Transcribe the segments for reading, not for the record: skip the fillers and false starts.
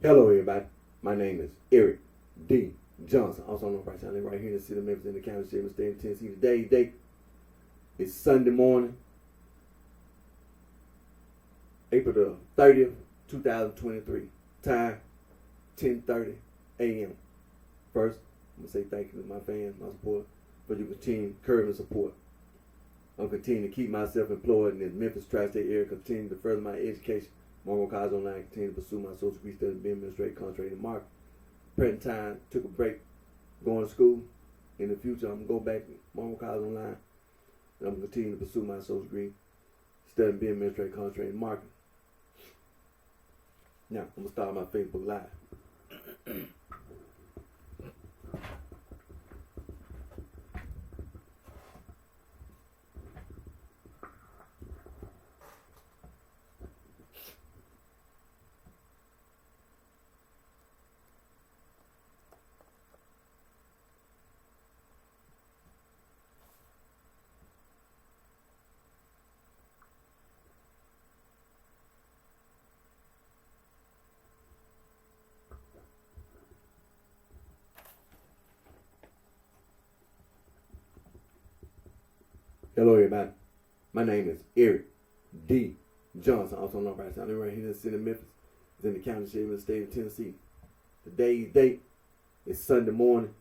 Hello, everybody. My name is Eric D. Johnson, also known as BrightShine, right here in the city of Memphis in the county of State of Tennessee. Today's date is Sunday morning, April the 30th, 2023. Time 10:30 a.m. First, I'm going to say thank you to my fans, my support, for your continued encouragement and support. I'm continuing to keep myself employed in the Memphis tri-state area, continue to further my education. Monroe College Online, continue to pursue my social degree studies, being administrative, contract, and marketing. Present time, took a break going to school. In the future, I'm going to go back to Monroe College Online, and I'm going to continue to pursue my social degree studying, being administrative, contract, and marketing. Now, I'm going to start my Facebook Live. Hello, everybody. My name is Eric D. Johnson, also known as BrightShine, right here in the city of Memphis. It's in the county of the state of Tennessee. Today's date is Sunday morning,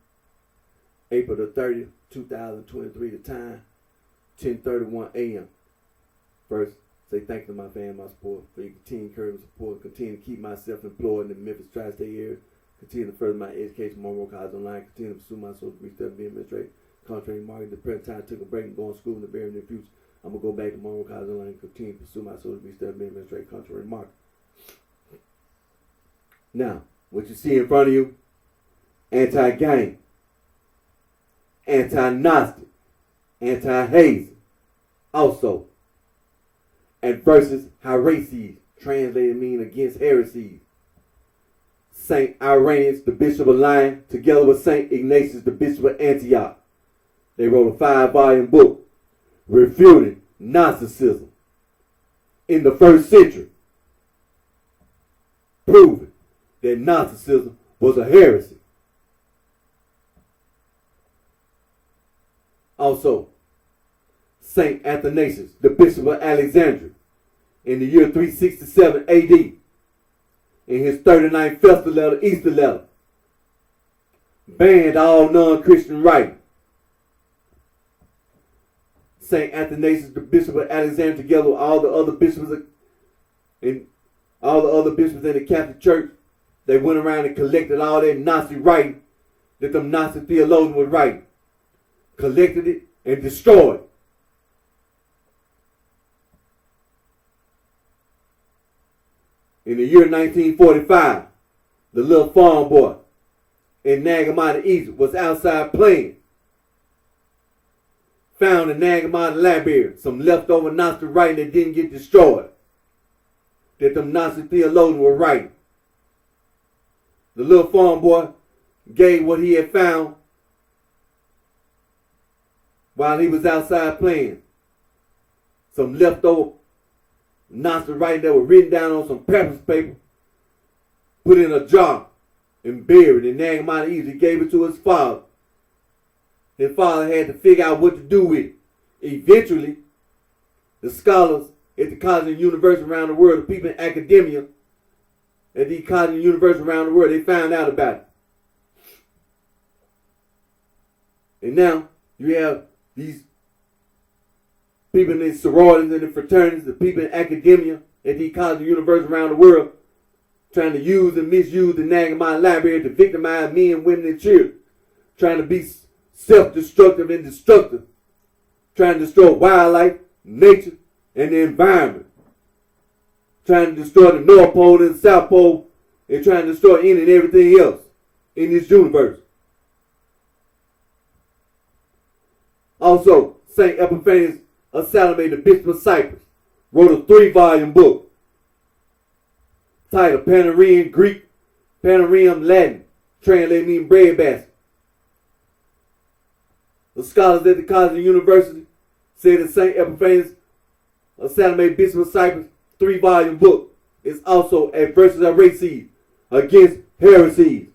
April the 30th, 2023. The time, 10:31 a.m. First, say thank you to my fans, my support, for your continued encouragement and support. Continue to keep myself employed in the Memphis tri-state area. Continue to further my education, Monroe College Online. Continue to pursue my social degree study, being administrative, contract, marketing. The present time, took a break and going to school in the very near future. I'm going to go back to Monroe College Online and continue to pursue my social degree study, being administrative, contract, and marketing. Now, what you see in front of you, anti-gang, anti-Gnostic, anti-hazing, also, and versus heresies, translated mean against heresies. Saint Irenaeus, the Bishop of Lyons, together with Saint Ignatius, the Bishop of Antioch. They wrote a 5-volume book refuting Gnosticism in the first century, proving that Gnosticism was a heresy. Also, Saint Athanasius, the Bishop of Alexandria, in the year 367 AD, in his 39th festival letter, Easter letter, banned all non-Christian writing. Saint Athanasius, the Bishop of Alexandria, together with all the other bishops in the Catholic Church, they went around and collected all that Gnostic writing that them Gnostic theologians were writing, collected it and destroyed it. In the year 1945, the little farm boy in Nagamata, Egypt, was outside playing. Found in Nagamata library some leftover Gnostic writing that didn't get destroyed, that them Gnostic theologians were writing. The little farm boy gave what he had found while he was outside playing, some leftover Gnostic writing that was written down on some papyrus paper, put in a jar and buried in Nagamata, Egypt. He gave it to his father. His father had to figure out what to do with it. Eventually, the scholars at the colleges and universities around the world, the people in academia at these colleges and universities around the world, they found out about it. And now you have these people in the sororities and the fraternities, the people in academia at these colleges and universities around the world, trying to use and misuse the Nagamata library to victimize men, women, and children, trying to be self-destructive and destructive, trying to destroy wildlife, nature, and the environment, trying to destroy the North Pole and the South Pole, and trying to destroy any and everything else in this universe. Also, St. Epiphanius of Salome, the Bishop of Cyprus, wrote a 3-volume book titled Panarium Greek, Panarium Latin, translated meaning bread basket. The scholars at the college and university said that St. Epiphanius of Salome, Bishop of Cyprus, 3-volume book is also a versus heresies, against heresies.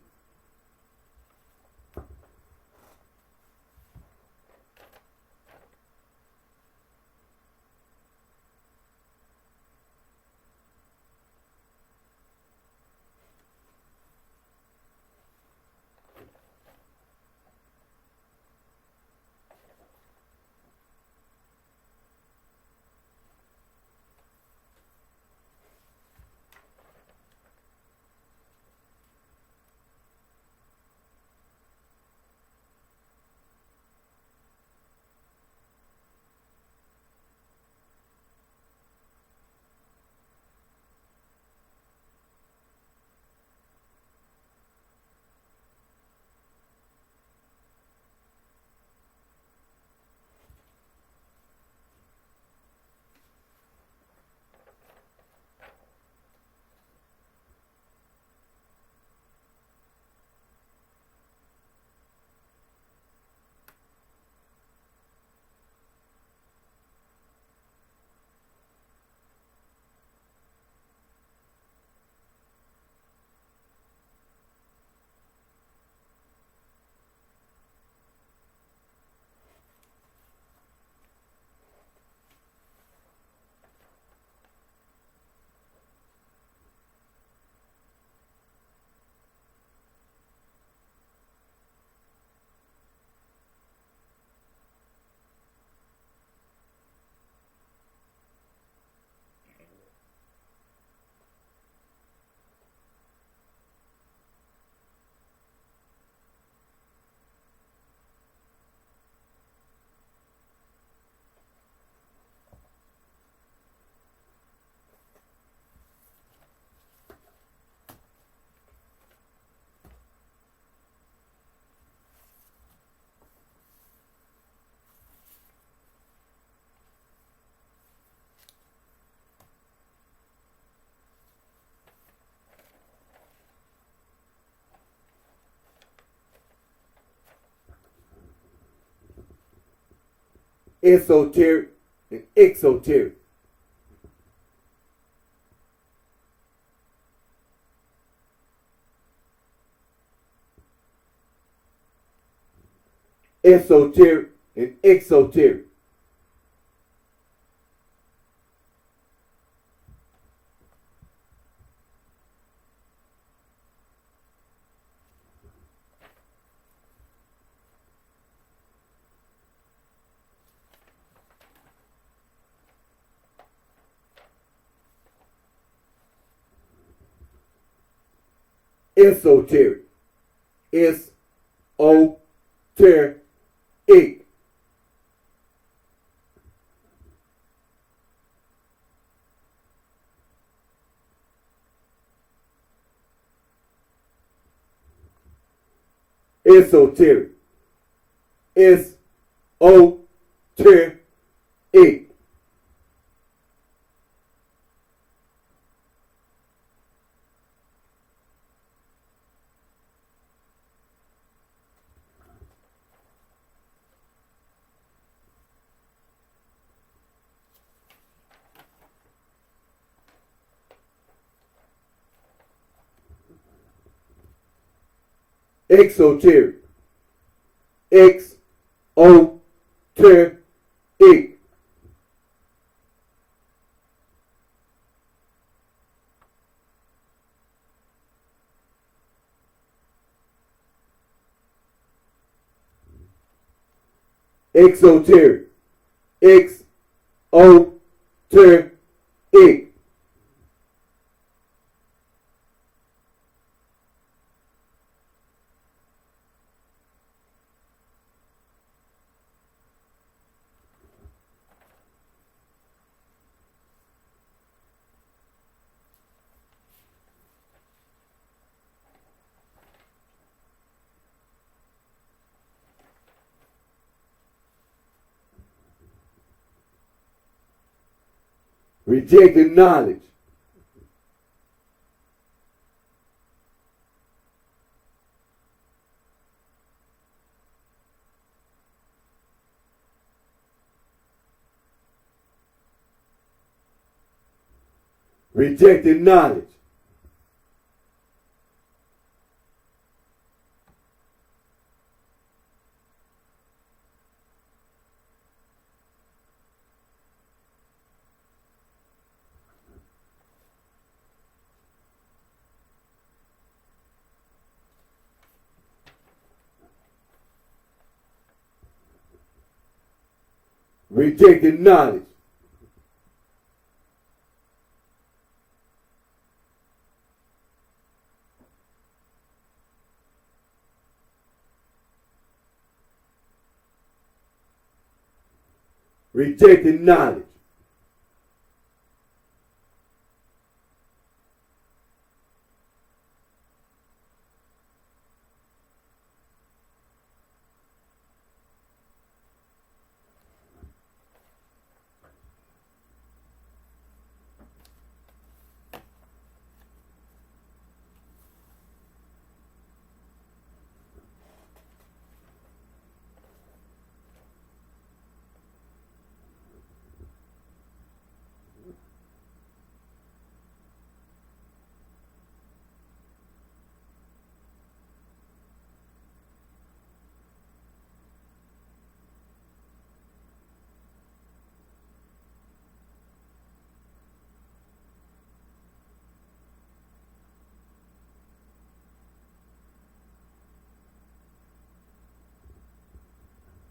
Esoteric and exoteric. Esoteric and exoteric. Esoteric. S-O-Ter-ic. Esoteric. S-O-Ter-ic. Exoteric. X-O-Ter-ic. Exoteric. X-O-Ter-ic. Rejecting knowledge. Rejecting knowledge. Rejecting knowledge. Rejecting knowledge.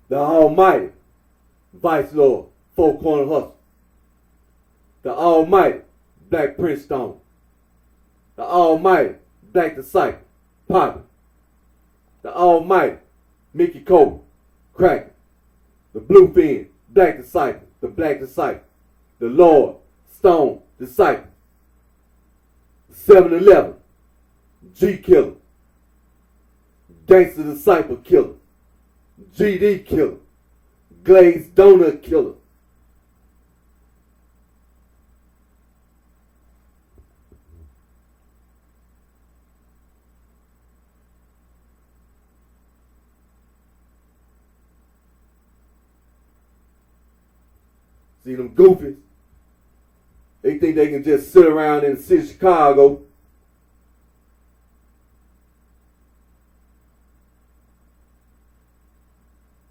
The Almighty, Vice Lord, Four Corner Hustle. The Almighty, Black Prince Stone. The Almighty, Black Disciple, Poppy. The Almighty, Mickey Cole, Cracker. The Bluefin, Black Disciple, the Black Disciple. The Lord, Stone, Disciple. 7-Eleven, G Killer. Gangster Disciple Killer. GD Killer. Glazed Donut Killer. See them goofies? They think they can just sit around in the city of Chicago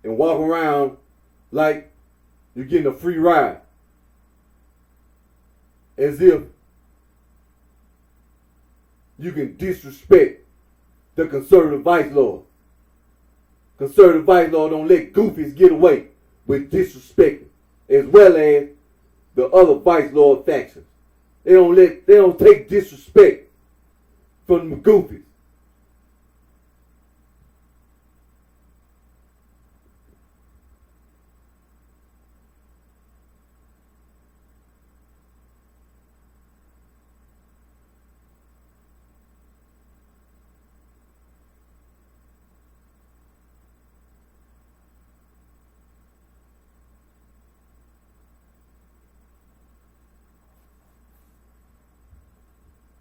and walk around like you're getting a free ride. As if you can disrespect the conservative vice lord. Conservative vice lord don't let goofies get away with disrespecting, as well as the other vice lord factions. They don't take disrespect from the goofies.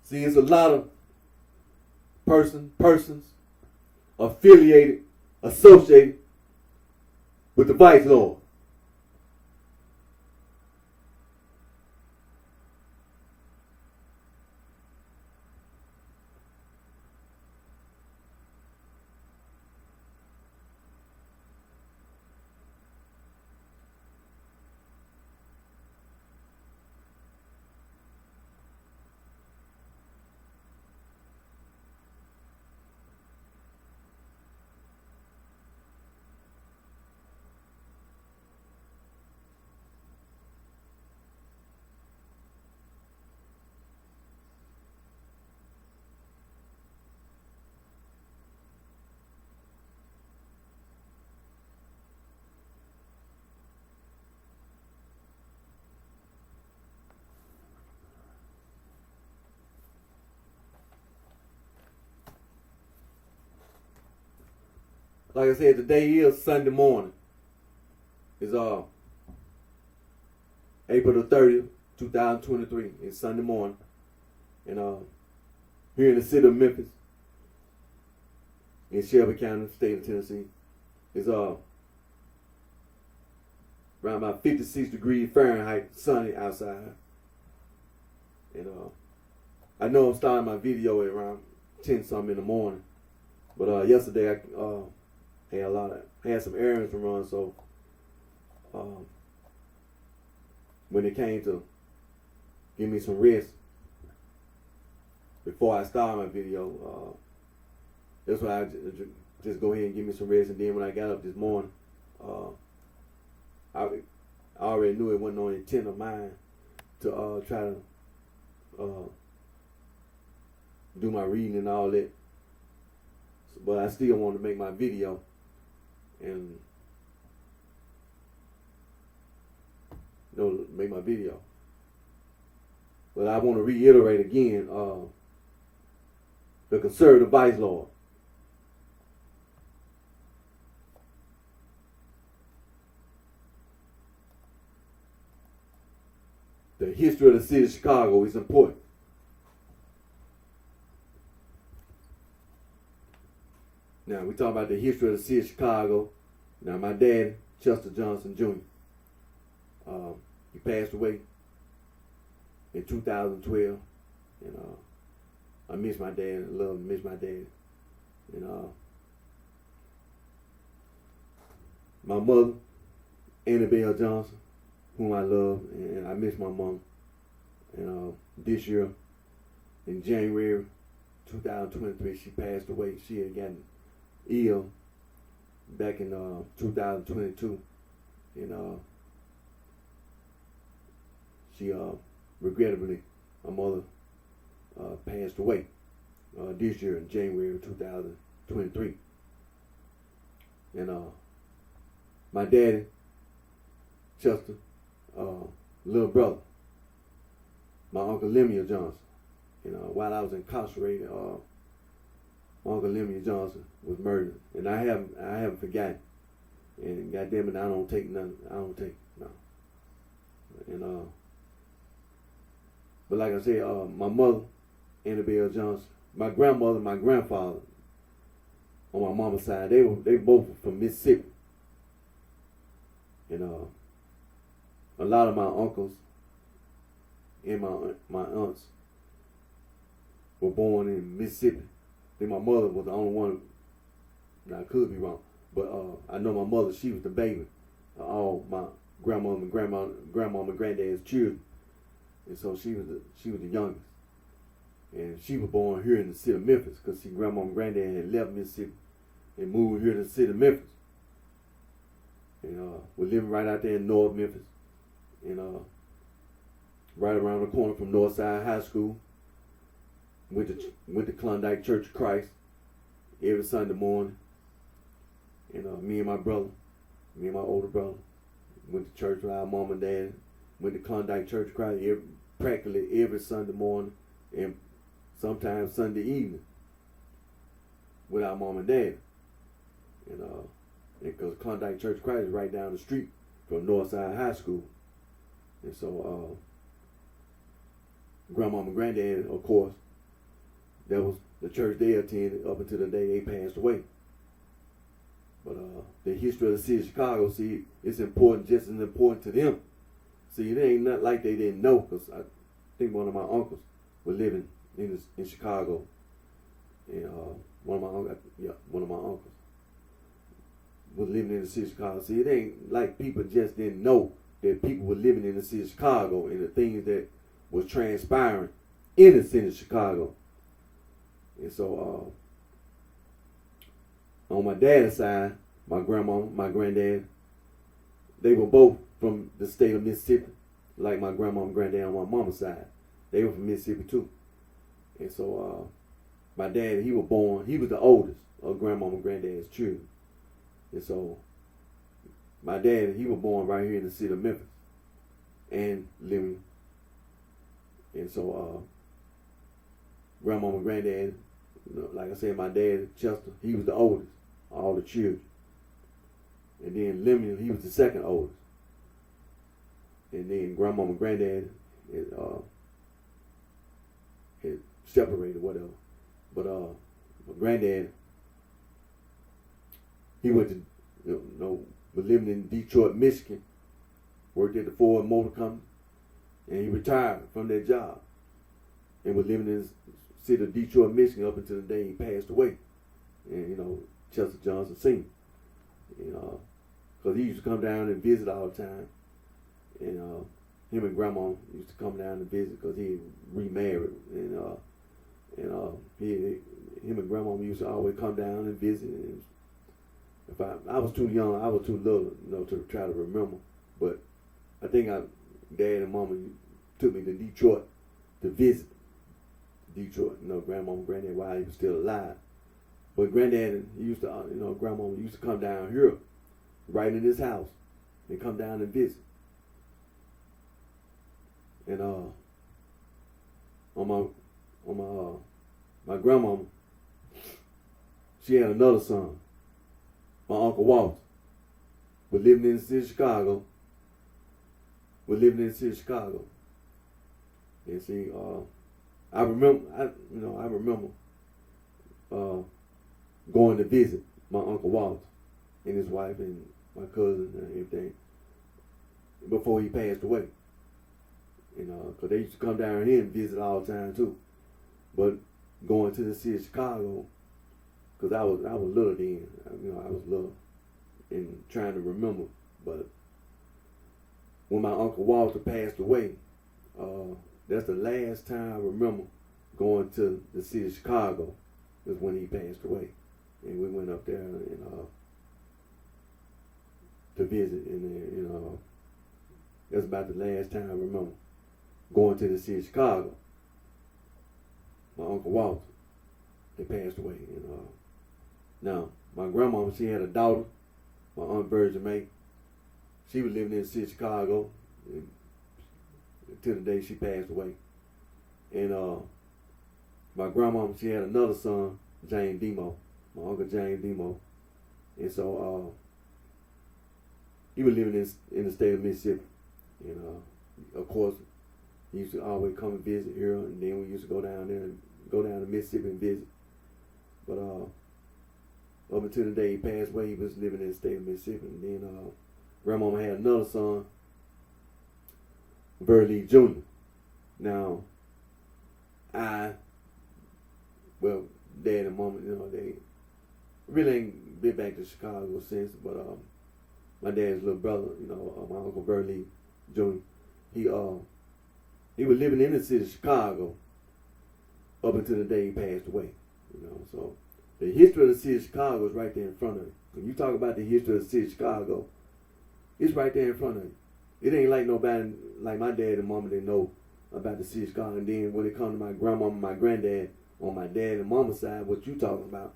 See, it's a lot of persons affiliated, associated with the vice lord. Like I said, today is Sunday morning. It's April the 30th, 2023. It's Sunday morning. And here in the city of Memphis, in Shelby County, state of Tennessee, it's around about 56 degrees Fahrenheit, sunny outside. And I know I'm starting my video at around 10 something in the morning. But yesterday I had some errands to run, so when it came to give me some rest before I start my video, that's why I just go ahead and give me some rest. And then when I got up this morning, I already knew it wasn't on the intent of mine to try to do my reading and all that. But I still want to make my video and make my video. But I want to reiterate again, the conservative vice lord. The history of the city of Chicago is important. Now, we talk about the history of the city of Chicago. Now, my dad, Chester Johnson Jr., he passed away in 2012. And I miss my dad. I love and miss my dad. And my mother, Annabelle Johnson, whom I love, and I miss my mom. And this year, in January 2023, she passed away. She had gotten ill back in 2022, and she regrettably, my mother passed away this year in January of 2023. And my daddy, Chester, little brother, my Uncle Lemuel Johnson, while I was incarcerated, my Uncle Lemuel Johnson was murdered, and I haven't forgotten. And goddamn it, I don't take nothing. I don't take no. And but like I said, my mother, Annabelle Johnson, my grandmother, my grandfather, on my mama's side, they both from Mississippi. And a lot of my uncles and my aunts were born in Mississippi. I think my mother was the only one. Now, I could be wrong, but I know my mother, she was the baby of all my grandmama and granddad's children, and so she was the youngest, and she was born here in the city of Memphis because grandmama and granddad had left Mississippi and moved here to the city of Memphis, and we're living right out there in North Memphis, and right around the corner from Northside High School. Went to Klondike Church of Christ every Sunday morning. And me and my older brother, went to church with our mom and dad. Went to Klondike Church of Christ practically every Sunday morning, and sometimes Sunday evening with our mom and dad. And because Klondike Church of Christ is right down the street from Northside High School. And so grandmama and granddad, of course, that was the church they attended up until the day they passed away. But the history of the city of Chicago, see, it's important, just as important to them. See, it ain't not like they didn't know, because I think one of my uncles was living in Chicago, and one of my uncles was living in the city of Chicago. See, it ain't like people just didn't know that people were living in the city of Chicago and the things that was transpiring in the city of Chicago. And so, on my dad's side, my grandma, my granddad, they were both from the state of Mississippi, like my grandma and granddad on my mama's side. They were from Mississippi too. And so, my dad, he was the oldest of grandma and granddad's children. And so, my dad, he was born right here in the city of Memphis and living. And so, grandma and granddad, like I said, my dad, Chester, he was the oldest of all the children. And then Lemuel, he was the second oldest. And then grandma and granddad had separated, whatever. But my granddad, he went to, was living in Detroit, Michigan, worked at the Ford Motor Company, and he retired from that job and was living in the city of Detroit, Michigan up until the day he passed away. And, Chester Johnson Sr., because he used to come down and visit all the time. And him and grandma used to come down and visit because he remarried. And him and grandma used to always come down and visit. And if I was too young, I was too little, to try to remember. But I think Dad and Mama took me to Detroit to visit Detroit. You know, Grandmama and Granddad while he was still alive. But Granddad, he used to, Grandmama used to come down here, right in his house, and come down and visit. And my grandmama, she had another son, my Uncle Walter, was living in the city of Chicago. And see, I remember going to visit my Uncle Walter and his wife and my cousin and everything before he passed away. Because they used to come down here and visit all the time too. But going to the city of Chicago, because I was little then, I was little and trying to remember. But when my Uncle Walter passed away, that's the last time I remember going to the city of Chicago, was when he passed away. And we went up there and to visit, and that's about the last time I remember going to the city of Chicago. My Uncle Walter, they passed away. Now my grandmama, she had a daughter, my Aunt Virgin May. She was living in the city of Chicago until the day she passed away. And my grandmama, she had another son, James Demo, my Uncle James Demo. And so he was living in the state of Mississippi. And of course, he used to always come and visit here, and then we used to go down to Mississippi and visit. But up until the day he passed away, he was living in the state of Mississippi. And then grandmama had another son, Burley Jr. Now, Dad and Mama, they really ain't been back to Chicago since. But my dad's little brother, my Uncle Burley Jr., he was living in the city of Chicago up until the day he passed away. So the history of the city of Chicago is right there in front of you. When you talk about the history of the city of Chicago, it's right there in front of you. It ain't like nobody, like my dad and mama, they know about the city of Chicago. And then when it comes to my grandmama and my granddad, on my dad and mama's side, what you talking about?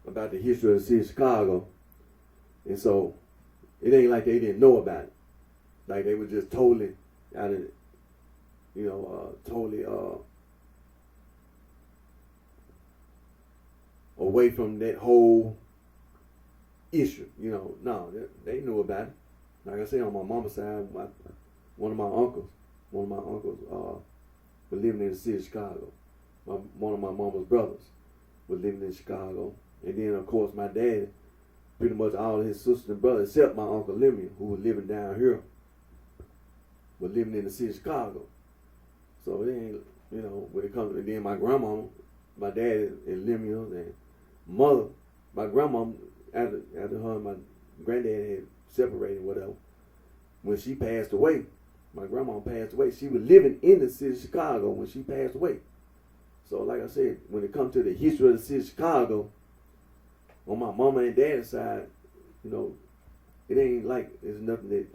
About the history of the city of Chicago. And so it ain't like they didn't know about it. Like they were just totally out of it, away from that whole issue. No, they knew about it. Like I said, on my mama's side, one of my uncles was living in the city of Chicago. One of my mama's brothers was living in Chicago. And then, of course, my dad, pretty much all of his sisters and brothers, except my Uncle Lemuel, who was living down here, was living in the city of Chicago. So it ain't, when it comes to, then my grandmama, my dad and Lemuel and mother, my grandmama, after her and my granddad had separated, whatever, when she passed away, my grandma passed away, she was living in the city of Chicago when she passed away. So like I said, when it comes to the history of the city of Chicago, on my mama and dad's side, it ain't like it's nothing that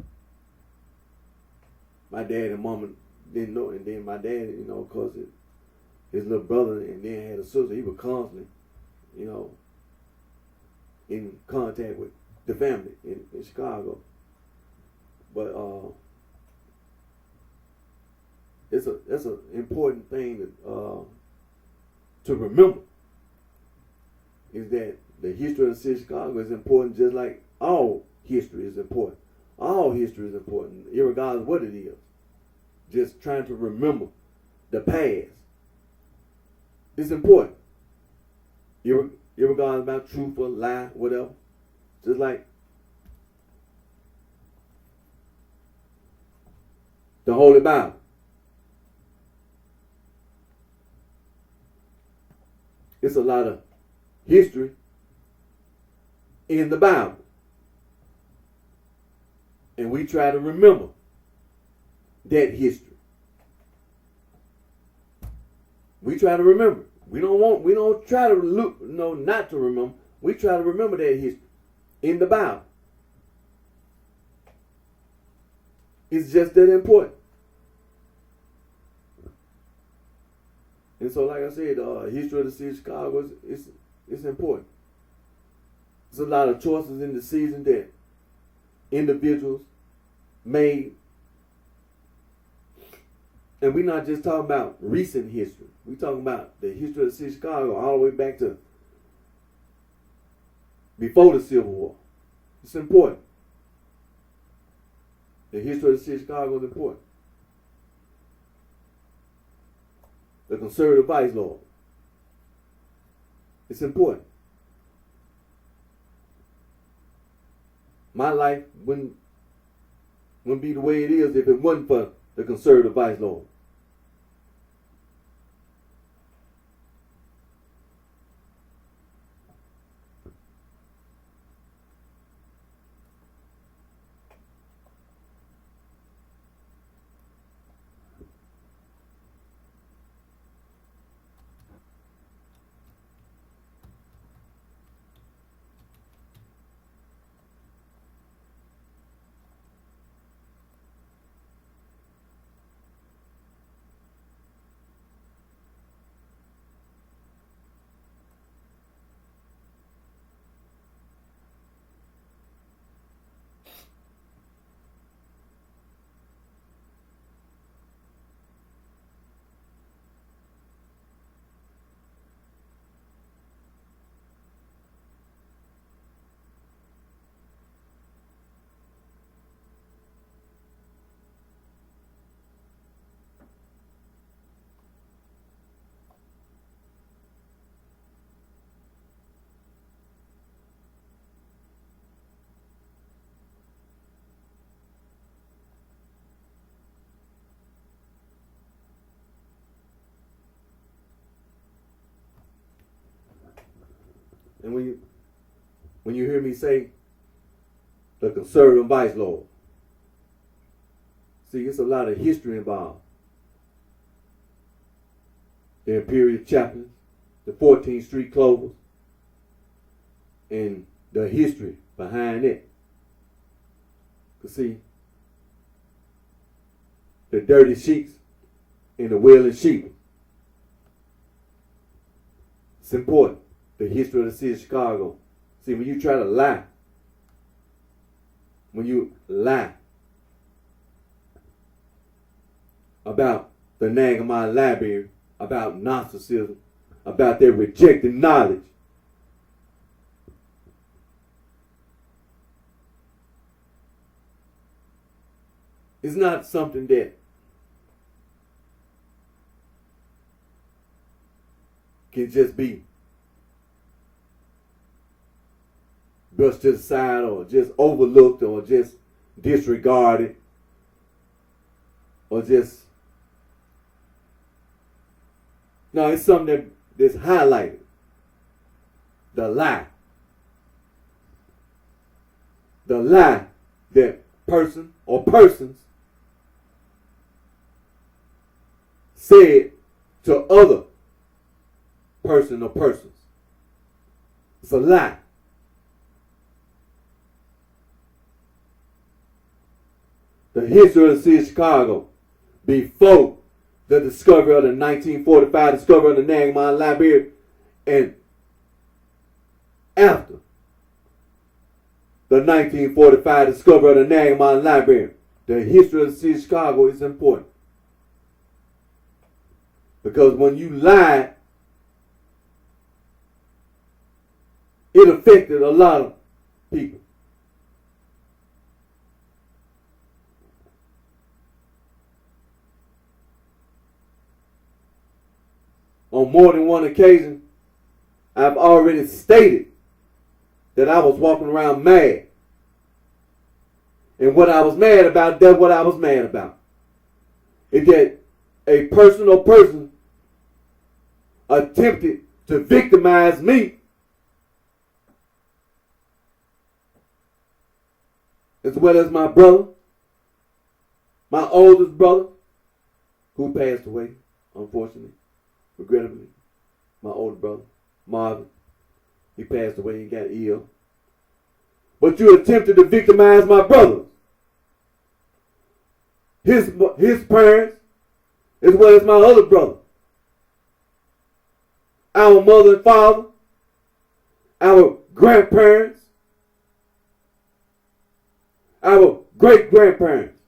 my dad and mama didn't know. And then my dad, cause his little brother and then had a sister, he was constantly, in contact with the family in Chicago. But that's an important thing to remember, is that the history of the city of Chicago is important, just like all history is important. All history is important, irregardless of what it is. Just trying to remember the past. It's important. Irregardless about truth or lie, whatever. Just like the Holy Bible. It's a lot of history in the Bible. And we try to remember that history. We try to remember. We don't try to look, no, not to remember. We try to remember that history in the Bible. It's just that important. And so, like I said, history of the city of Chicago is important. There's a lot of choices in the season that individuals made. And we're not just talking about recent history. We're talking about the history of the city of Chicago all the way back to before the Civil War. It's important. The history of the city of Chicago is important. The conservative vice lord. It's important. My life wouldn't be the way it is if it wasn't for the conservative vice lord. And when you hear me say the conservative vice lord, see, it's a lot of history involved. The Imperial Chaplains, the 14th Street Clovers, and the history behind it. You see, the dirty sheets and the wailing sheep. It's important. The history of the city of Chicago. See, when you try to lie, about the Nagamon Library, about Gnosticism, about their rejected knowledge, it's not something that can just be brushed to the side or just overlooked or just disregarded or just, no, it's something that's highlighted. The lie. The lie that person or persons said to other person or persons. It's a lie. The history of the city of Chicago before the discovery of the 1945 discovery of the Nagamon Library and after the 1945 discovery of the Nagamon Library. The history of the city of Chicago is important. Because when you lied, it affected a lot of people. On more than one occasion, I've already stated that I was walking around mad. And what I was mad about, that's what I was mad about. Is that a person or person attempted to victimize me as well as my brother, my oldest brother, who passed away, unfortunately, regrettably. my older brother, Marvin. He passed away and got ill. But you attempted to victimize my brothers. His parents, as well as my other brother. Our mother and father, our grandparents, our great-grandparents.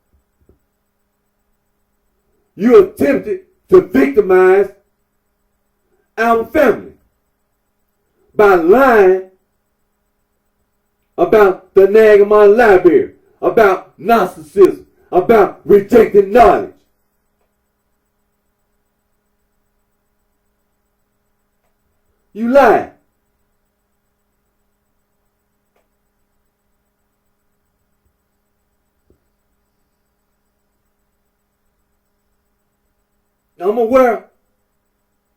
You attempted to victimize our family by lying about the Nagamon Library, about Gnosticism, about rejecting knowledge. You lied. I'm aware,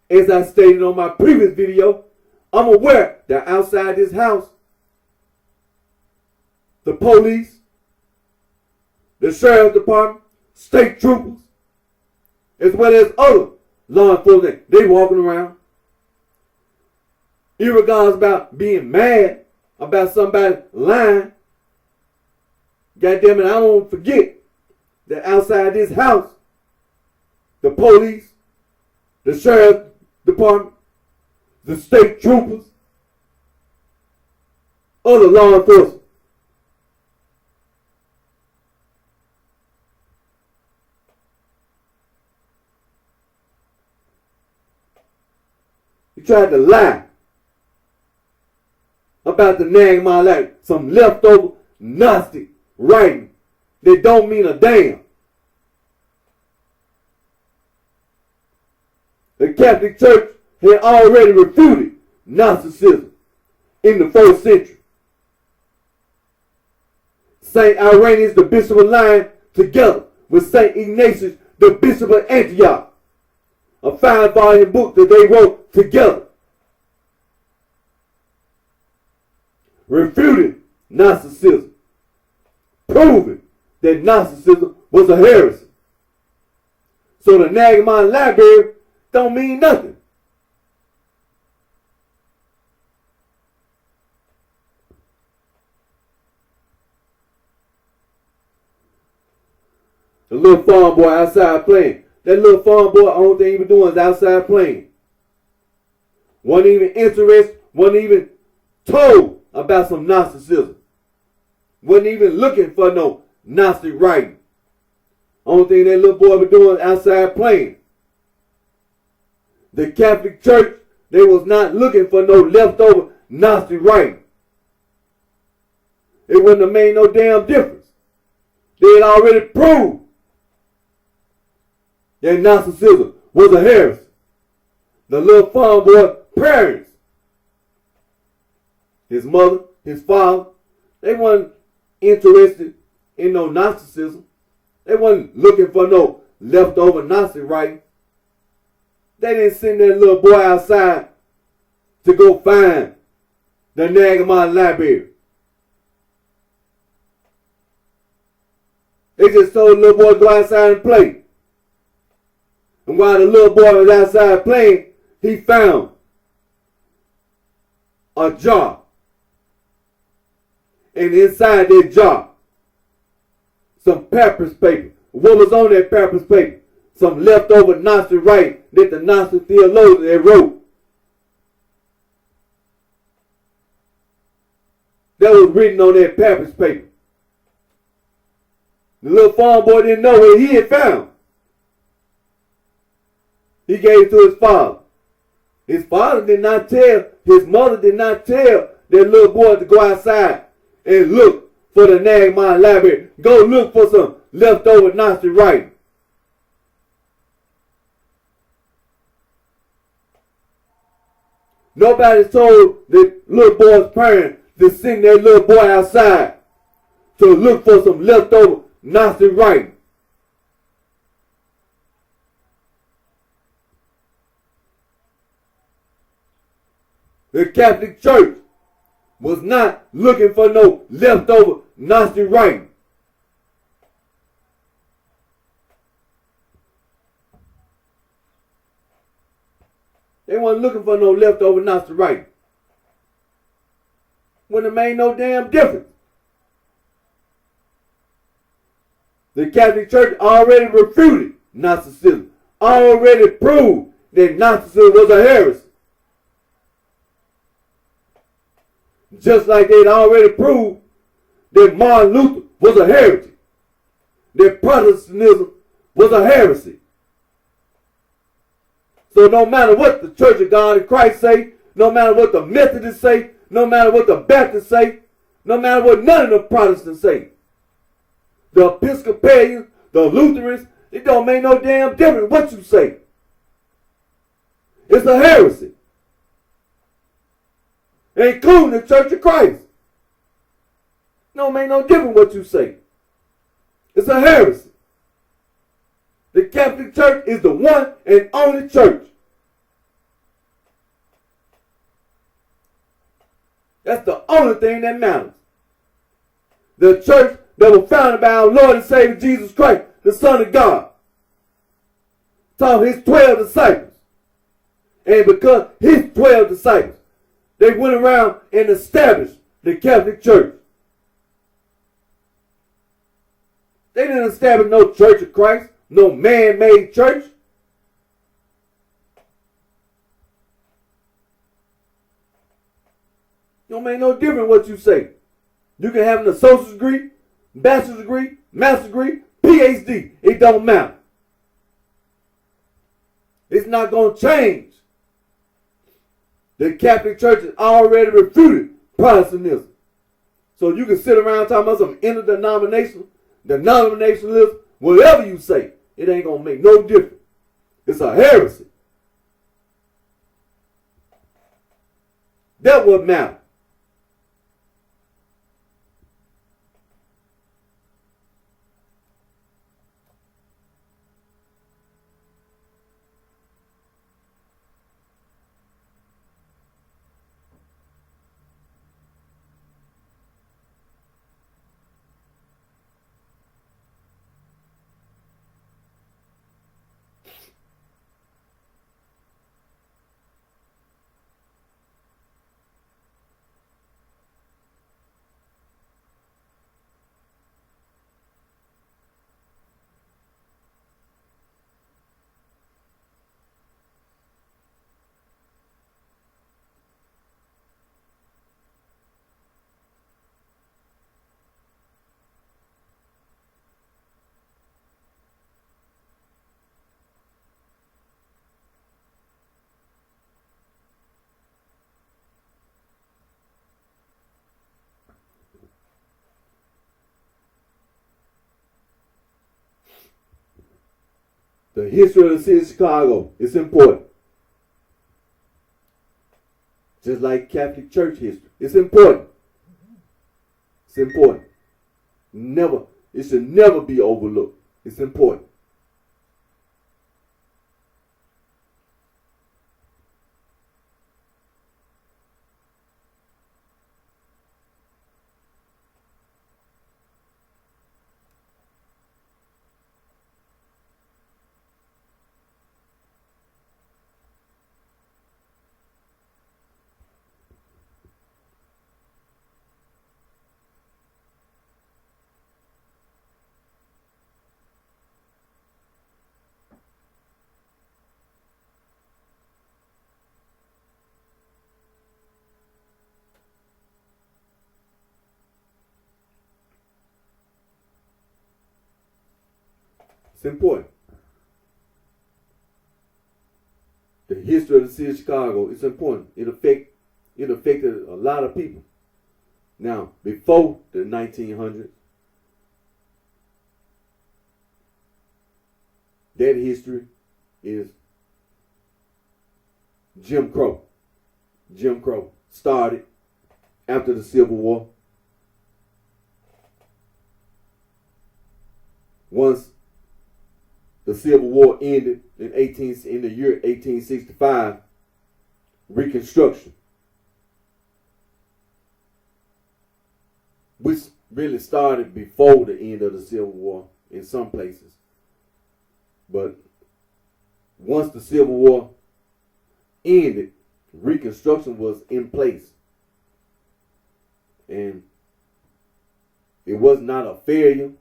as I stated on my previous video, I'm aware that outside this house, the police, the sheriff's department, state troopers, as well as other law enforcement, they walking around. Irregardless about being mad about somebody lying. God damn it, I don't forget that outside this house, the police, the sheriff's department, the state troopers, other law enforcement. You tried to lie about the Nagamon Library, some leftover Gnostic writing that don't mean a damn. The Catholic Church had already refuted Gnosticism in the 1st century. St. Irenaeus, the Bishop of Lyons, together with St. Ignatius, the Bishop of Antioch, a 5-volume book that they wrote together, refuting Gnosticism, proving that Gnosticism was a heresy. So the Nagamon Library don't mean nothing. The little farm boy outside playing. That little farm boy, only thing he was doing is outside playing. Wasn't even interested, wasn't even told about some Gnosticism. Wasn't even looking for no Gnostic writing. Only thing that little boy was doing is outside playing. The Catholic Church, they was not looking for no leftover Gnostic writing. It wouldn't have made no damn difference. They had already proved that Gnosticism was a heresy. The little farm boy parents, his mother, his father, they weren't interested in no Gnosticism. They wasn't looking for no leftover Gnostic writing. They didn't send that little boy outside to go find the Nagamon Library. They just told the little boy to go outside and play. And while the little boy was outside playing, he found a jar. And inside that jar, some papyrus paper. What was on that papyrus paper? Some leftover Gnostic writing that the Gnostic theologians had wrote. That was written on that papyrus paper. The little farm boy didn't know what he had found. He gave it to his father. His father did not tell, his mother did not tell that little boy to go outside and look for the Nagamon Library. Go look for some leftover Gnostic writing. Nobody told the little boy's parents to send their little boy outside to look for some leftover Gnostic writing. The Catholic Church was not looking for no leftover Gnostic writing. They wasn't looking for no leftover Nazi right. Wouldn't have made no damn difference. The Catholic Church already refuted Nazism. Already proved that Nazism was a heresy. Just like they'd already proved that Martin Luther was a heretic. That Protestantism was a heresy. So no matter what the Church of God in Christ say, no matter what the Methodists say, no matter what the Baptists say, no matter what none of the Protestants say, the Episcopalians, the Lutherans, it don't make no damn difference what you say. It's a heresy. Including the Church of Christ. Don't make no difference what you say. It's a heresy. The Catholic Church is the one and only church. That's the only thing that matters. The church that was founded by our Lord and Savior Jesus Christ, the Son of God, taught his 12 disciples. And because his 12 disciples, they went around and established the Catholic Church. They didn't establish no Church of Christ, no man-made church. Don't make no difference what you say. You can have an associate's degree, bachelor's degree, master's degree, PhD. It don't matter. It's not going to change. The Catholic Church has already refuted Protestantism. So you can sit around talking about some interdenominational, denominationalism, whatever you say. It ain't going to make no difference. It's a heresy. That's what matters. The history of the city of Chicago is important. Just like Catholic Church history. It's important. It's important. It should never be overlooked. It's important. It's important. The history of the city of Chicago is important. It affected a lot of people. Now, before the 1900s, that history is Jim Crow. Jim Crow started after the Civil War. Once the Civil War ended in the year 1865, Reconstruction, which really started before the end of the Civil War in some places. But once the Civil War ended, Reconstruction was in place. And it was not a failure.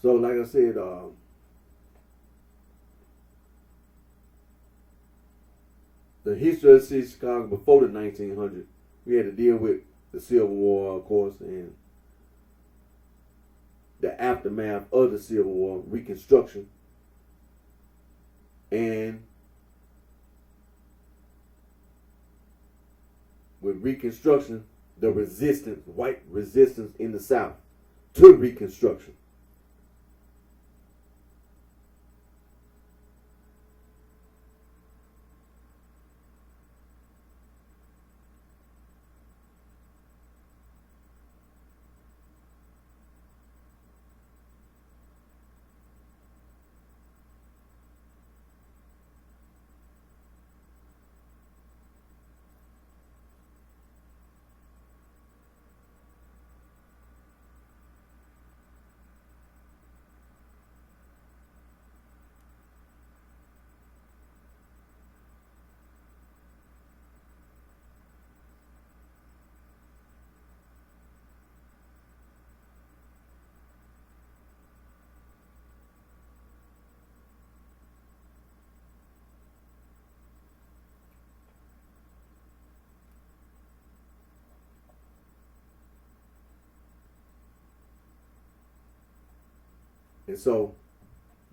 So, like I said, the history of the city of Chicago before the 1900s, we had to deal with the Civil War, of course, and the aftermath of the Civil War, Reconstruction, and with Reconstruction, the resistance, white resistance in the South to Reconstruction. And so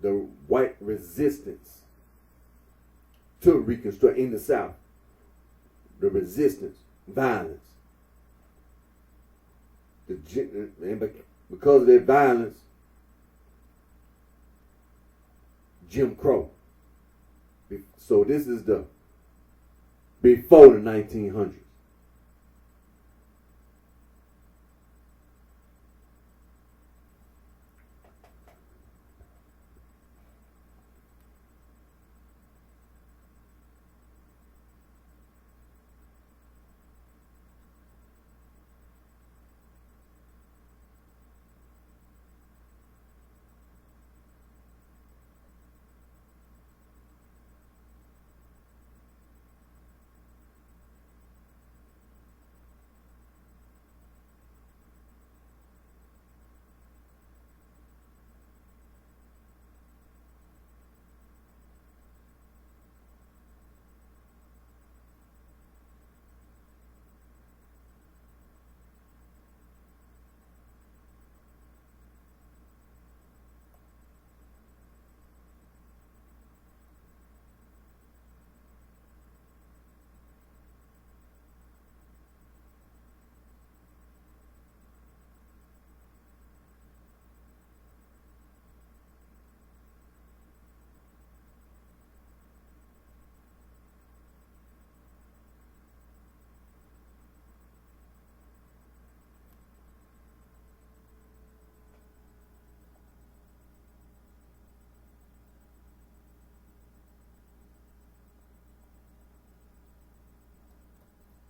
the white resistance to reconstruct in the South, the resistance, violence, and because of that violence, Jim Crow. So this is the before the 1900s.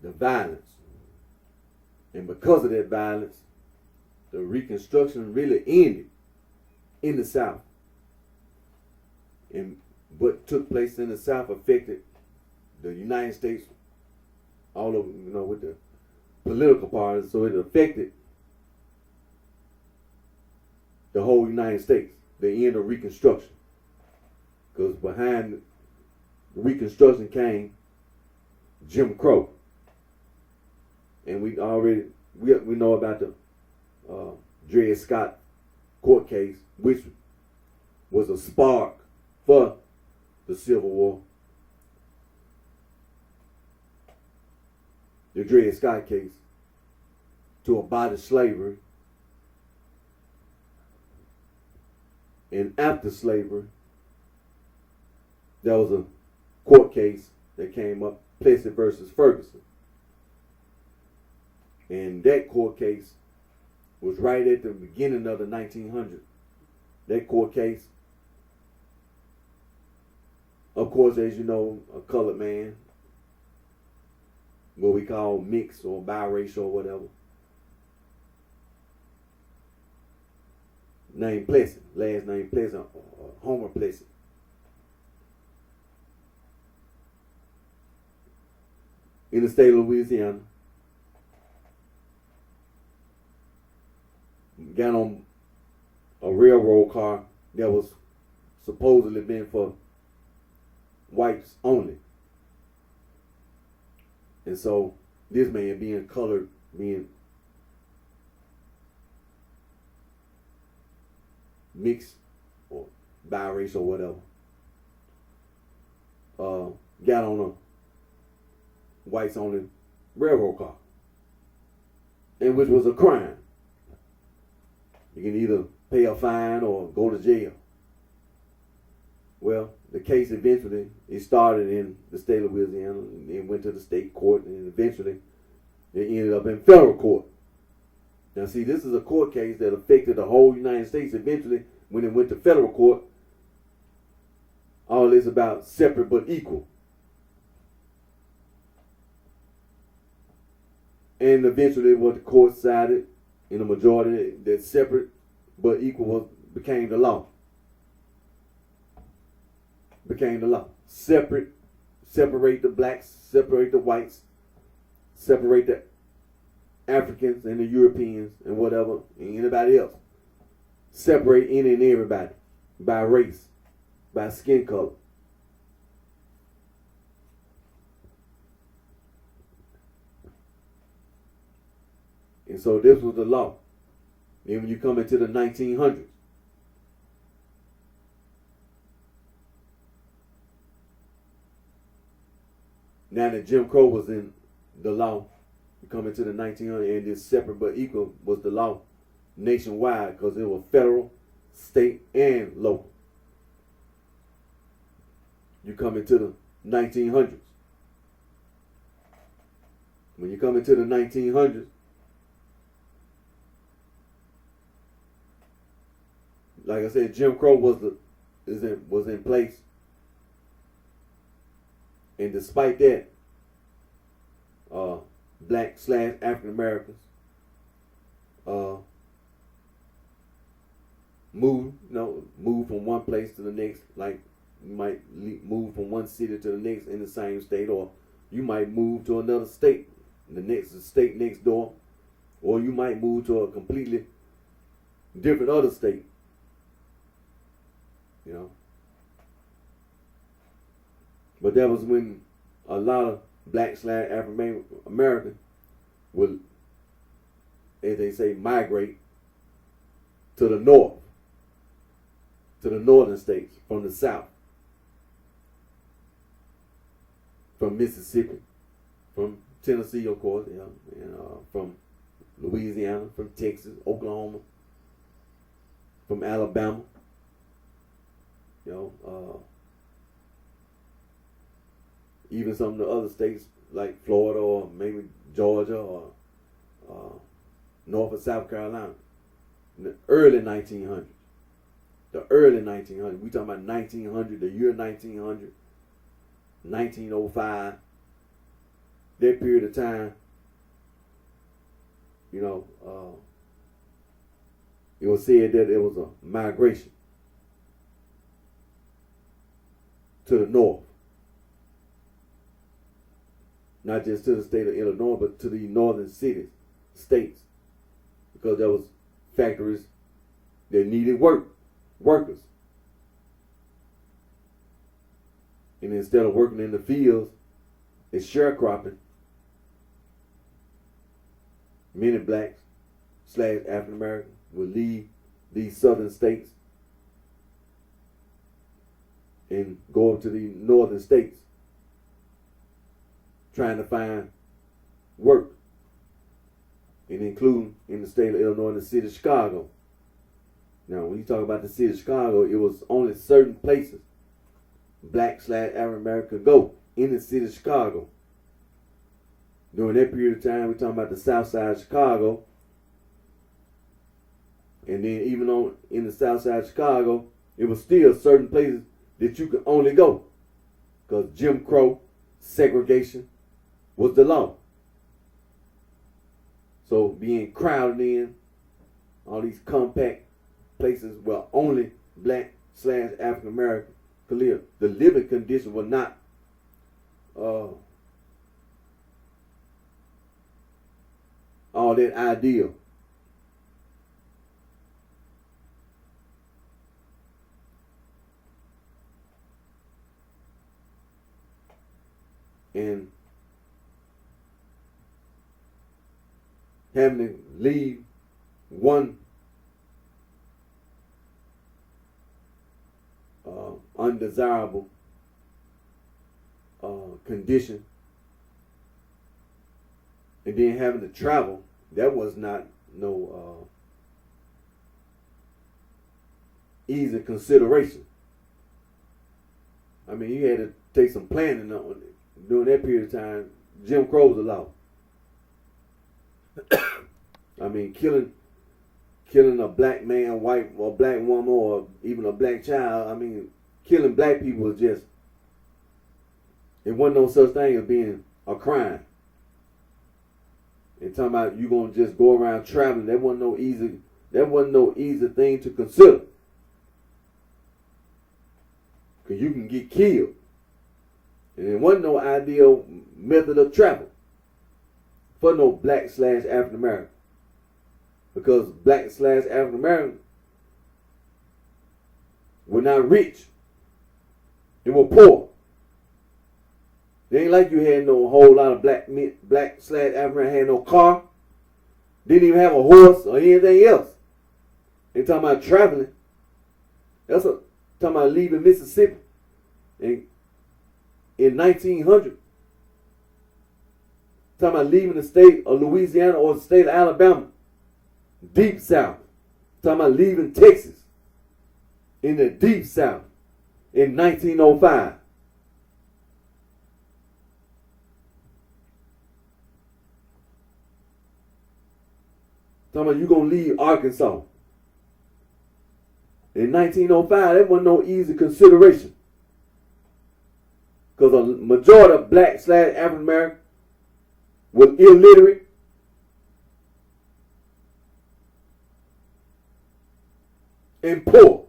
the violence. And because of that violence, the Reconstruction really ended in the South. And what took place in the South affected the United States all over, with the political parties. So it affected the whole United States, the end of Reconstruction. Because behind Reconstruction came Jim Crow. And we know about the Dred Scott court case, which was a spark for the Civil War. The Dred Scott case to abolish slavery. And after slavery, there was a court case that came up, Plessy versus Ferguson. And that court case was right at the beginning of the 1900s. That court case, of course, as you know, a colored man, what we call mixed or biracial or whatever, named Plessy, last name Plessy, Homer Plessy. In the state of Louisiana, got on a railroad car that was supposedly meant for whites only. And so this man being colored, being mixed or biracial or whatever, got on a whites only railroad car, and which was a crime. You can either pay a fine or go to jail. Well, the case eventually, it started in the state of Louisiana, and it went to the state court, and eventually it ended up in federal court. Now see, this is a court case that affected the whole United States. Eventually, when it went to federal court, all this about separate but equal. And eventually what the court decided in the majority that separate but equal became the law. Became the law. Separate the blacks, separate the whites, separate the Africans and the Europeans and whatever, and anybody else. Separate any and everybody by race, by skin color. And so this was the law. Then when you come into the 1900s, now that Jim Crow was in the law, you come into the 1900s, and this separate but equal was the law nationwide because it was federal, state, and local. You come into the 1900s. When you come into the 1900s, like I said, Jim Crow was in place, and despite that, black / African Americans move from one place to the next. Like you might move from one city to the next in the same state, or you might move to another state, the state next door, or you might move to a completely different other state. But that was when a lot of black / African Americans would, as they say, migrate to the north, to the northern states from the south, from Mississippi, from Tennessee, of course, and from Louisiana, from Texas, Oklahoma, from Alabama. Even some of the other states like Florida or maybe Georgia or North or South Carolina. In the early 1900s. The early 1900s. We talking about 1900, the year 1900, 1905. that period of time, it was said that it was a migration to the north. Not just to the state of Illinois, but to the northern cities, states. Because there was factories that needed workers. And instead of working in the fields and sharecropping, many blacks / African Americans would leave these southern states and go up to the northern states trying to find work, and including in the state of Illinois and the city of Chicago. Now, when you talk about the city of Chicago, it was only certain places black / African American could go in the city of Chicago. During that period of time, we're talking about the south side of Chicago. And then even in the south side of Chicago, it was still certain places that you could only go. Because Jim Crow, segregation, was the law. So being crowded in all these compact places where only black / African American could live, the living conditions were not all that ideal. And having to leave one undesirable condition and then having to travel, that was not no easy consideration. I mean, you had to take some planning on it. During that period of time. Jim Crow was allowed. I mean, killing a black man, white or black woman, or even a black child. I mean, killing black people was just, it wasn't no such thing as being a crime. And talking about you gonna just go around traveling, that wasn't no easy thing to consider. Cause you can get killed. And it wasn't no ideal method of travel for no black / African American. Because black / African American were not rich. They were poor. It ain't like you had no whole lot of black / African American had no car. Didn't even have a horse or anything else. They talking about traveling. Talking about leaving Mississippi in 1900. Talking about leaving the state of Louisiana or the state of Alabama, deep south. Talking about leaving Texas in the deep south in 1905. Talking about you gonna leave Arkansas. In 1905, that wasn't no easy consideration. Because a majority of black / African American was illiterate. And poor.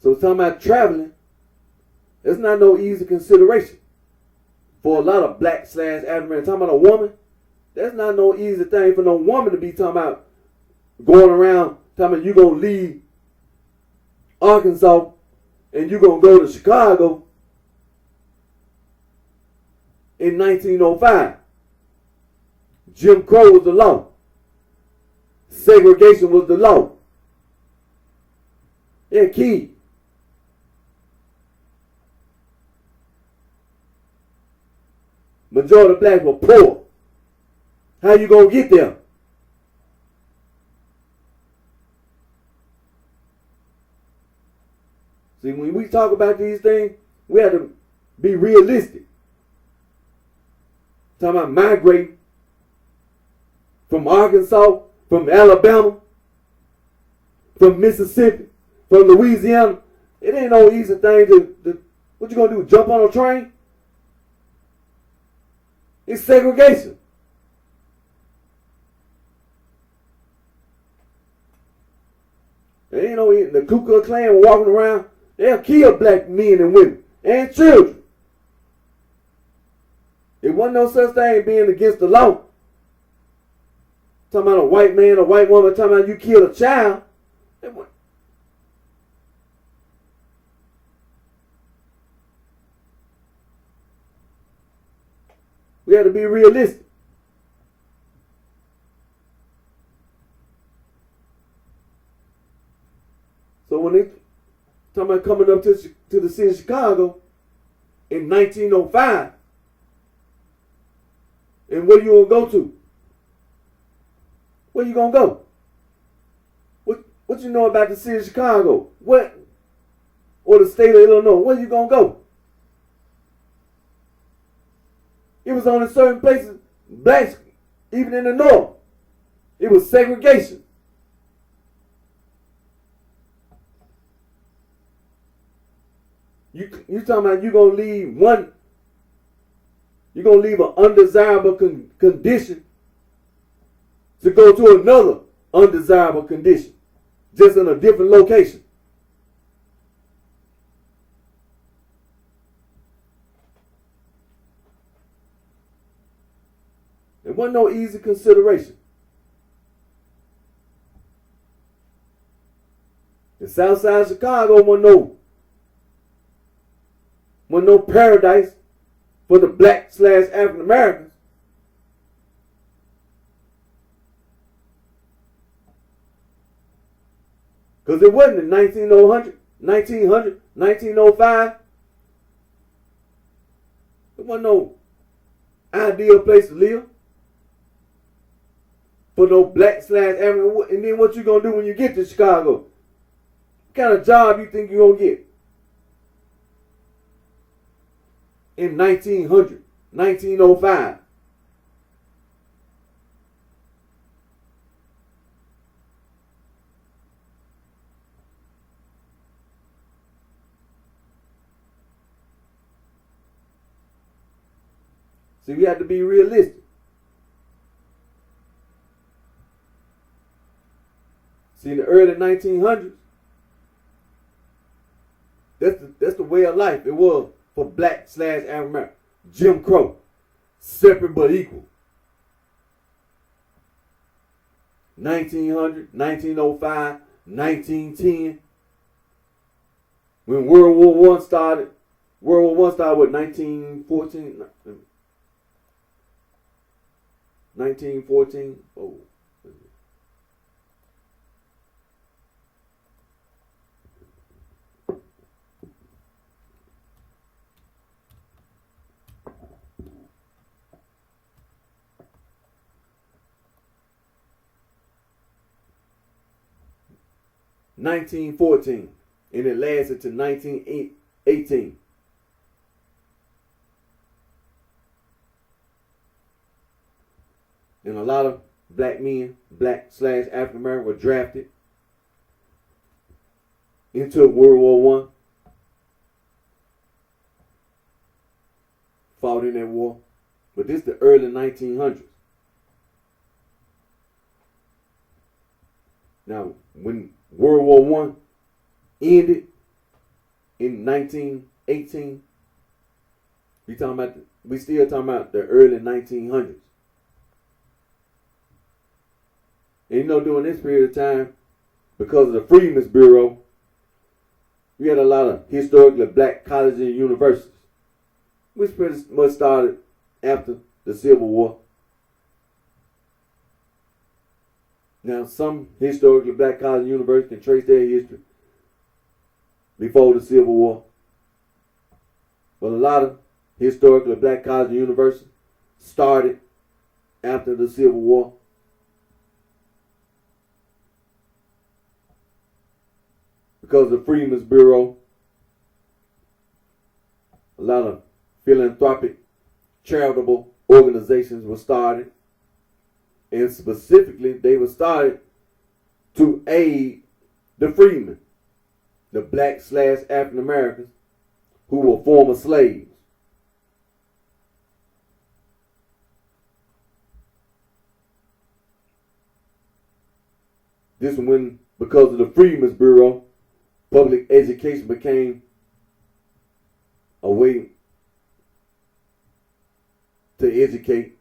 So talking about traveling, that's not no easy consideration. For a lot of black / African American, talking about a woman, that's not no easy thing for no woman to be talking about going around talking about you gonna leave Arkansas and you gonna go to Chicago in 1905. Jim Crow was the law. Segregation was the law. Yeah, key. Majority of blacks were poor. How you gonna get there? See, when we talk about these things, we have to be realistic. Talking about migrating from Arkansas, from Alabama, from Mississippi, from Louisiana. It ain't no easy thing What you gonna do? Jump on a train? It's segregation. And you know, the Ku Klux Klan were walking around. They'll kill black men and women and children. It wasn't no such thing being against the law. Talking about a white man, a white woman, talking about you kill a child. We have to be realistic. So when they talking about coming up to the city of Chicago in 1905, and where you gonna go to? Where you gonna go? What you know about the city of Chicago? What? Or the state of Illinois? Where you gonna go? It was only certain places, blacks, even in the north. It was segregation. You talking about you're gonna leave an undesirable condition to go to another undesirable condition, just in a different location. There wasn't no easy consideration. The south side of Chicago wasn't no paradise for the black/African Americans. Because it wasn't in 1905. There wasn't no ideal place to live for no black/African. And then what you gonna do when you get to Chicago? What kind of job you think you're gonna get? In 1905. See, we have to be realistic. See, in the early 1900s, that's the way of life it was for black/African American. Jim Crow, separate but equal. 1900, 1905, 1910. When World War I started, World War I started with 1914. 1914. Oh. 1914, and it lasted to 1918. And a lot of black men, black/African American, were drafted into World War I. Fought in that war. But this is the early 1900s. Now, when World War I ended in 1918, we still talking about the early 1900s. And you know, during this period of time, because of the Freedmen's Bureau, we had a lot of historically black colleges and universities, which pretty much started after the Civil War. Now, some historically black colleges and universities can trace their history before the Civil War. But a lot of historically black colleges and universities started after the Civil War. Because of the Freedmen's Bureau, a lot of philanthropic, charitable organizations were started. And specifically, they were started to aid the freedmen, the black/African Americans, who were former slaves. This when, because of the Freedmen's Bureau, public education became a way to educate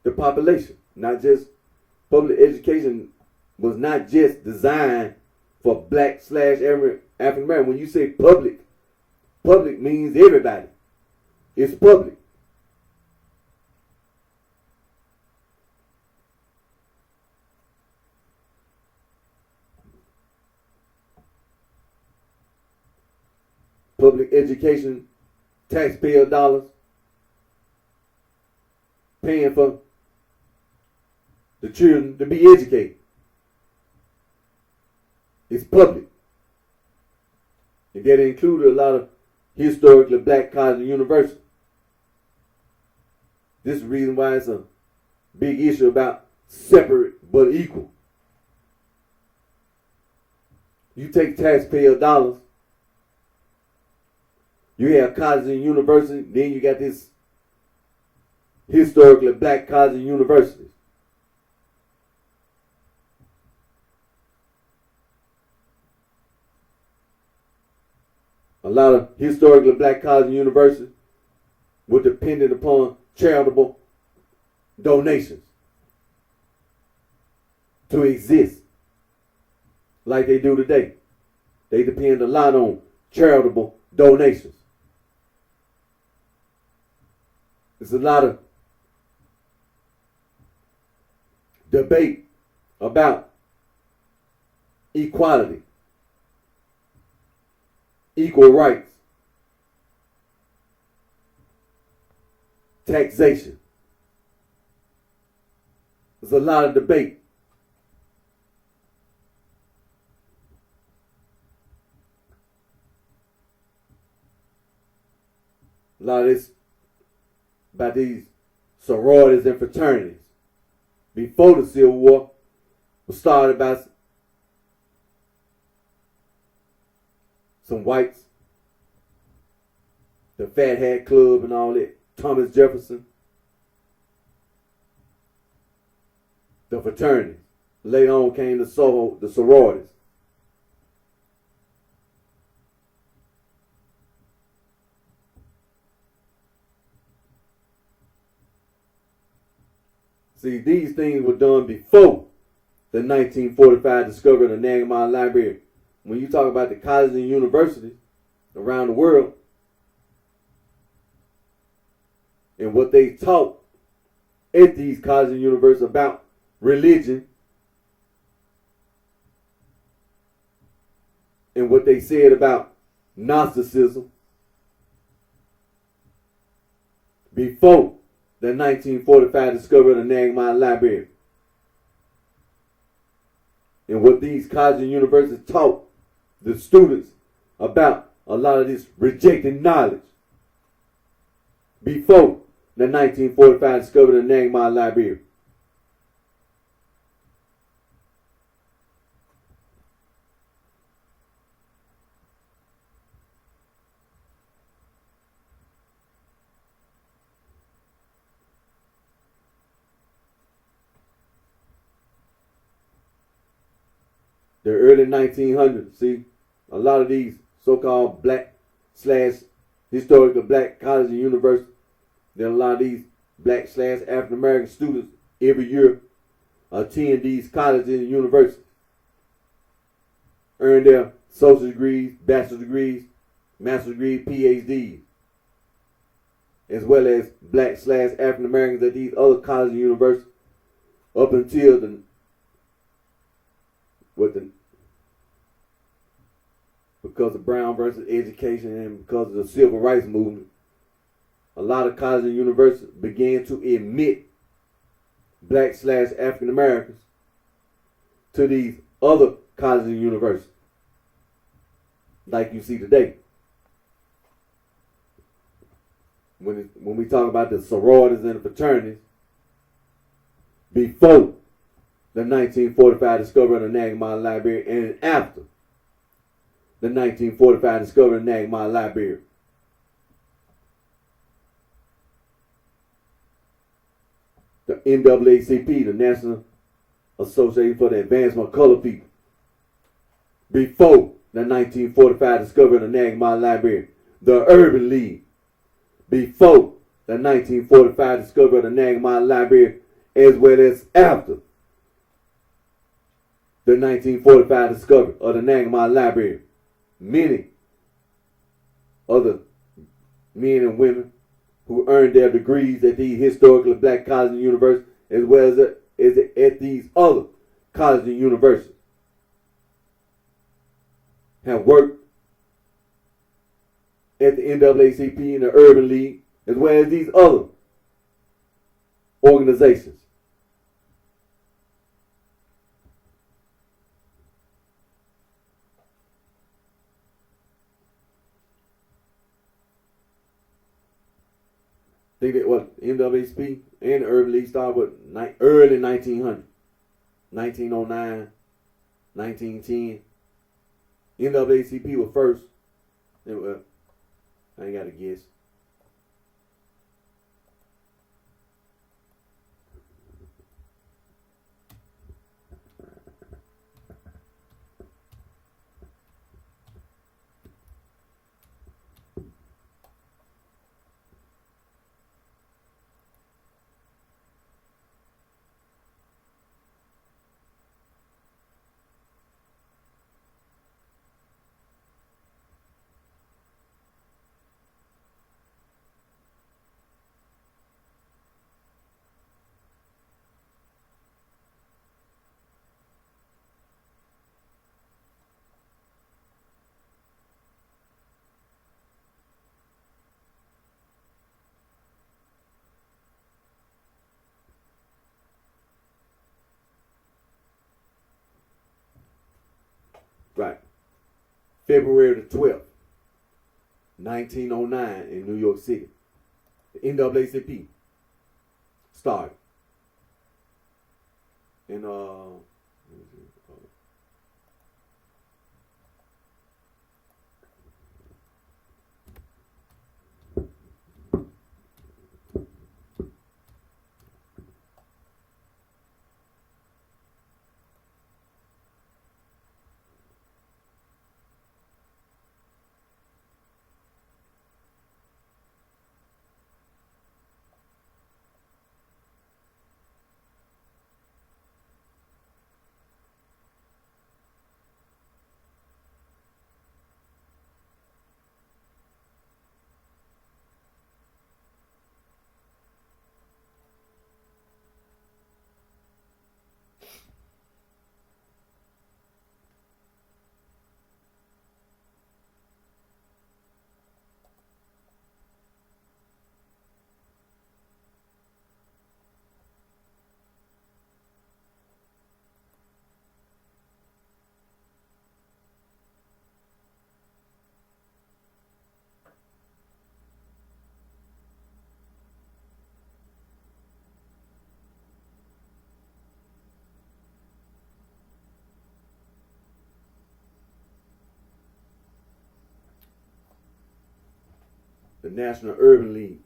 the population. Not just public education was not just designed for black / African American. When you say public, public means everybody. It's public. Public education, taxpayer dollars, paying for the children to be educated. It's public. And that included a lot of historically black colleges and universities. This is the reason why it's a big issue about separate but equal. You take taxpayer dollars, you have colleges and universities, then you got this historically black colleges and universities. A lot of historically black colleges and universities were dependent upon charitable donations to exist, like they do today. They depend a lot on charitable donations. There's a lot of debate about equality, equal rights, taxation. There's a lot of debate. A lot of this about these sororities and fraternities before the Civil War was started by some whites, the Fat Hat Club and all that, Thomas Jefferson, the fraternities. Later on came the sororities. See, these things were done before the 1945 discovery of the Nagamon Library. When you talk about the colleges and universities around the world and what they taught at these colleges and universities about religion and what they said about Gnosticism before the 1945 discovery of the Nagamon Library, and what these colleges and universities taught the students about a lot of this rejected knowledge before the 1945 discovery of the Nagamon Library. The early 1900s, see, a lot of these so-called black / historical black colleges and universities, there are a lot of these black / African American students every year attend these colleges and universities, earn their associate degrees, bachelor's degrees, master's degrees, PhDs, as well as black / African Americans at these other colleges and universities up until because of Brown versus education and because of the civil rights movement, a lot of colleges and universities began to admit black / African Americans to these other colleges and universities, like you see today. When we talk about the sororities and the fraternities, before the 1945 discovery of the Nagamon Library and after the 1945 discovery of the Nagma Library. The NAACP, the National Association for the Advancement of Colored People. Before the 1945 discovery of the Nagma Library, the Urban League. Before the 1945 discovery of the Nagma Library, as well as after the 1945 discovery of the Nagma Library. Many other men and women who earned their degrees at these historically black colleges and universities, as well as at these other colleges and universities, have worked at the NAACP and the Urban League, as well as these other organizations. I think that what NAACP and the Urban League started with early 1900, 1909, 1910. NAACP was first. I ain't got to guess. Right. February the 12th, 1909 in New York City. The NAACP started. And the National Urban League.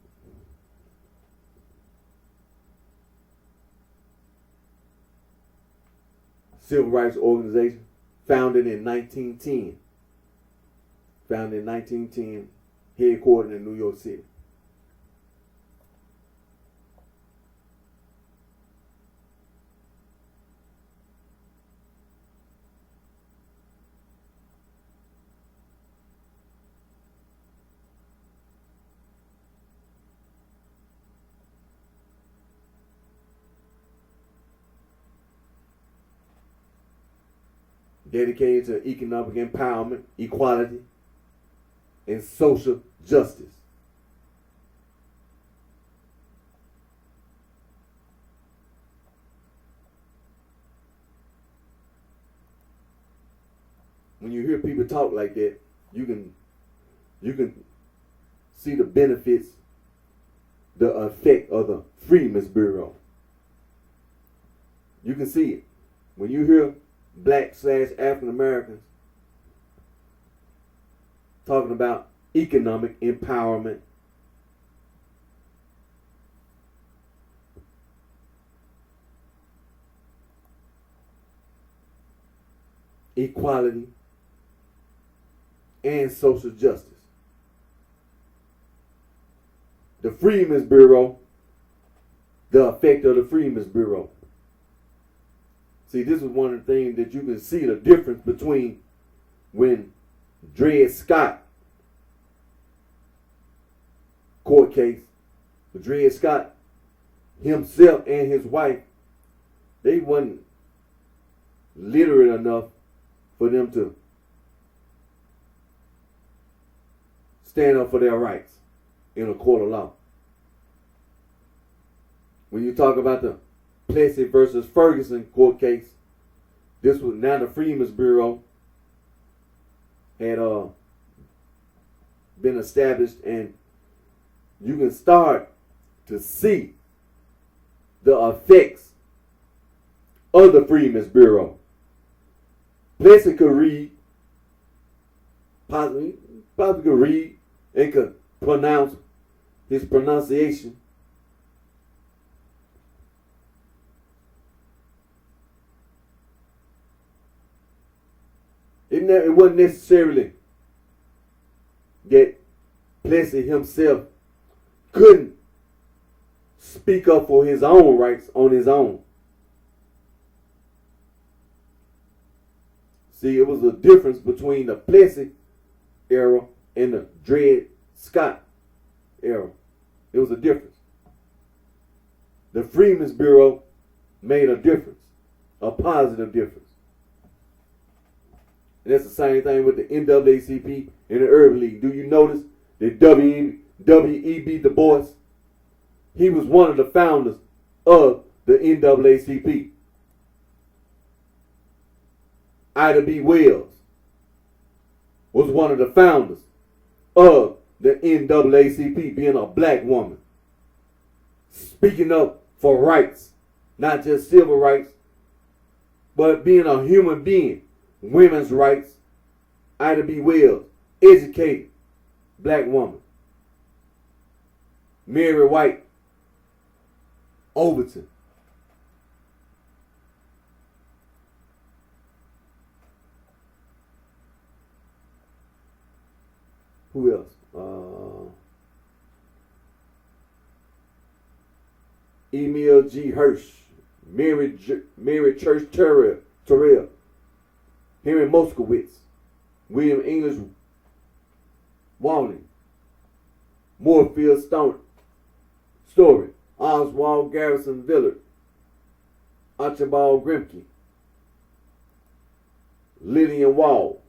Civil rights organization founded in 1910. Founded in 1910, headquartered in New York City. Dedicated to economic empowerment, equality, and social justice. When you hear people talk like that, you can see the benefits, the effect of the Freedmen's Bureau. You can see it. When you hear Black / African Americans talking about economic empowerment, equality, and social justice. The Freedmen's Bureau, the effect of the Freedmen's Bureau. See, this is one of the things that you can see the difference between when Dred Scott court case, Dred Scott himself and his wife, they wasn't literate enough for them to stand up for their rights in a court of law. When you talk about the Plessy versus Ferguson court case, this was now the Freedmen's Bureau had been established, and you can start to see the effects of the Freedmen's Bureau. Plessy could read, possibly could read and could pronounce his pronunciation. It wasn't necessarily that Plessy himself couldn't speak up for his own rights on his own. See, it was a difference between the Plessy era and the Dred Scott era. It was a difference. The Freedmen's Bureau made a difference, a positive difference. And that's the same thing with the NAACP and the Urban League. Do you notice that W.E.B. Du Bois, he was one of the founders of the NAACP. Ida B. Wells was one of the founders of the NAACP, being a black woman, speaking up for rights, not just civil rights, but being a human being. Women's rights. Ida B. Wells, educated black woman. Mary White Overton. Who else? Emil G. Hirsch, Mary Church Terrell, Henry Moskowitz, William English Walling, Moorfield Story, Oswald Garrison Villard, Archibald Grimke, Lillian Wall.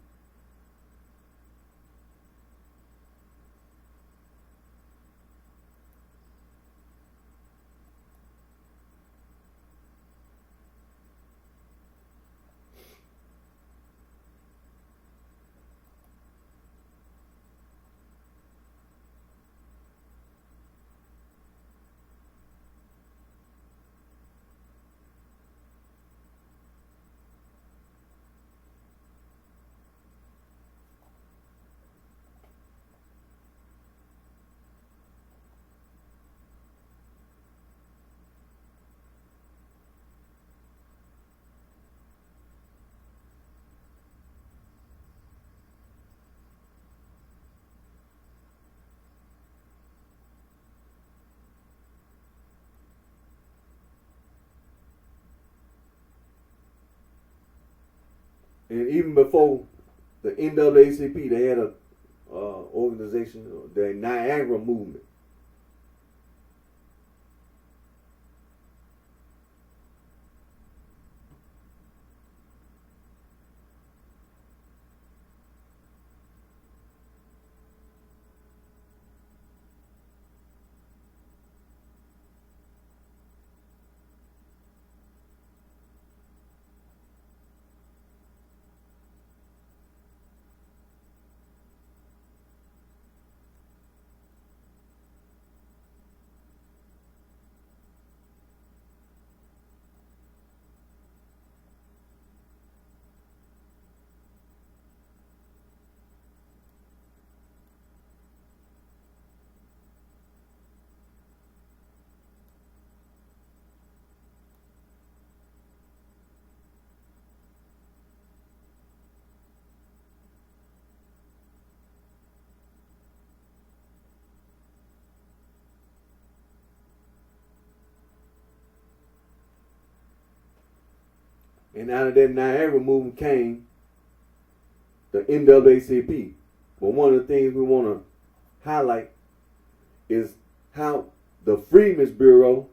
And even before the NAACP, they had a organization, the Niagara Movement. And out of that Niagara movement came the NAACP. But one of the things we want to highlight is how the Freedmen's Bureau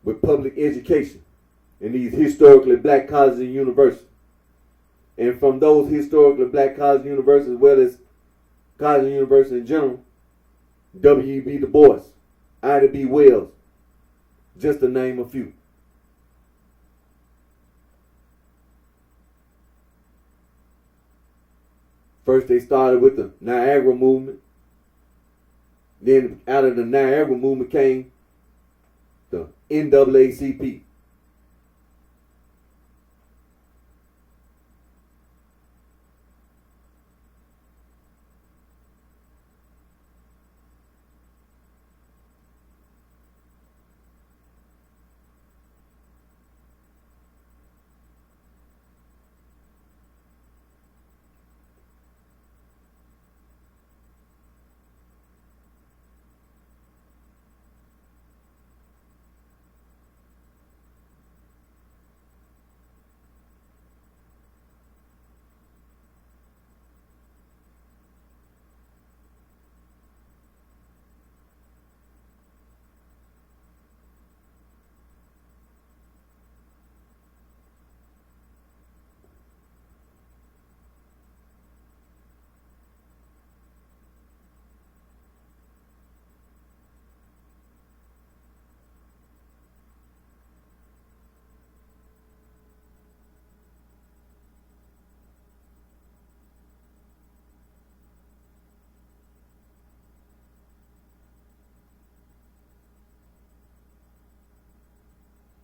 with public education in these historically black colleges and universities. And from those historically black colleges and universities, as well as colleges and universities in general, W.E.B. Du Bois, Ida B. Wells, just to name a few. First they started with the Niagara movement. Then out of the Niagara movement came the NAACP.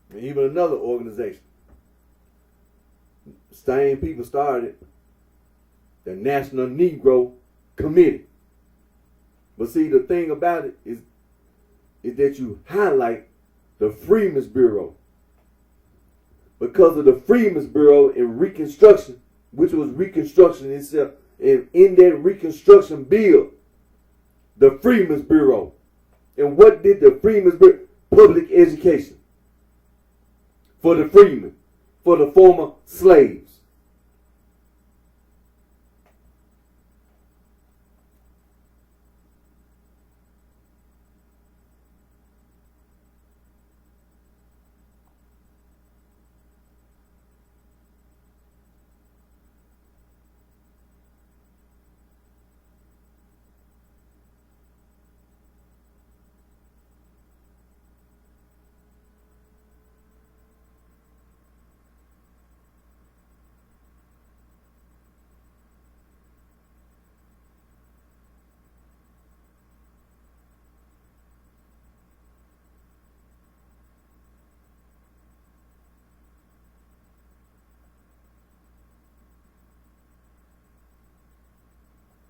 And even another organization. Same people started the National Negro Committee. But see, the thing about it is that you highlight the Freedmen's Bureau. Because of the Freedmen's Bureau in Reconstruction, which was Reconstruction itself, and in that Reconstruction bill, the Freedmen's Bureau. And what did the Freedmen's Bureau? Public education. For the freedmen, for the former slaves.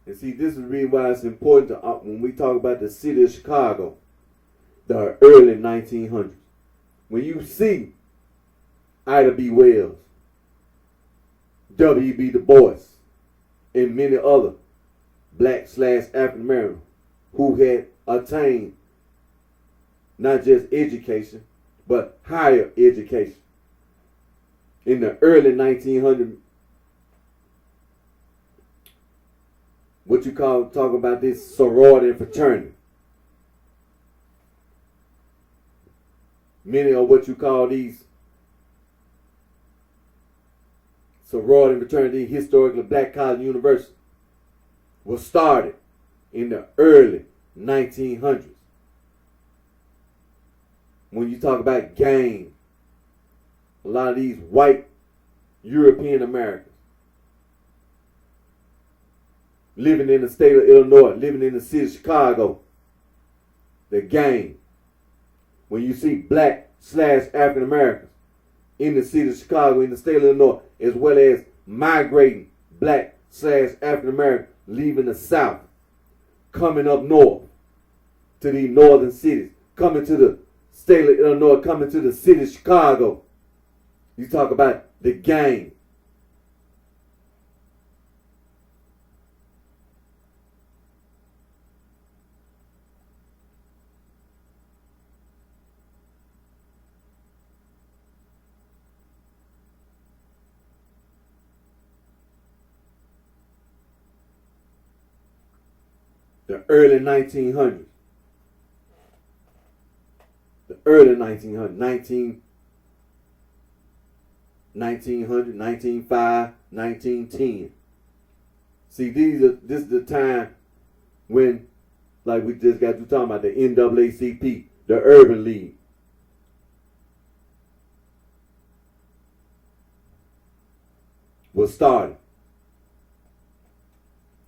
And see, this is the reason why it's important to, when we talk about the city of Chicago, the early 1900s. When you see Ida B. Wells, W.E.B. Du Bois, and many other black/African Americans who had attained not just education, but higher education in the early 1900s, what you talk about this sorority and fraternity. Many of what you call these sorority and fraternity, historically black college universities, was started in the early 1900s. When you talk about gang, a lot of these white European Americans living in the state of Illinois, living in the city of Chicago, the gang. When you see black/African Americans in the city of Chicago, in the state of Illinois, as well as migrating black/African Americans leaving the South, coming up north to these northern cities, coming to the state of Illinois, coming to the city of Chicago. You talk about the gang. The early 1900s. The early 1900s. 1900, 1905, 1910. See, this is the time when, like we just got to talking about, the NAACP, the Urban League. Was started.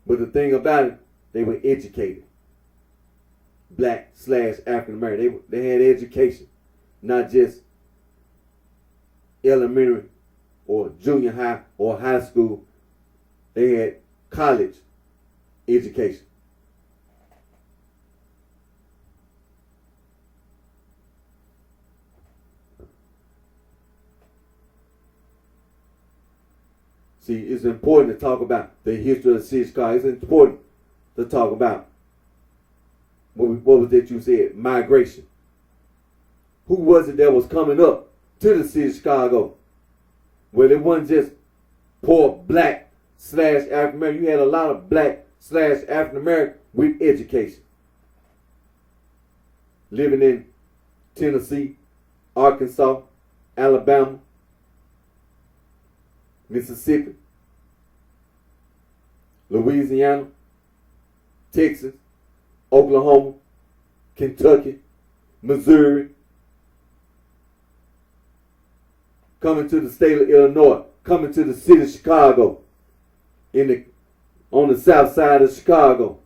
But the thing about it, they were educated. Black / African American. They had education. Not just elementary or junior high or high school. They had college education. See, it's important to talk about the history of the city of Chicago. It's important to talk about what was that you said? Migration. Who was it that was coming up to the city of Chicago? Well, it wasn't just poor black / African American. You had a lot of black / African American with education. Living in Tennessee, Arkansas, Alabama, Mississippi, Louisiana, Texas, Oklahoma, Kentucky, Missouri, coming to the state of Illinois, coming to the city of Chicago, on the south side of Chicago.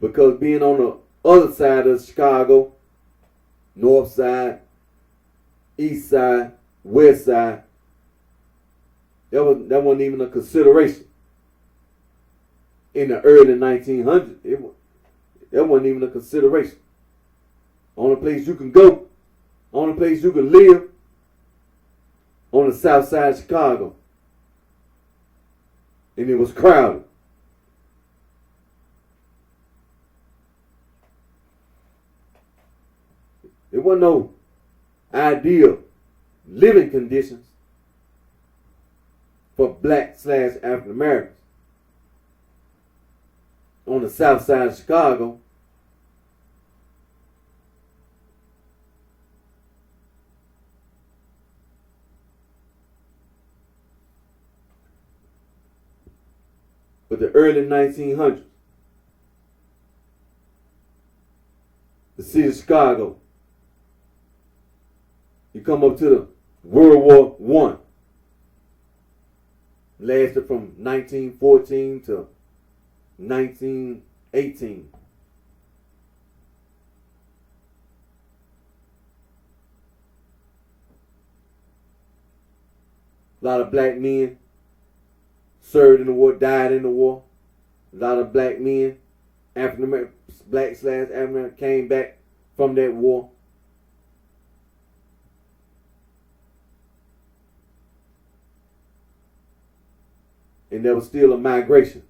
Because being on the other side of Chicago, north side, east side, west side, that wasn't even a consideration. In the early 1900s, that wasn't even a consideration. Only place you can go, only place you can live, on the south side of Chicago. And it was crowded. There wasn't no ideal living conditions for black / African Americans on the south side of Chicago. But the early 1900s, the city of Chicago, you come up to the World War I. Lasted from 1914 to 1918. A lot of black men served in the war, died in the war. A lot of black men, African American, black / African American, came back from that war. And there was still a migration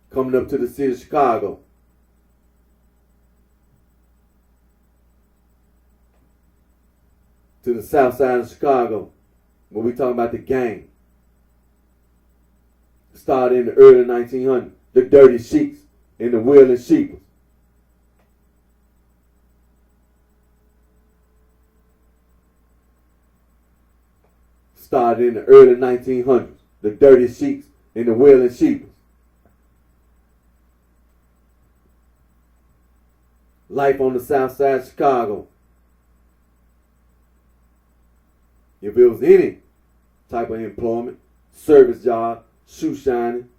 coming up to the city of Chicago. To the south side of Chicago, where we talking about the gang. Started in the early 1900s. The Dirty Sheiks and the Wheeling Sheepers. Started in the early 1900s. The Dirty Sheiks and the Wheeling Sheepers. Life on the south side of Chicago. If it was any type of employment, service job, shoe shining,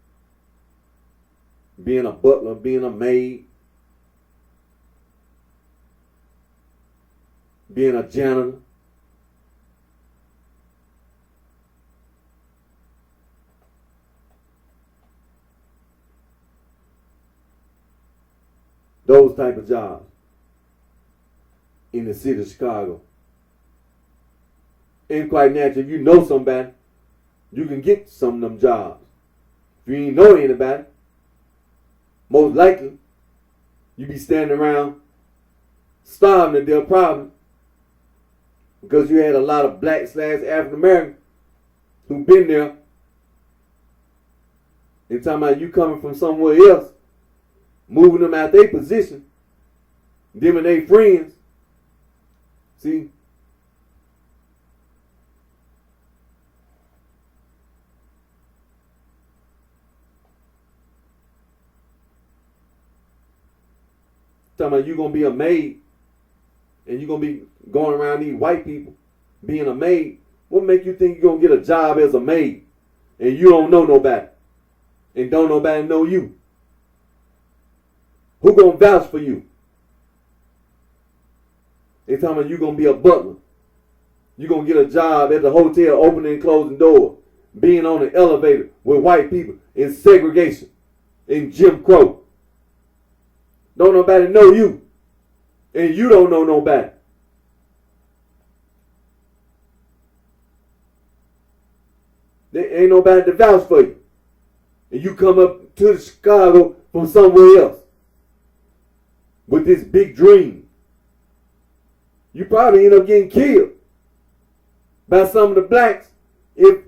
being a butler, being a maid, being a janitor, those type of jobs in the city of Chicago. And quite natural, if you know somebody, you can get some of them jobs. If you ain't know anybody, most likely you be standing around starving to death probably because you had a lot of black / African Americans who've been there And talking about you coming from somewhere else, moving them out their position, them and their friends. See? Talking about you gonna be a maid and you gonna be going around these white people being a maid. What make you think you're gonna get a job as a maid and you don't know nobody and don't nobody know you? Who gonna vouch for you? They talking about you gonna be a butler. You gonna get a job at the hotel opening and closing doors, being on the elevator with white people in segregation, in Jim Crow. Don't nobody know you. And you don't know nobody. There ain't nobody to vouch for you. And you come up to Chicago from somewhere else with this big dream. You probably end up getting killed by some of the blacks. If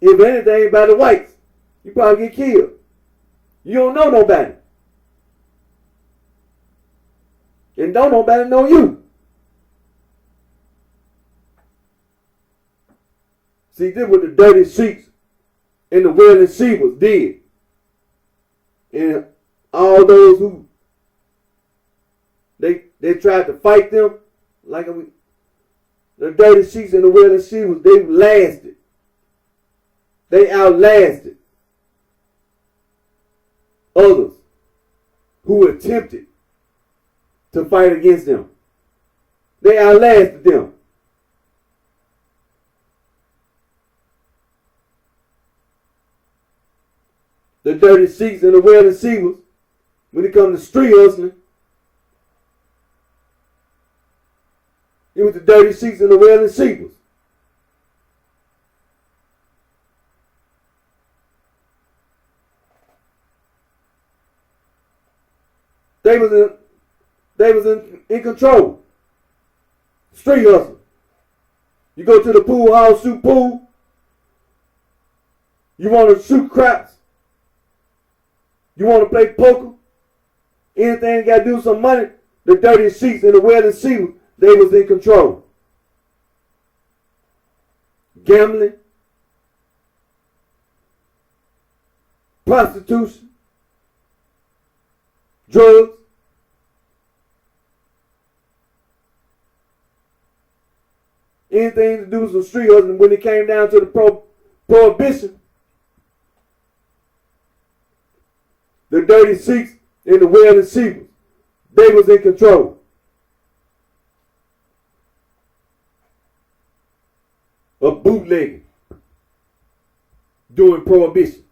anything, by the whites. You probably get killed. You don't know nobody. And don't nobody know you. See, this is what the dirty sheets and the wailing shivers did. And all those who they tried to fight them, like the dirty sheets and the wailing shivers, they lasted. They outlasted others who attempted to fight against them. They outlasted them. The dirty sheets and the wailing shivers, when it comes to street hustling, it was the dirty sheets and the wailing shivers. They was in control. Street hustle. You go to the pool house, shoot pool. You want to shoot craps. You want to play poker. Anything got to do with some money. The dirty sheets and the wailing shivers, they was in control. Gambling. Prostitution. Drugs. Anything to do with some street hustling. When it came down to the prohibition, the dirty sheets and the wailing shivers, they was in control. Of bootlegging during prohibition.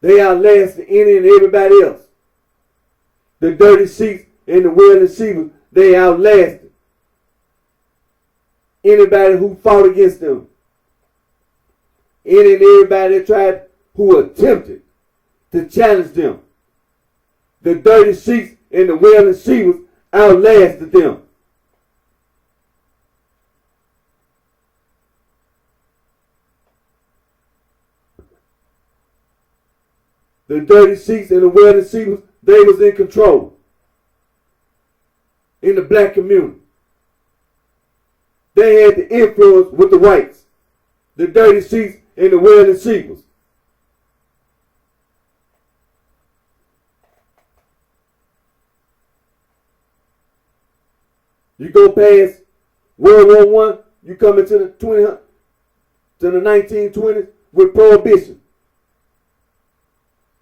They outlasted any and everybody else. The dirty sheets and the wailing shivers, they outlasted anybody who fought against them. Any and everybody that tried, who attempted to challenge them. The dirty sheets and the wailing shivers outlasted them. The dirty sheets and the wailing shivers, they was in control in the black community. They had the influence with the whites. The dirty sheets and the wailing shivers. You go past World War I, you come into the 1920s with prohibition.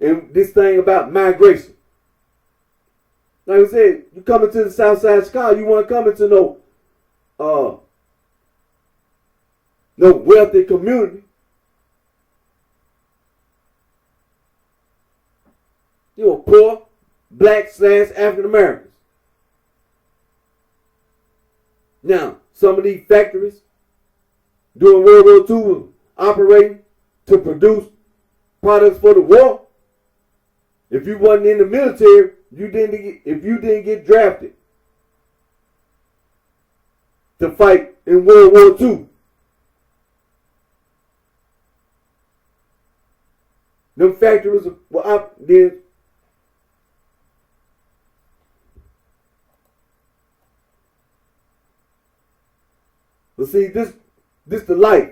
And this thing about migration. Like I said, you come into the south side of Chicago, you want to come into no wealthy community. You know, poor, black / African Americans. Now, some of these factories during World War II were operating to produce products for the war. If you wasn't in the military, if you didn't get drafted to fight in World War II, Them factories were up then. But see, this the life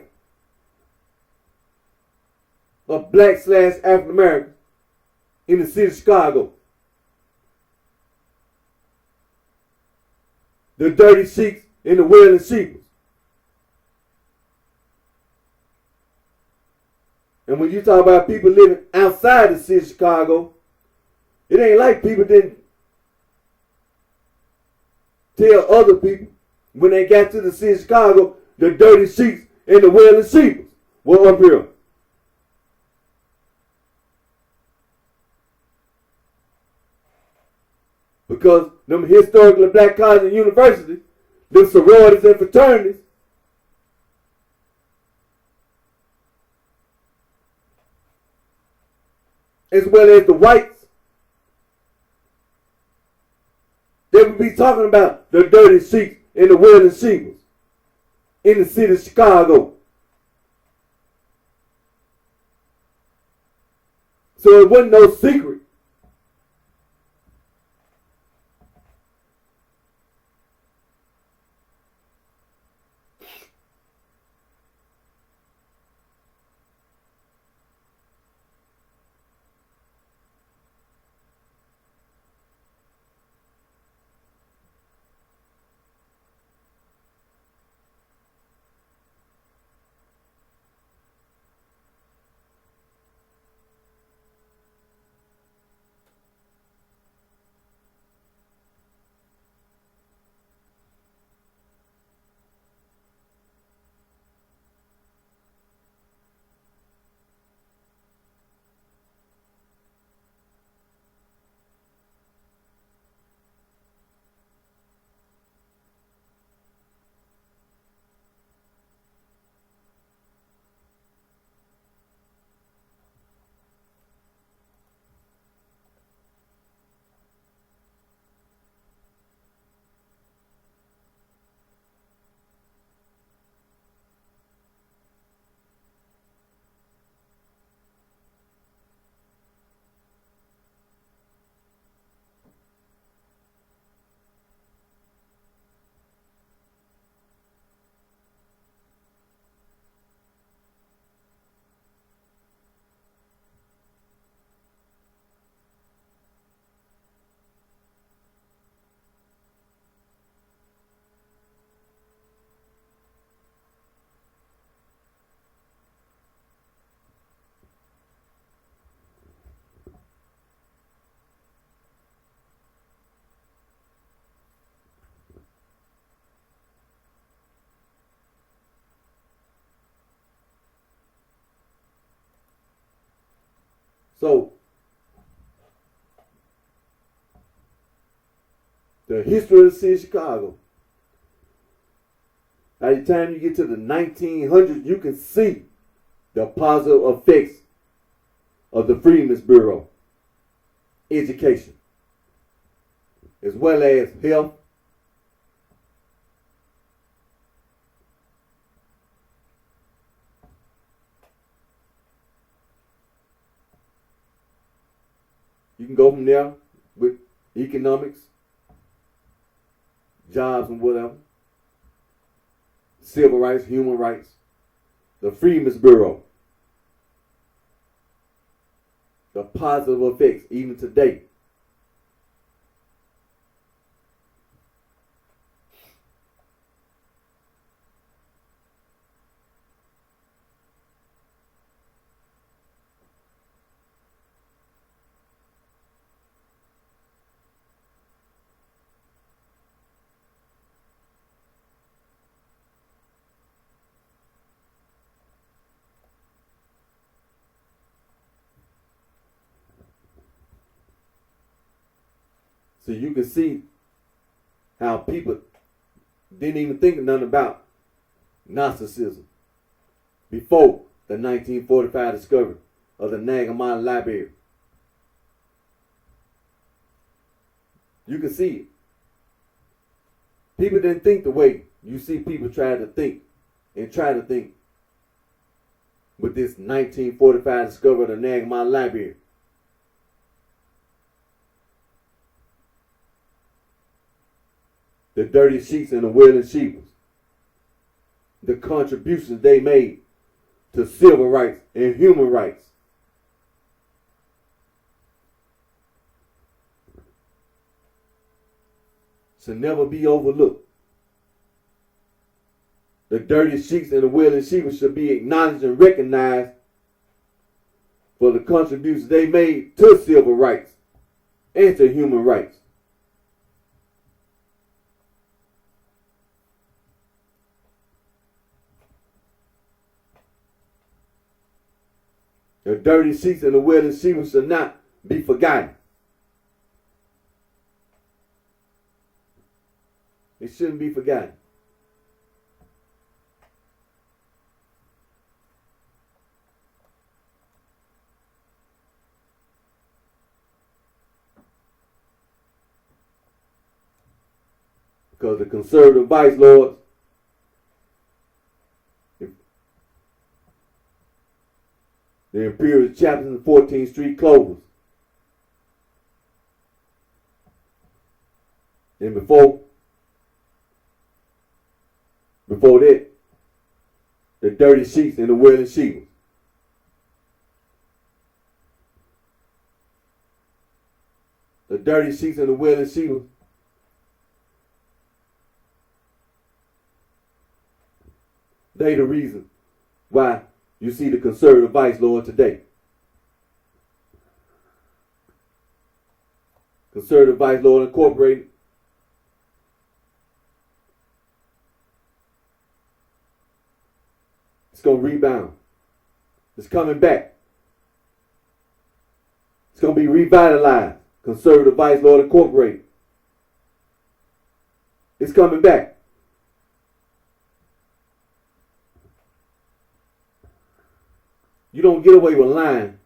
of black / African Americans in the city of Chicago. The dirty sheiks and the wailing sheepers. And when you talk about people living outside the city of Chicago, it ain't like people didn't tell other people when they got to the city of Chicago, the dirty sheiks and the wailing sheepers were up here. Because them historically black colleges and universities, them sororities and fraternities, as well as the whites, they would be talking about the dirty sheiks and the wailing sheepers in the city of Chicago. So it wasn't no secret. So, the history of the city of Chicago. By the time you get to the 1900s, you can see the positive effects of the Freedmen's Bureau, education, as well as health, you can go from there with economics, jobs and whatever, civil rights, human rights, the Freedmen's Bureau, the positive effects even today. So you can see how people didn't even think nothing about Gnosticism before the 1945 discovery of the Nagamon Library. You can see it. People didn't think the way you see people try to think and try to think with this 1945 discovery of the Nagamon Library. The dirty sheets and the willing sheepers. The contributions they made to civil rights and human rights. Should never be overlooked. The dirty sheets and the willing sheepers should be acknowledged and recognized for the contributions they made to civil rights and to human rights. The dirty sheets and the willing sheepers should not be forgotten. It shouldn't be forgotten. Because the conservative vice lords, the imperial chapters and 14th Street clovers, and before that, the dirty sheets and the willing sheepers. The dirty sheets and the willing sheepers they the reason why you see the conservative vice lord today. Conservative Vice Lord Incorporated it's going to rebound. It's coming back. It's going to be revitalized. Conservative Vice Lord Incorporated. It's coming back. You don't get away with lying.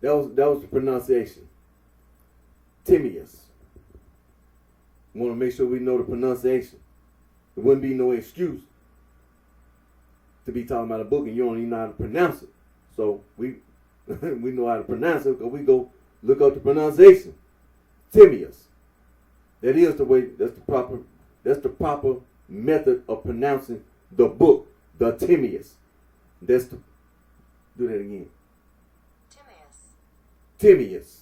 That was the pronunciation. Timaeus. We want to make sure we know the pronunciation. There wouldn't be no excuse to be talking about a book and you don't even know how to pronounce it. So we we know how to pronounce it because we go look up the pronunciation. Timaeus. That is the way. That's the proper method of pronouncing the book. The Timaeus. Do that again. Timaeus. Timaeus.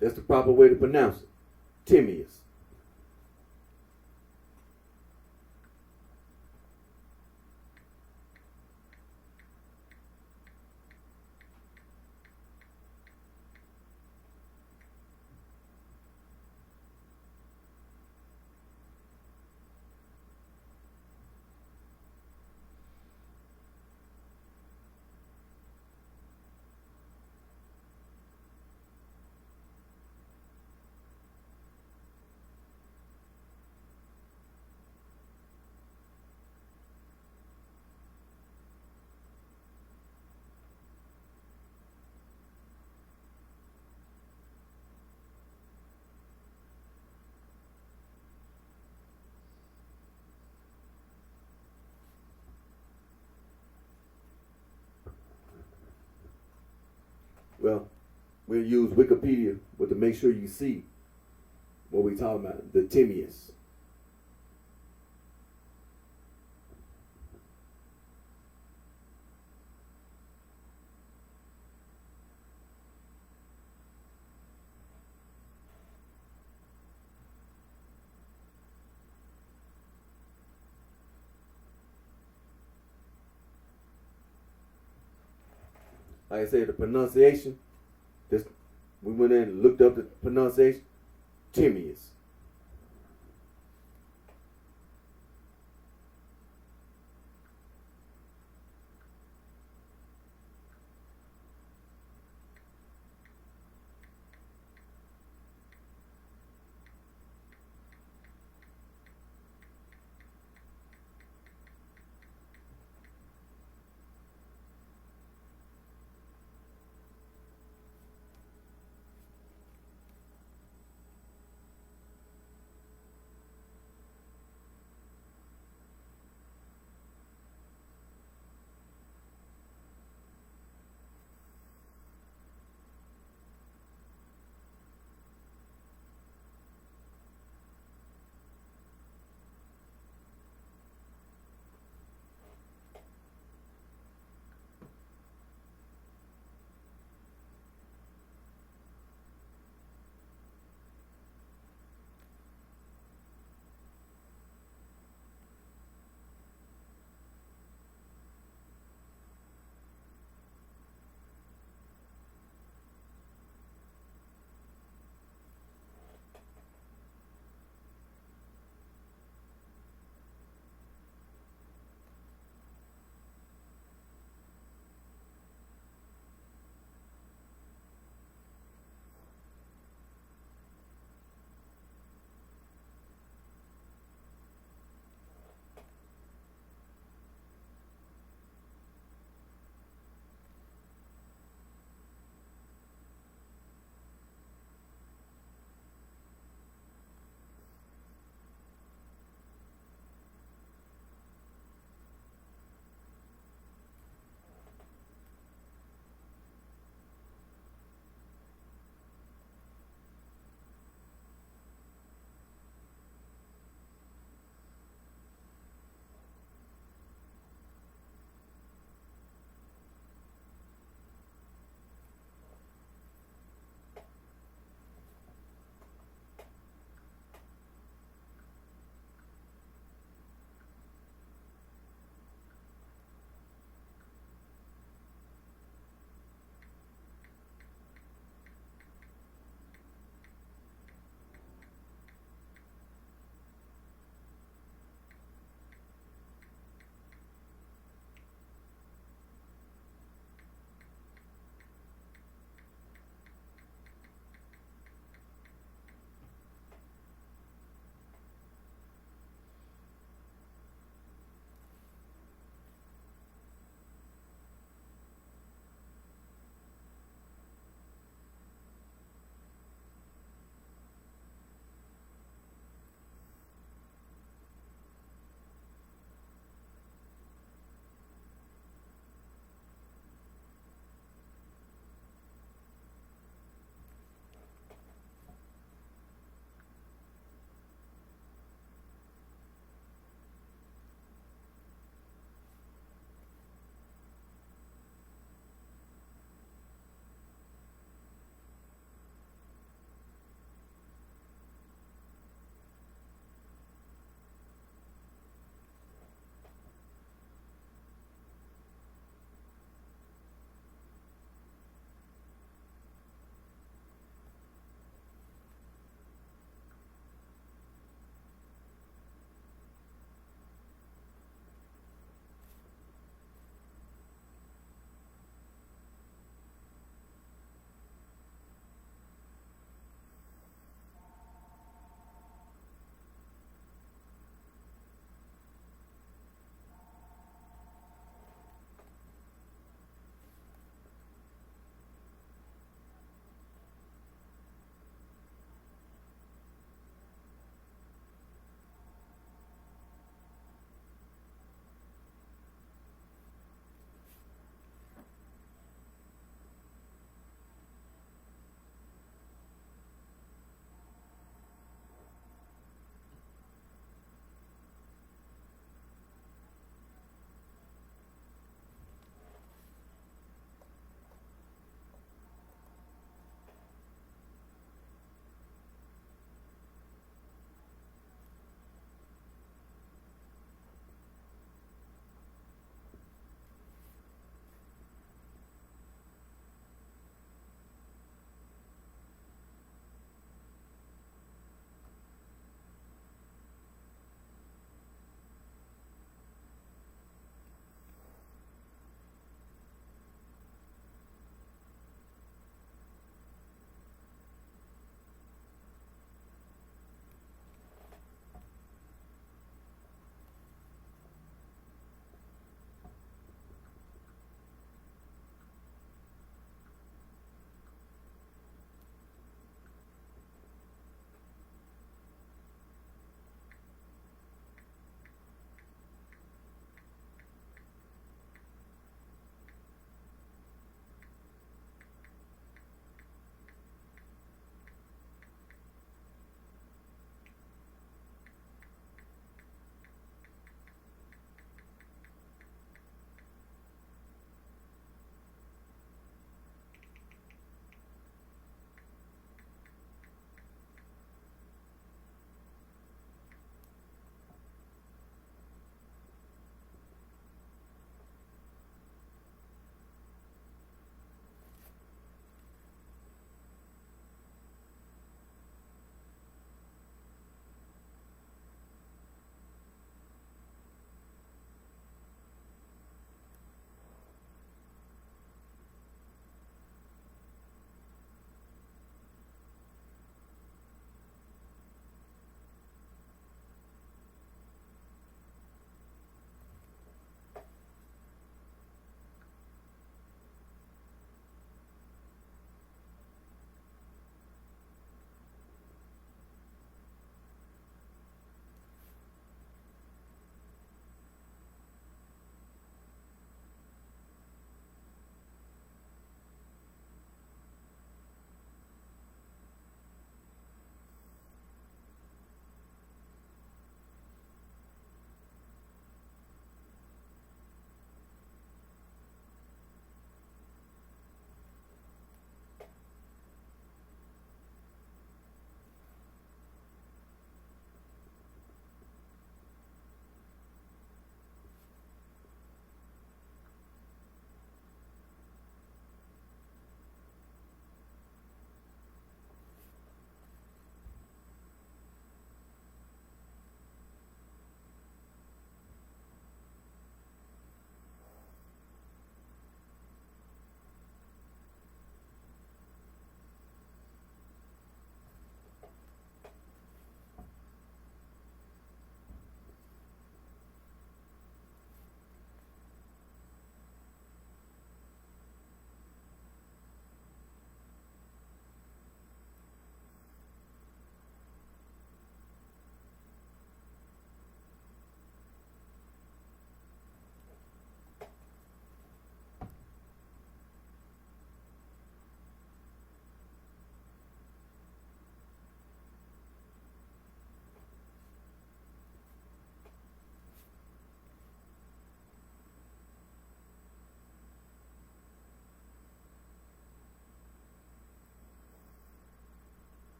That's the proper way to pronounce it. Timaeus. Well, we'll use Wikipedia to make sure you see what we're talking about. The Timaeus. Like I said, the pronunciation. We went in and looked up the pronunciation. Timaeus.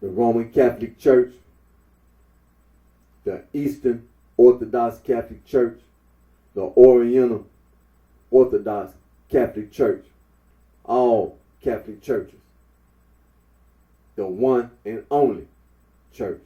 the Roman Catholic Church, the Eastern Orthodox Catholic Church, the Oriental Orthodox Catholic Church, all Catholic churches, the one and only church.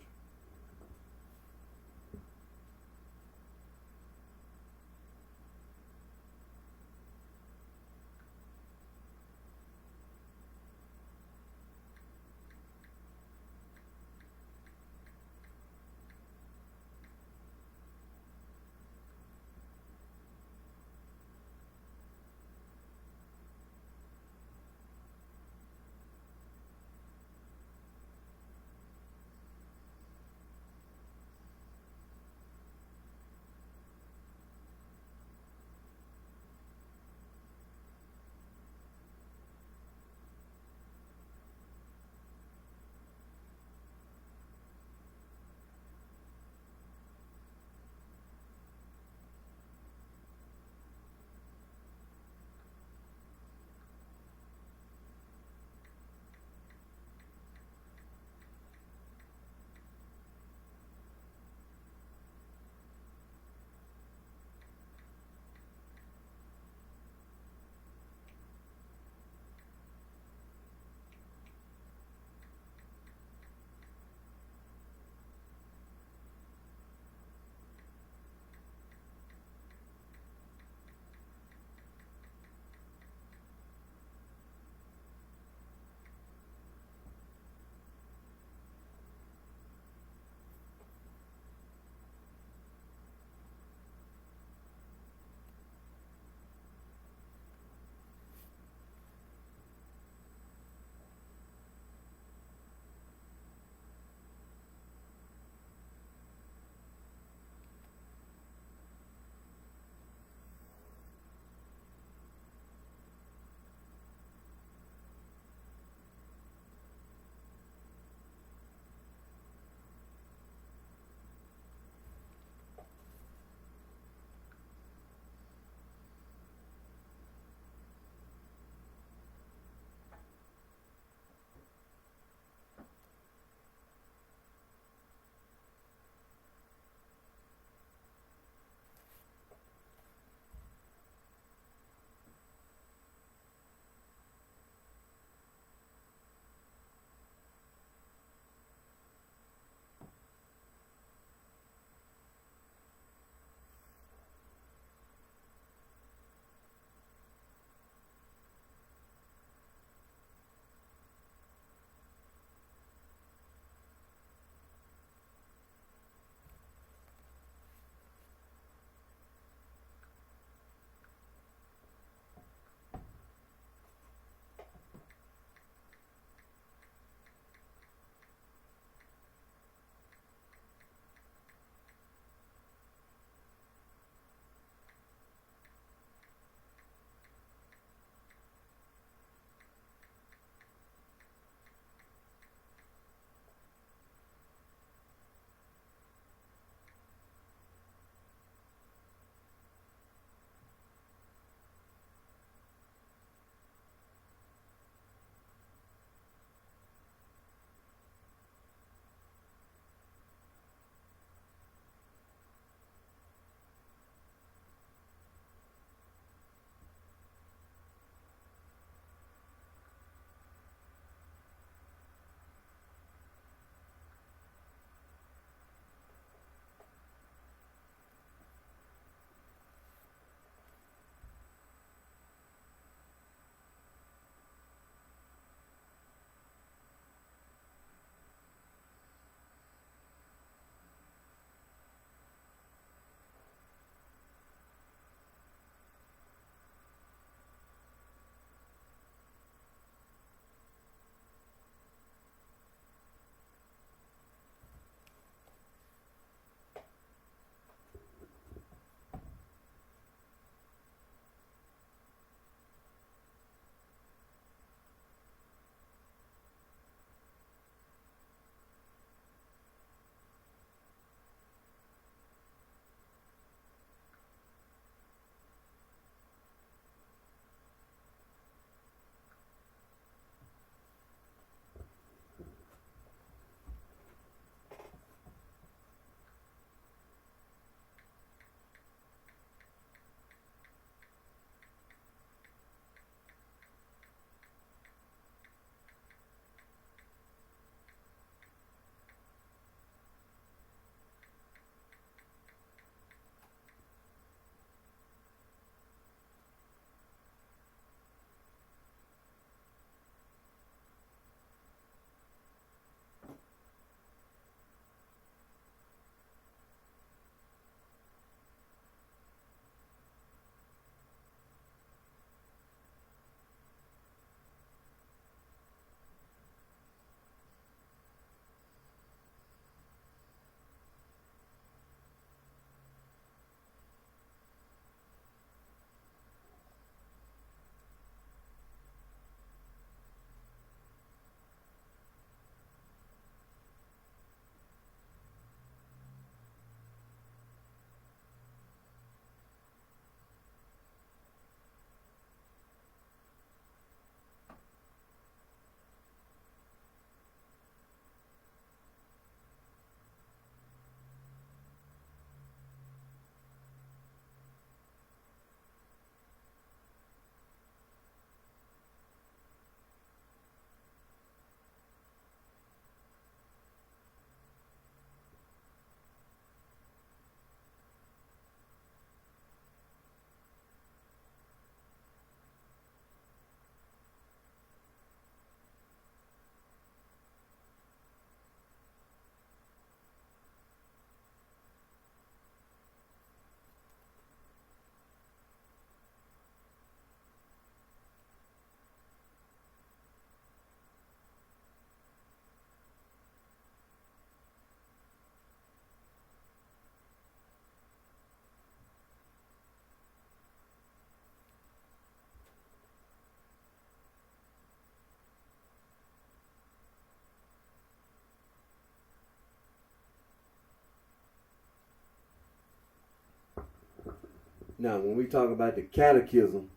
Now, when we talk about the catechism,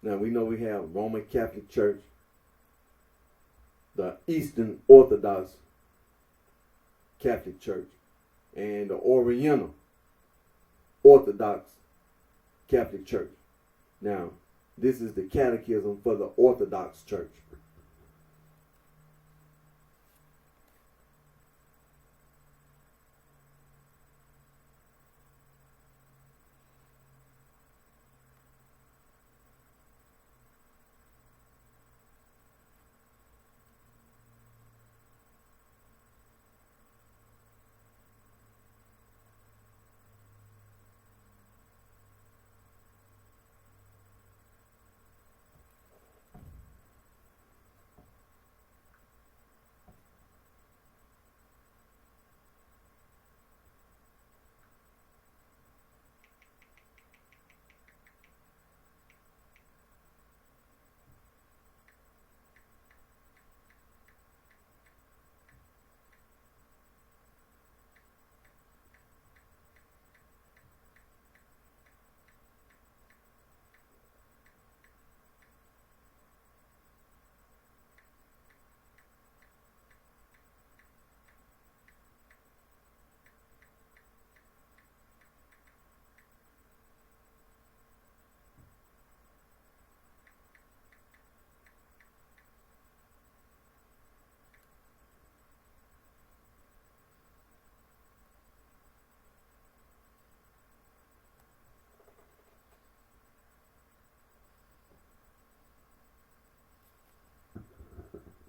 now we know we have Roman Catholic Church, the Eastern Orthodox Catholic Church, and the Oriental Orthodox Catholic Church. Now, this is the catechism for the Orthodox Church.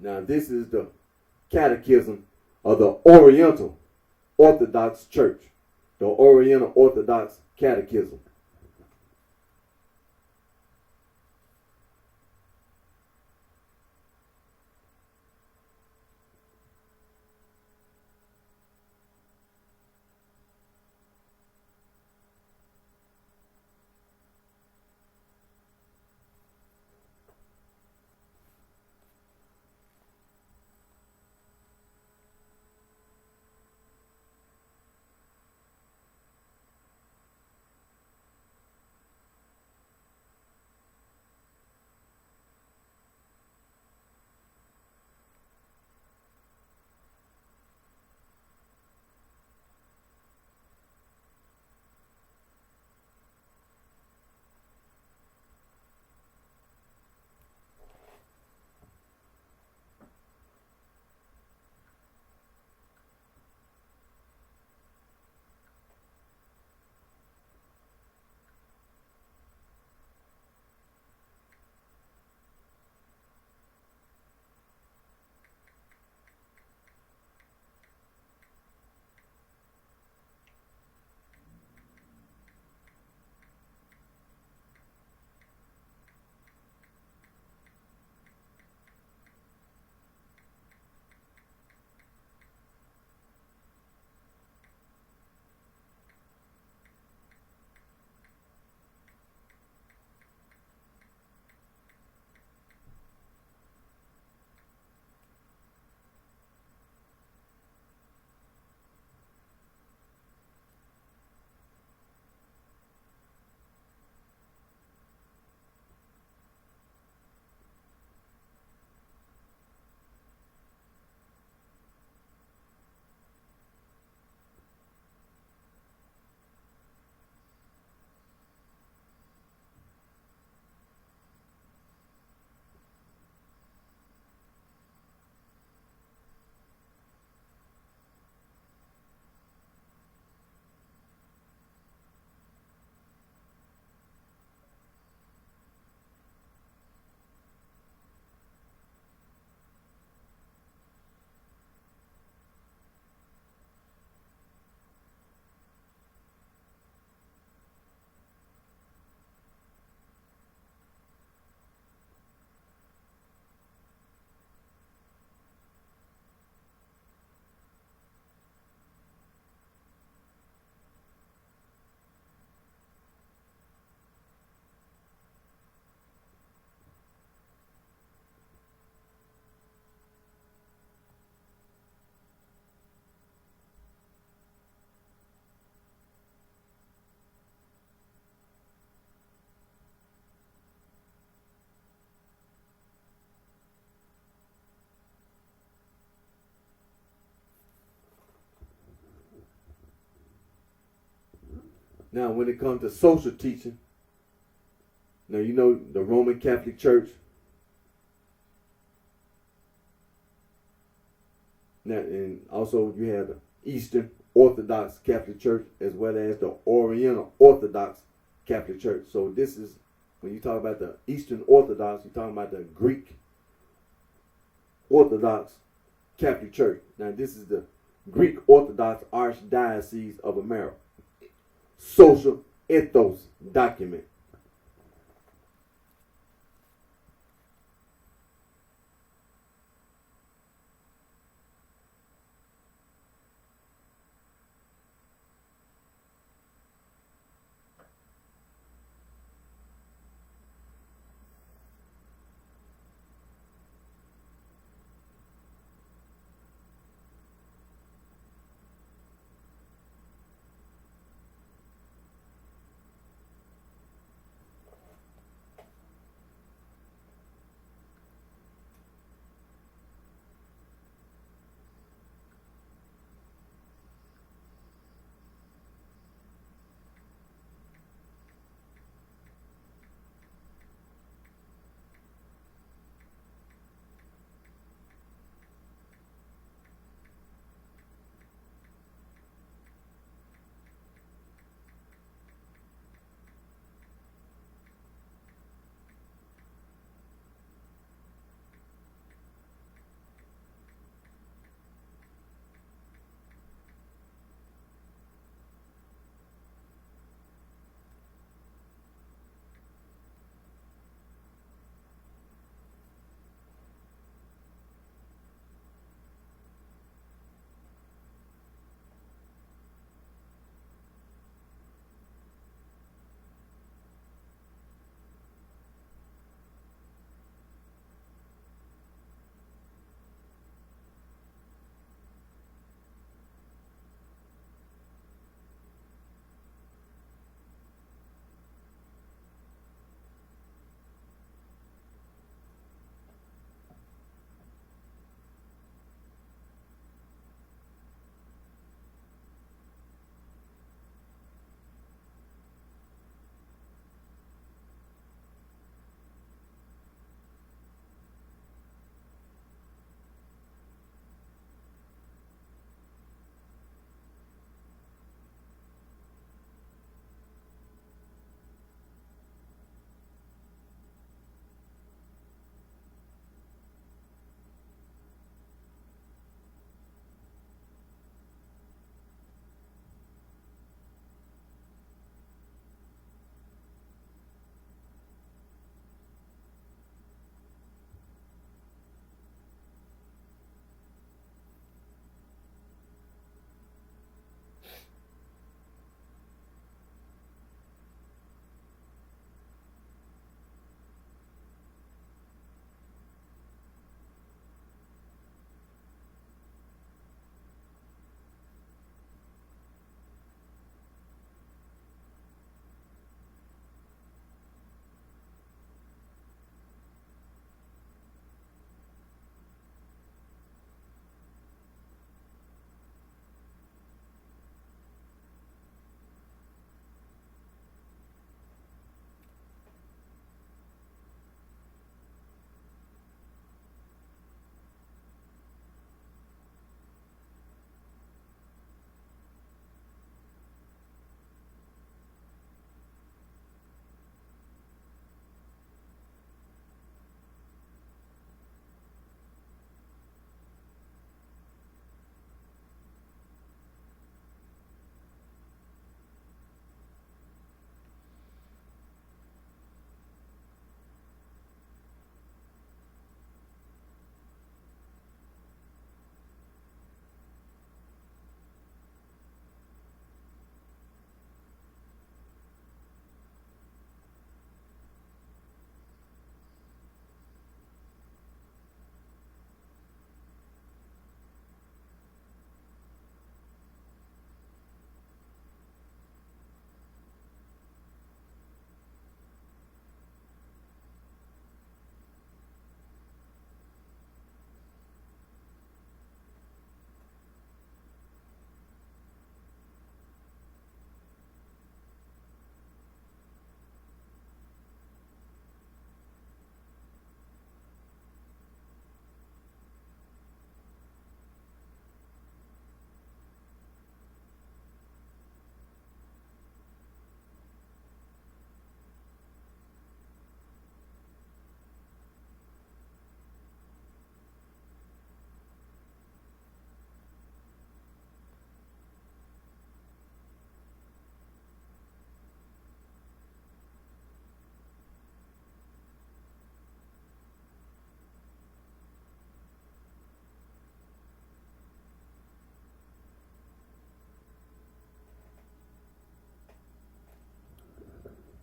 Now, this is the catechism of the Oriental Orthodox Church, the Oriental Orthodox Catechism. Now, when it comes to social teaching, now you know the Roman Catholic Church. Now, and also you have the Eastern Orthodox Catholic Church as well as the Oriental Orthodox Catholic Church. So this is, when you talk about the Eastern Orthodox, you're talking about the Greek Orthodox Catholic Church. Now this is the Greek Orthodox Archdiocese of America. Social ethos document.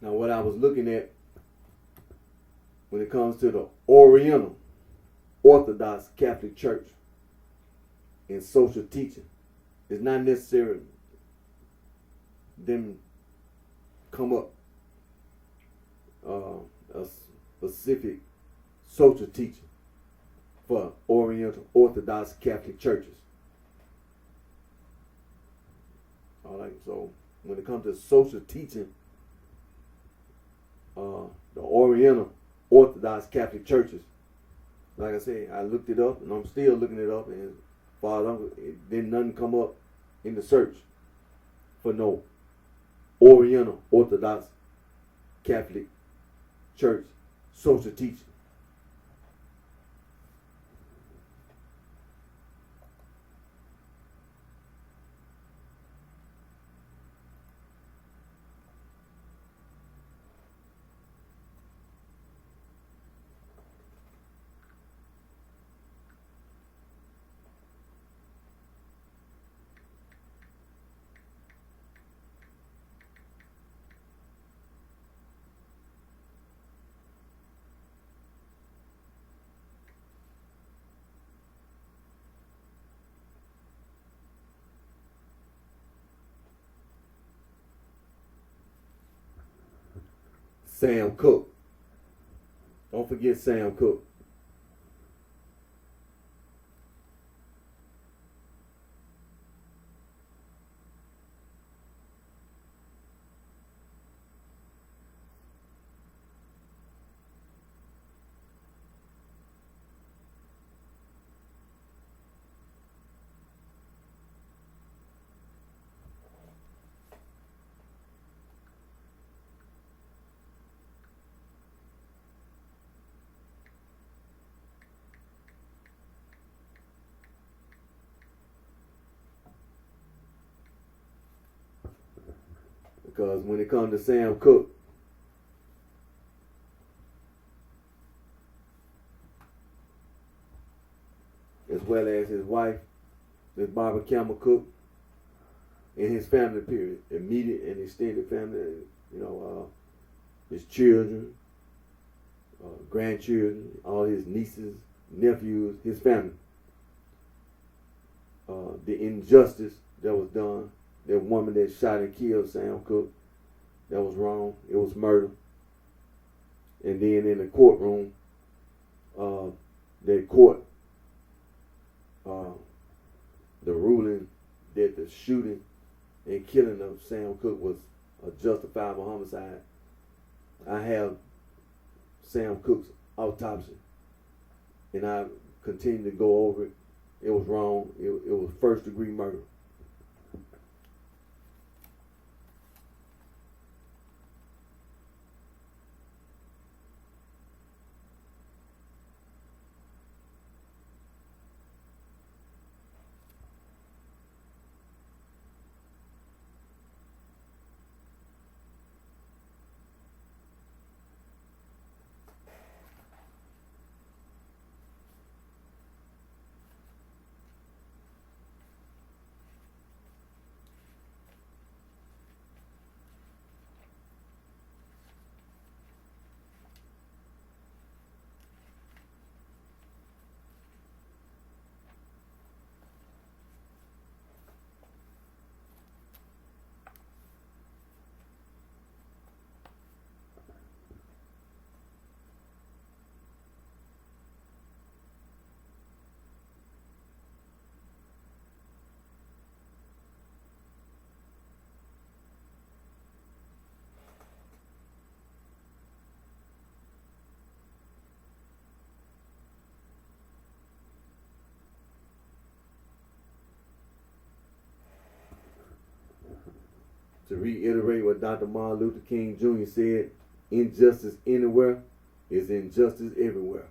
Now, what I was looking at when it comes to the Oriental Orthodox Catholic Church in social teaching, it's not necessarily them come up a specific social teaching for Oriental Orthodox Catholic churches. All right, so when it comes to social teaching, the Oriental Orthodox Catholic churches, like I said, I looked it up and I'm still looking it up, and as far as it didn't nothing come up in the search for no Oriental Orthodox Catholic Church social teaching. Sam Cooke. Don't forget Sam Cooke. Because when it comes to Sam Cooke, as well as his wife, Miss Barbara Campbell Cooke, and his family, period, immediate and extended family, his children, grandchildren, all his nieces, nephews, his family. The injustice that was done, that woman that shot and killed Sam Cooke, that was wrong. It was murder. And then in the courtroom, the court, the ruling that the shooting and killing of Sam Cooke was a justifiable homicide. I have Sam Cooke's autopsy, and I continue to go over it. It was wrong. It was first degree murder. To reiterate what Dr. Martin Luther King Jr. said, injustice anywhere is injustice everywhere.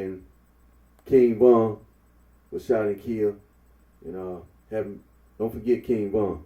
and King Von was shot and killed. And don't forget King Von.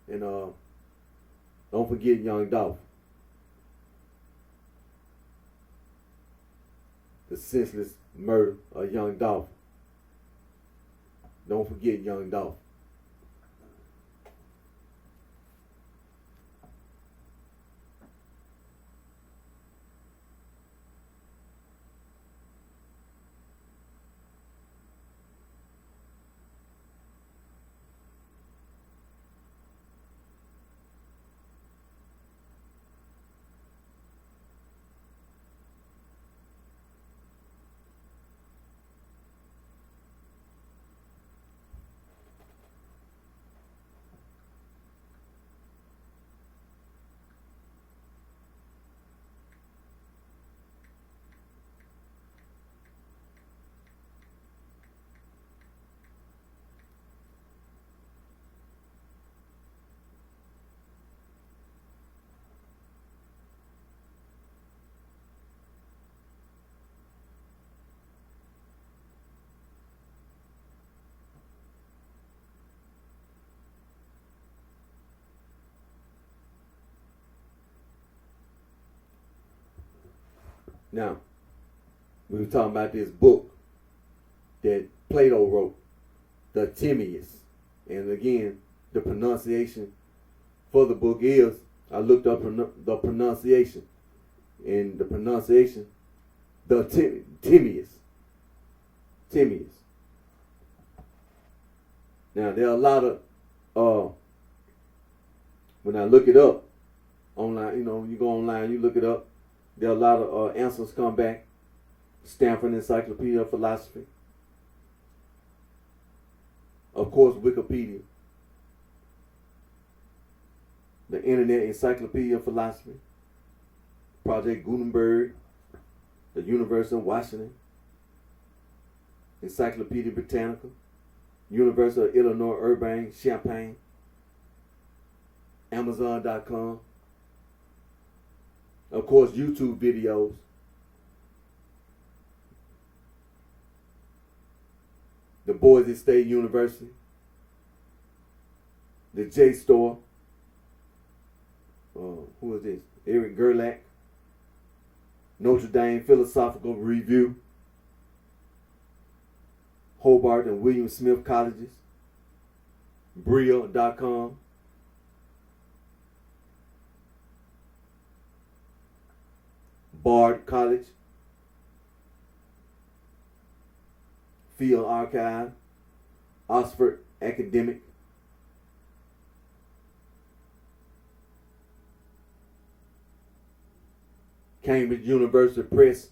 And don't forget Young Dolph. The senseless murder of Young Dolph. Don't forget Young Dolph. Now, we were talking about this book that Plato wrote, the Timaeus. And again, the pronunciation for the book is, I looked up the pronunciation. And the pronunciation, the Timaeus. Timaeus. Now, there are a lot of, when I look it up online, you go online, you look it up, there are a lot of answers come back. Stanford Encyclopedia of Philosophy. Of course, Wikipedia. The Internet Encyclopedia of Philosophy. Project Gutenberg. The University of Washington. Encyclopedia Britannica. University of Illinois Urbana-Champaign. Amazon.com. Of course, YouTube videos. The Boise State University. The JSTOR. Who is this? Eric Gerlach. Notre Dame Philosophical Review. Hobart and William Smith Colleges. Brill.com. Bard College, Field Archive, Oxford Academic, Cambridge University Press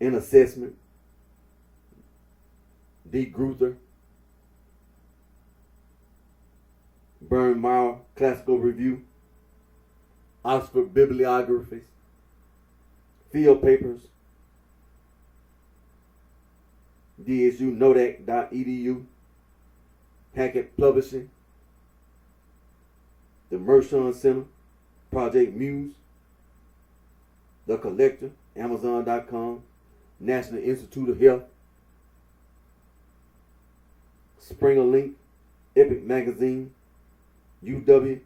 and Assessment, D. Gruther, Burnmauer Classical Review, Oxford Bibliographies, Field Papers, dsunodac.edu, Hackett Publishing, the Mershon Center, Project Muse, The Collector, Amazon.com, National Institute of Health, Springer Link, Epic Magazine, UW,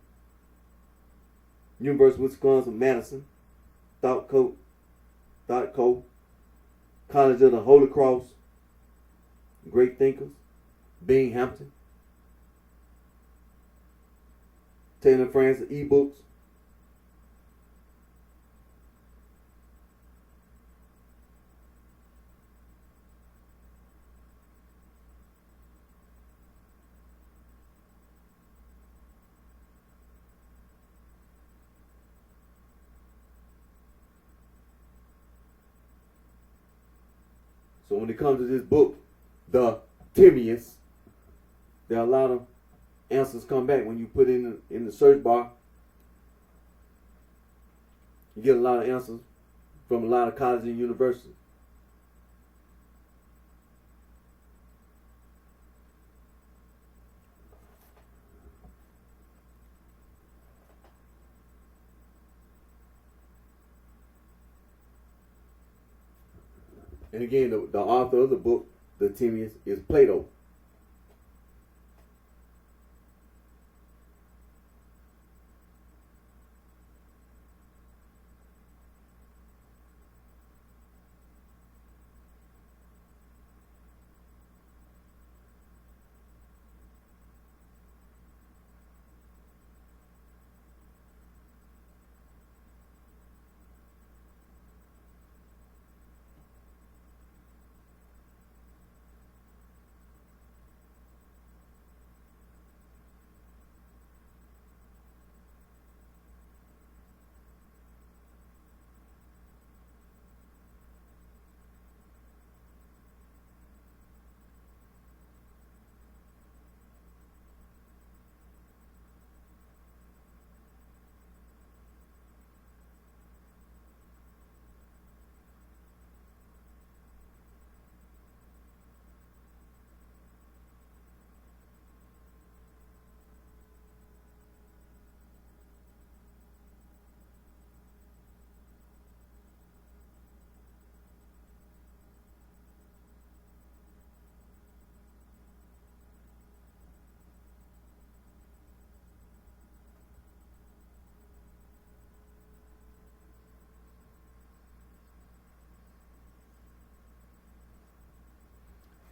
University of Wisconsin-Madison, ThoughtCo, College of the Holy Cross, Great Thinkers, Binghamton, Taylor Francis eBooks, So when it comes to this book, the Timaeus, there are a lot of answers come back when you put in the search bar. You get a lot of answers from a lot of colleges and universities. And again, the author of the book, the Timaeus, is Plato.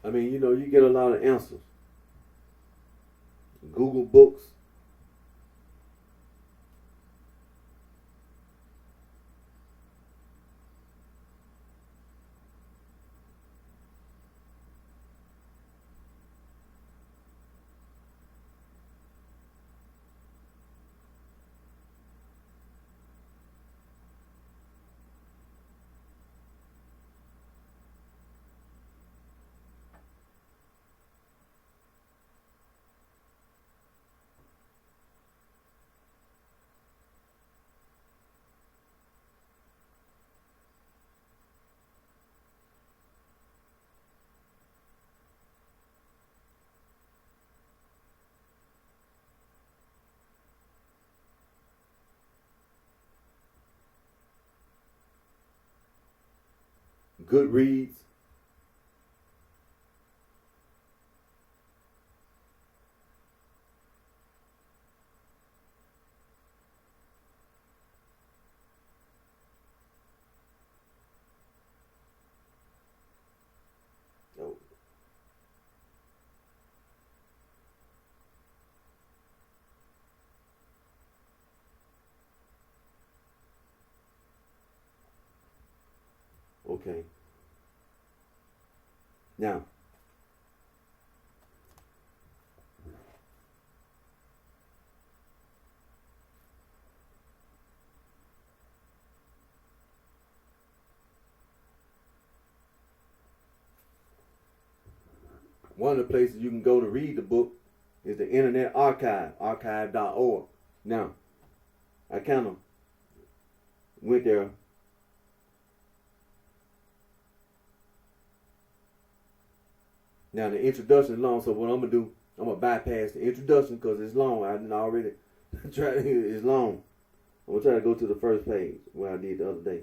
I mean, you get a lot of answers. Google Books. Goodreads. Oh, okay. Now, one of the places you can go to read the book is the Internet Archive, archive.org. Now, I kind of went there. Now, the introduction is long, so what I'm going to do, I'm going to bypass the introduction because it's long. I didn't already try to, it's long. I'm going to try to go to the first page where I did the other day.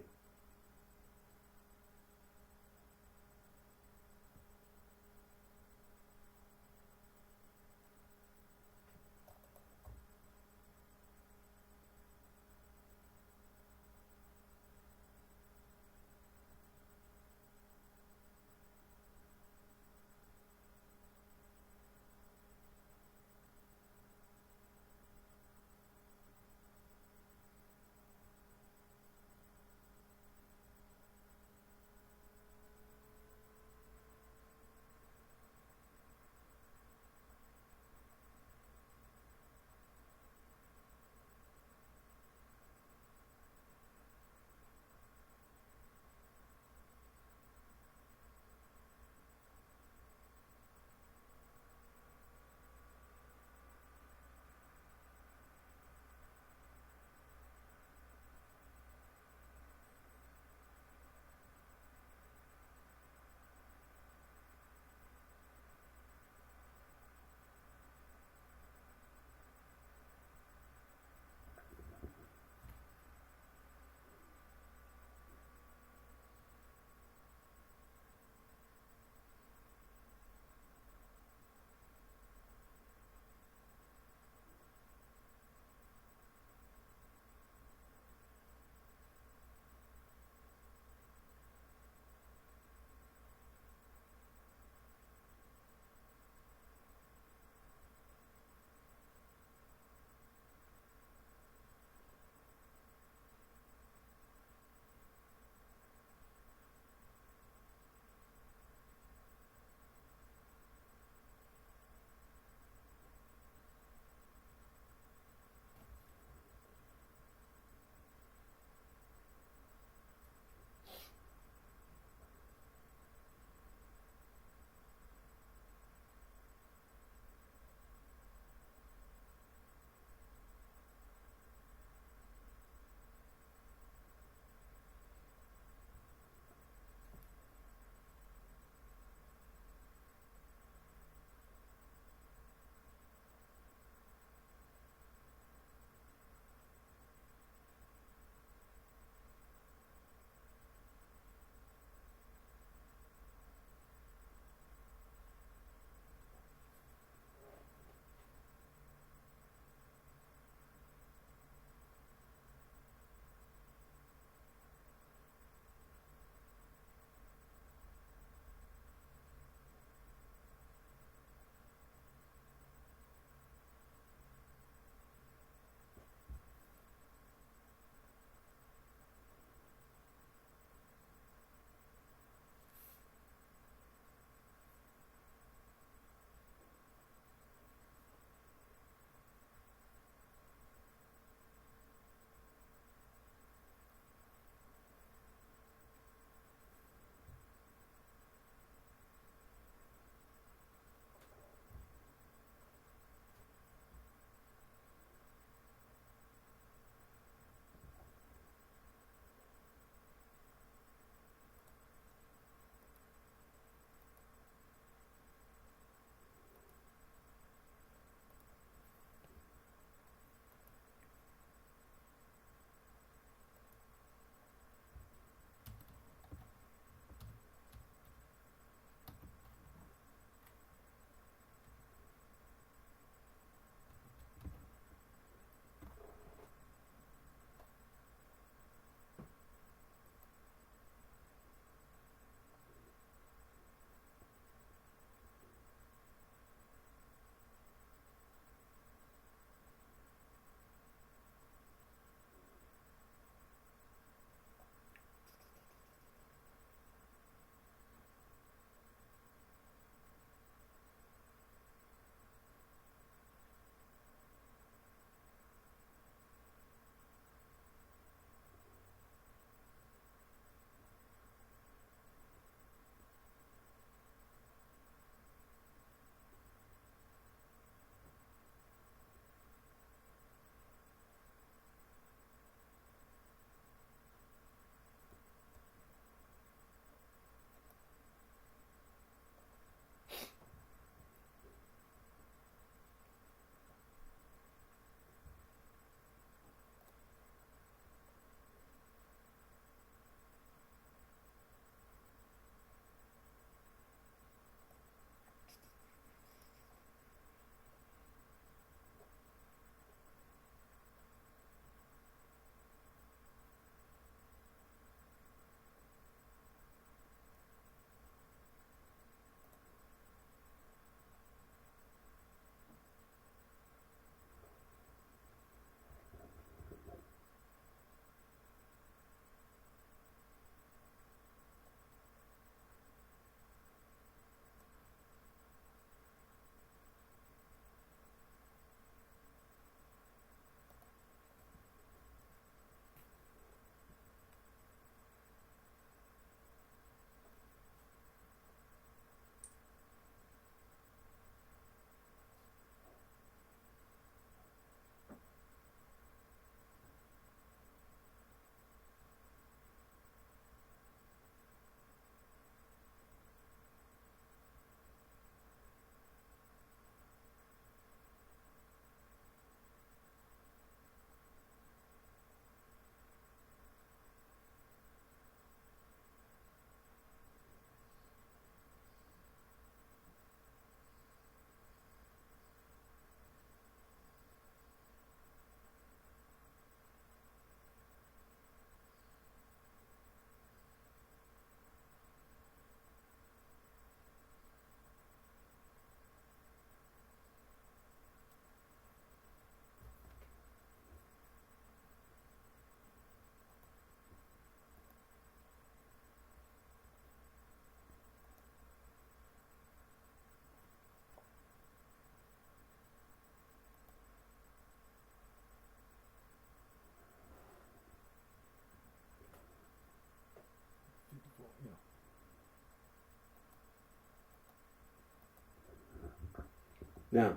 Now,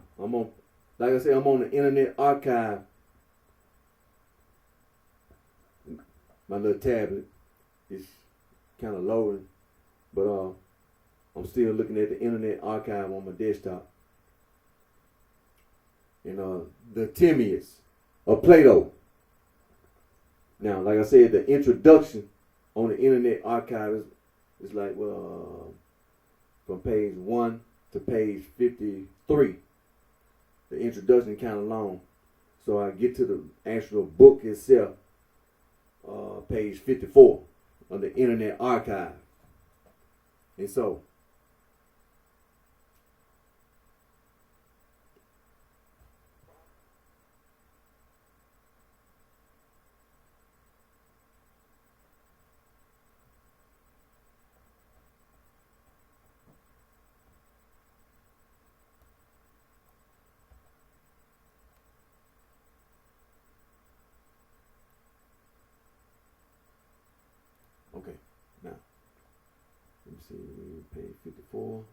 like I said, I'm on the Internet Archive. My little tablet is kind of loading, but I'm still looking at the Internet Archive on my desktop. And the Timaeus of Plato. Now, like I said, the introduction on the Internet Archive is like, from page 1 to page 53. The introduction kind of long. So I get to the actual book itself, page 54 of the Internet Archive. And so, okay, now, let me see, page 54.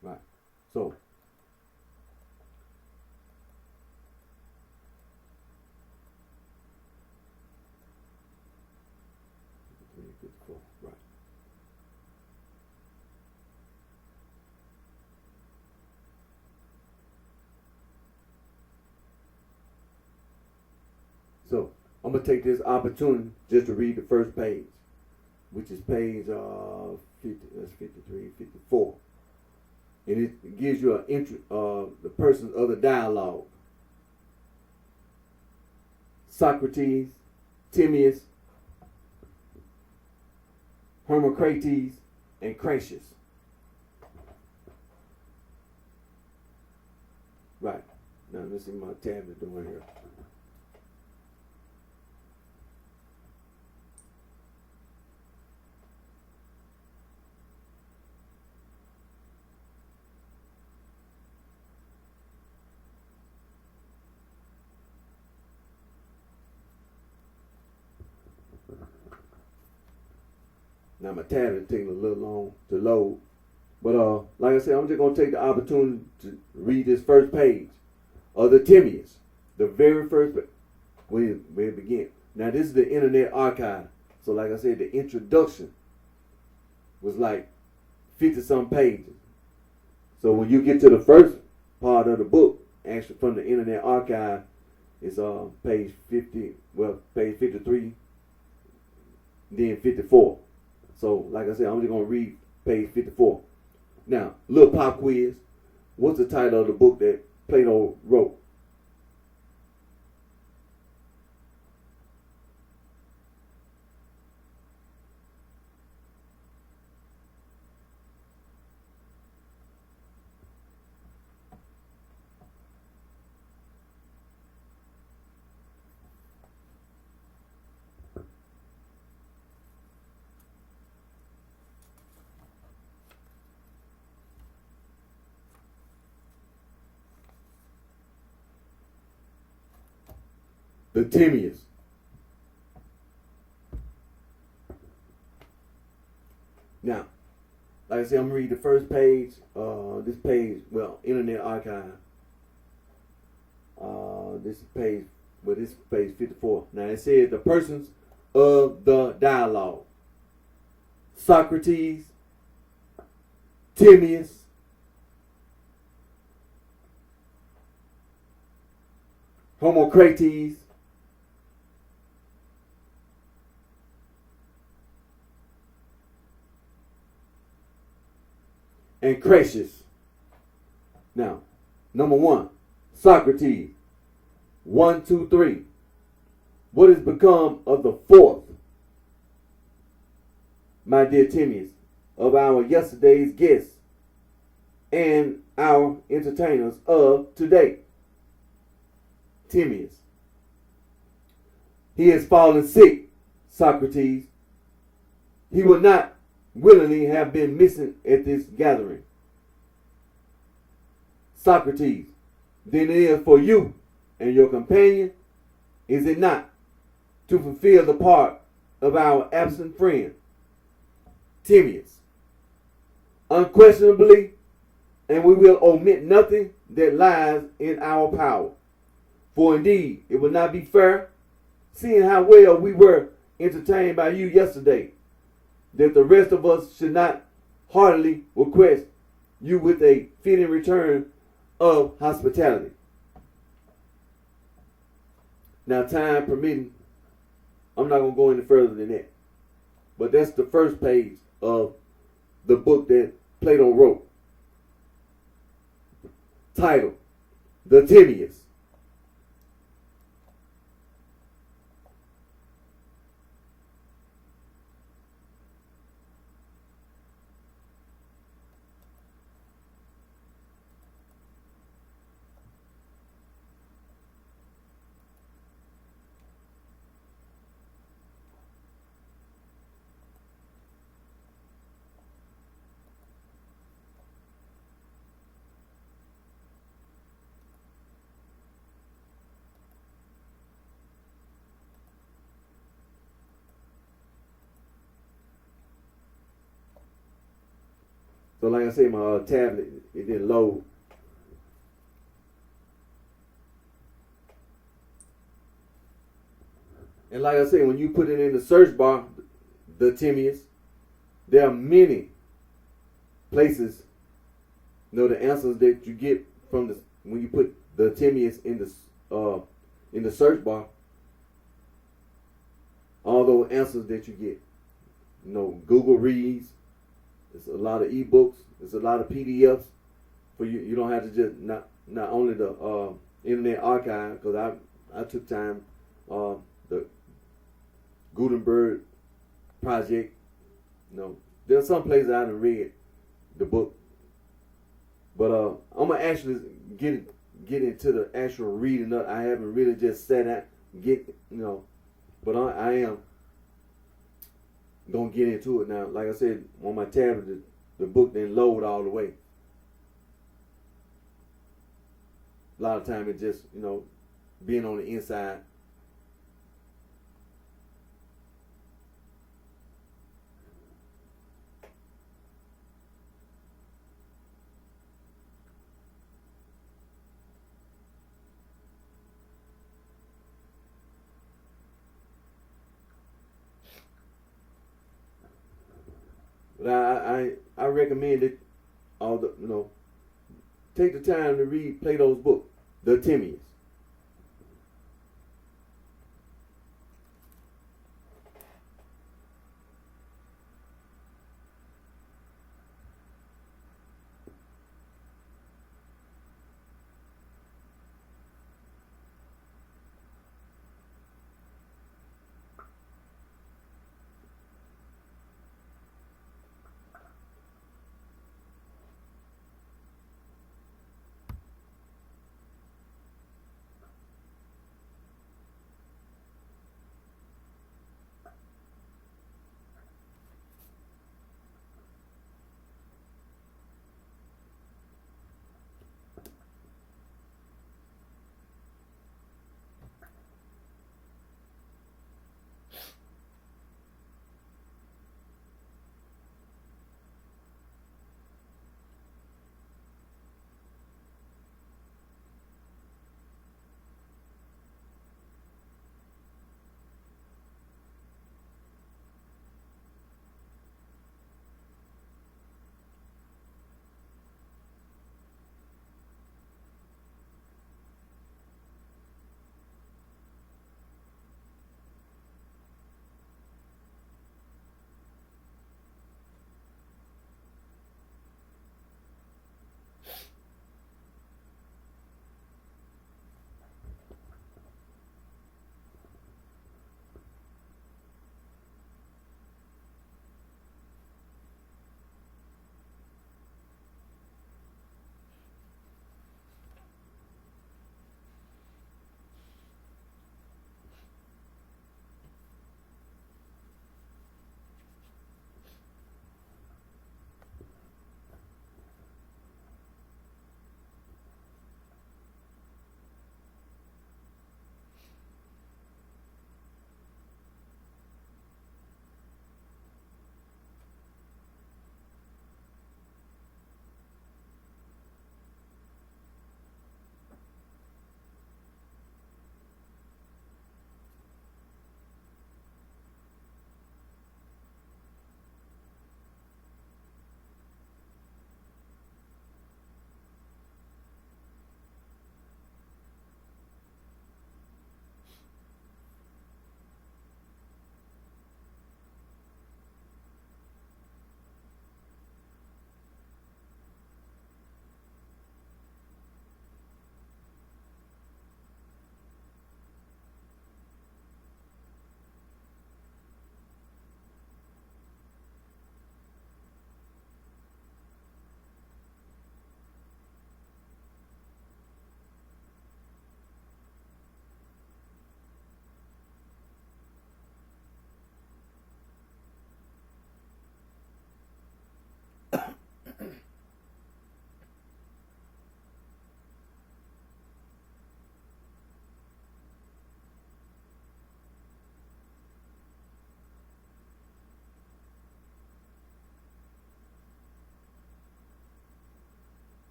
Right. So, right. So, I'm going to take this opportunity just to read the first page, which is page 53, 54. And it gives you an entry of the persons of the dialogue. Socrates, Timaeus, Hermocrates, and Cratius. Right. Now let's see my tablet doing here. Now my tablet taking a little long to load. But like I said, I'm just gonna take the opportunity to read this first page of the Timaeus. The very first page where it begins. Now this is the Internet Archive. So like I said, the introduction was like 50 some pages. So when you get to the first part of the book, actually from the Internet Archive, it's page 53, then 54. So, like I said, I'm just going to read page 54. Now, little pop quiz. What's the title of the book that Plato wrote? The Timaeus. Now, like I said, I'm going to read the first page. This page, Internet Archive. This is page 54. Now it says the persons of the dialogue. Socrates, Timaeus, Homocrates, and Crassus. Now, number one, Socrates. 1, 2, 3. What has become of the fourth, my dear Timmy's, of our yesterday's guests and our entertainers of today? Timmy's. He has fallen sick, Socrates. He would not willingly have been missing at this gathering. Socrates. Then it is for you and your companion, is it not, to fulfill the part of our absent friend? Timaeus. Unquestionably, and we will omit nothing that lies in our power. For indeed, it would not be fair, seeing how well we were entertained by you yesterday, that the rest of us should not heartily request you with a fitting return of hospitality. Now, time permitting, I'm not going to go any further than that. But that's the first page of the book that Plato wrote. Title, The Timaeus. So like I said, my tablet, it didn't load. And like I said, when you put it in the search bar, the Timaeus, there are many places, the answers that you get from the, when you put the Timaeus in the search bar, all those answers that you get. Google reads. There's a lot of ebooks. There's a lot of PDFs for you. You don't have to just not only the Internet Archive, because I took time, the Gutenberg project. There's some places I haven't read the book, but I'm gonna actually get into the actual reading up. I haven't really just sat at but I am gonna get into it now. Like I said, on my tablet, the book didn't load all the way. A lot of time it just, being on the inside. But I recommend it. Take the time to read Plato's book, The Timaeus.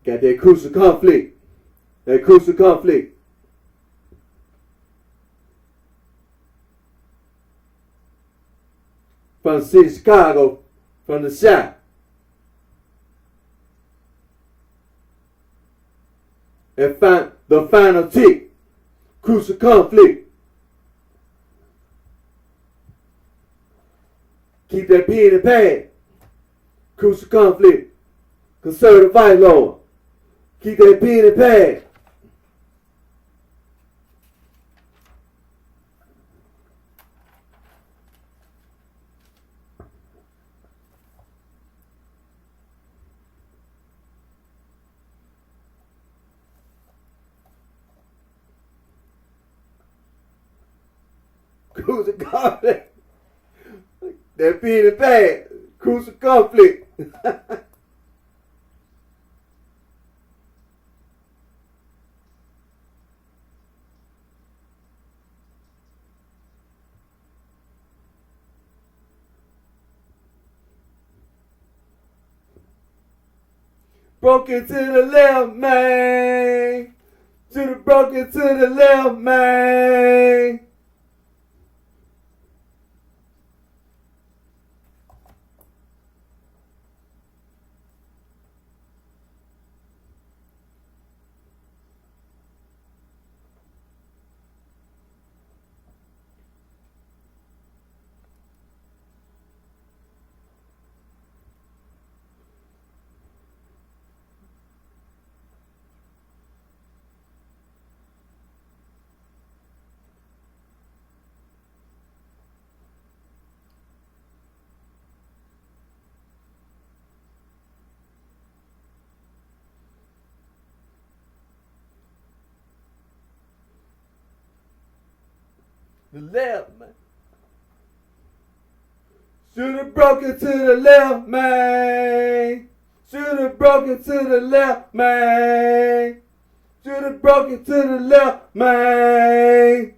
Got that crucial conflict. That crucial conflict. From the city of Chicago, from the South. And find the final tick. Crucial conflict. Keep that pen and pad. Crucial conflict. Conservative vice lord. Keep that pen and pad. Crucial conflict. That pen and pad. Crucial conflict. Broken to the left, man. Broken to the left, man. The left, man. Should've broken to the left, man. Should've broken to the left, man. Should've broken to the left, man.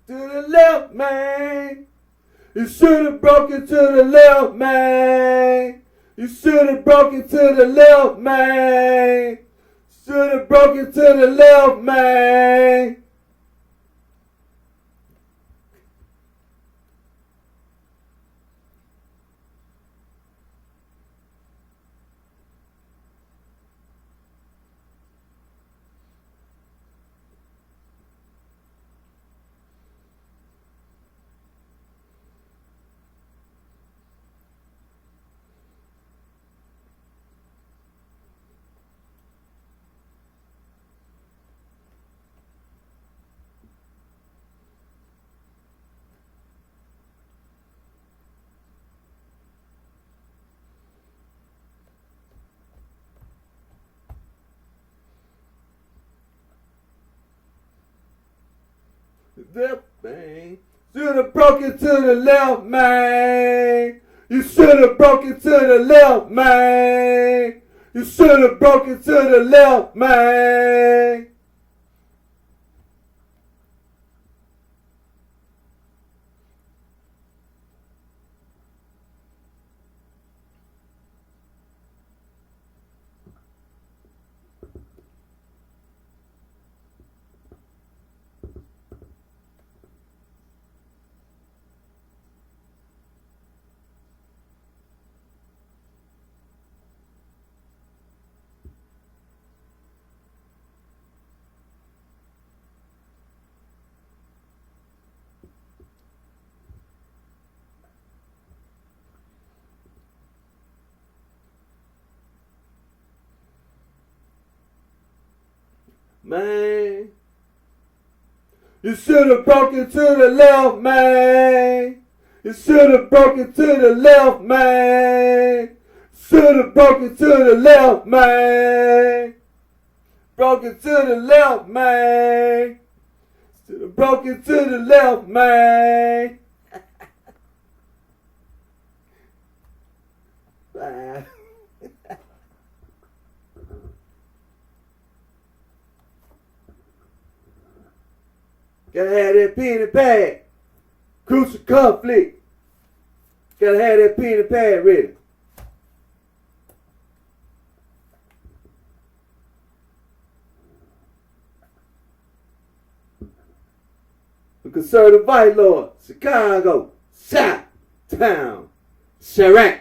To the left, man. You should have broken to the left, man. You should have broken to the left, man. Should have broken to the left, man. Left, man. Should have broken to the left, man. You should have broken to the left, man. You should have broken to the left, man. man. You should have broken to the left, man. You should have broken to the left, man. Should have broken to the left, man. Broken to the left, man. Should have broken to the left, man. Gotta have that pen and pad. Crucial conflict. Gotta have that pen and pad ready. The conservative vice lord, Chicago, Shot Town, Chirac.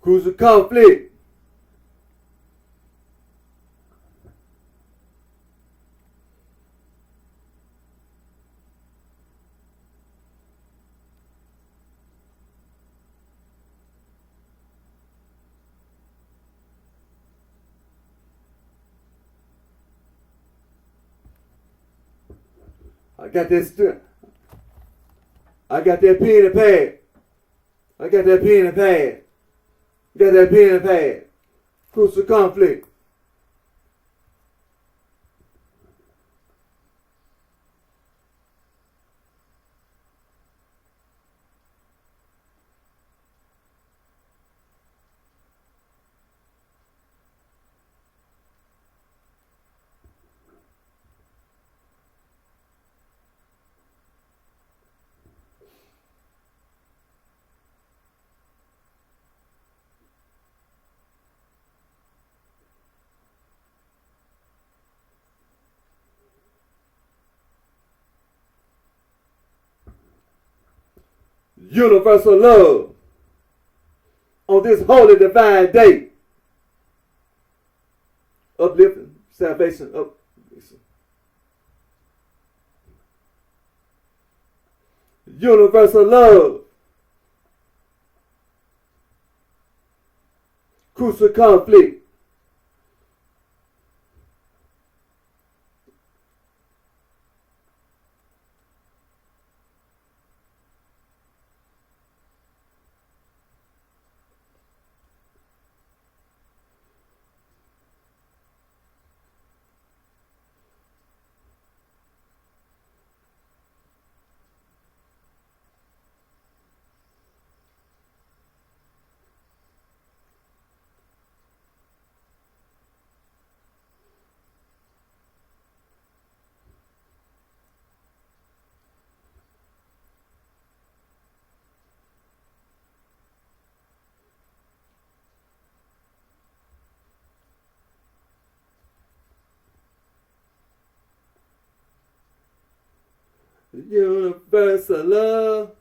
Crucial conflict. I got that pen and pad. I got that pen and pad. Got that pen and pad. Crucial conflict. Universal love on this holy divine day. Uplifting, salvation, universal love. Crucial conflict. Universal love.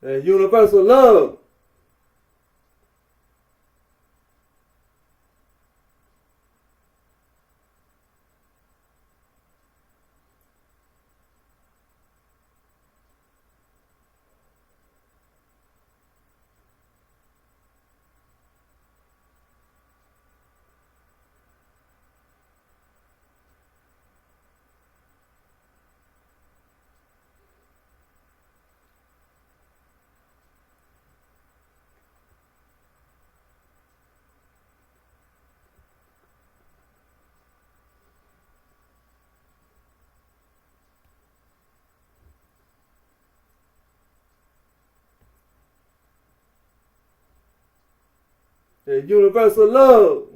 and universal love. And universal love.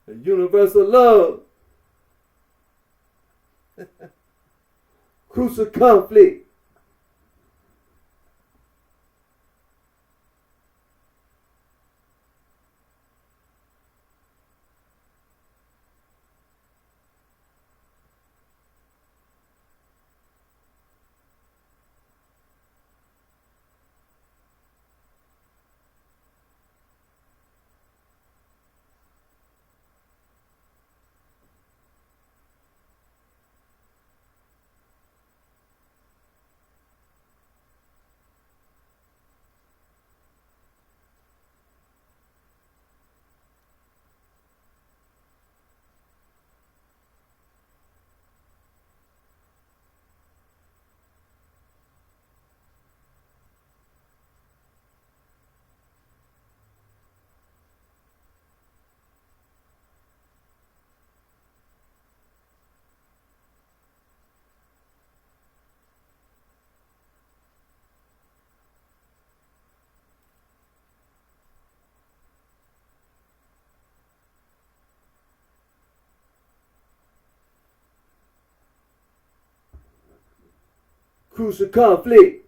And universal love. Crucial conflict. Crucial conflict.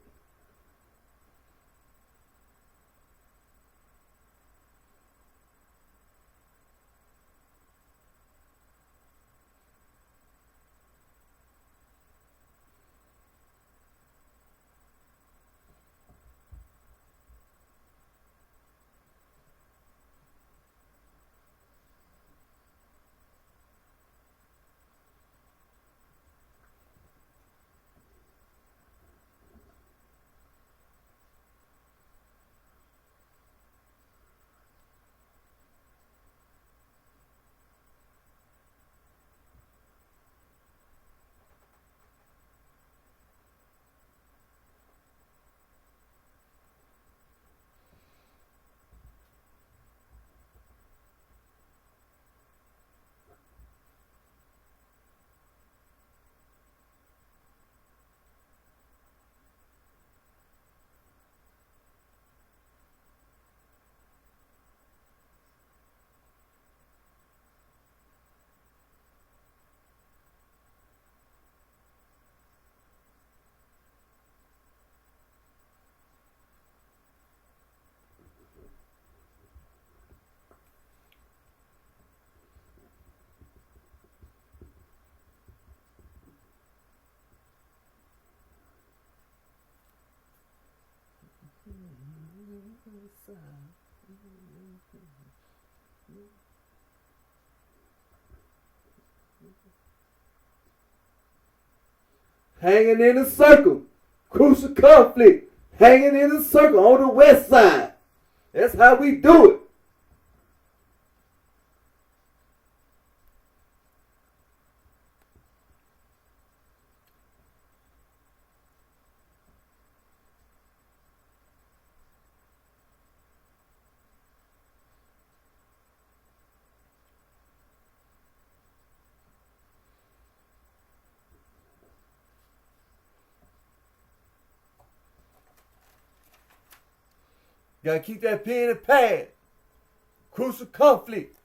Hanging in a circle. Crucial conflict. Hanging in a circle on the west side. That's how we do it. Gotta keep that pen and pad. Crucial conflict.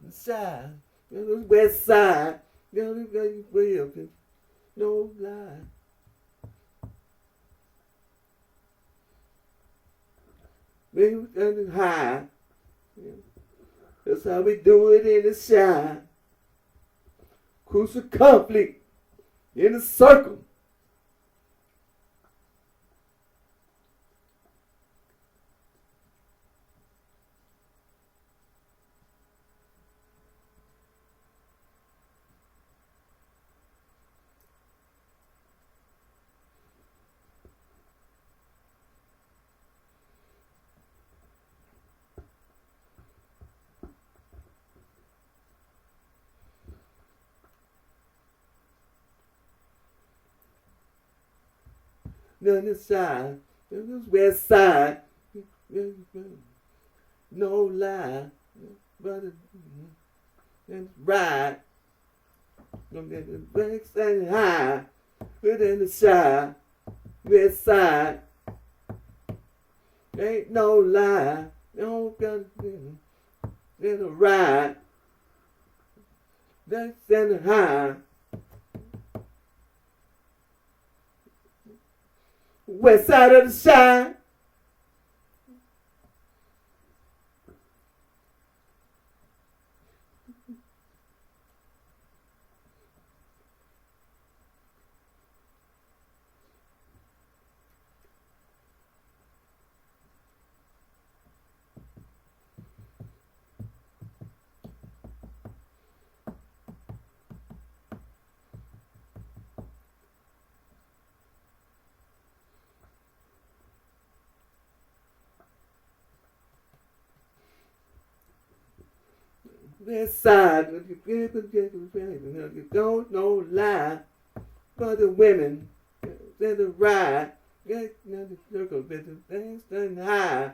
Side. West side. You got way up. No lie. We got high. That's how we do it in the shine. Crucial conflict. In the circle. On the side, this west side, no lie, but it's right. The breaks and high, within the side, west side, ain't no lie, no got it's a right. That's in the high. West side of the shine. West side, you don't know lie, but the women, they're the ride, get the circle, but the things done high.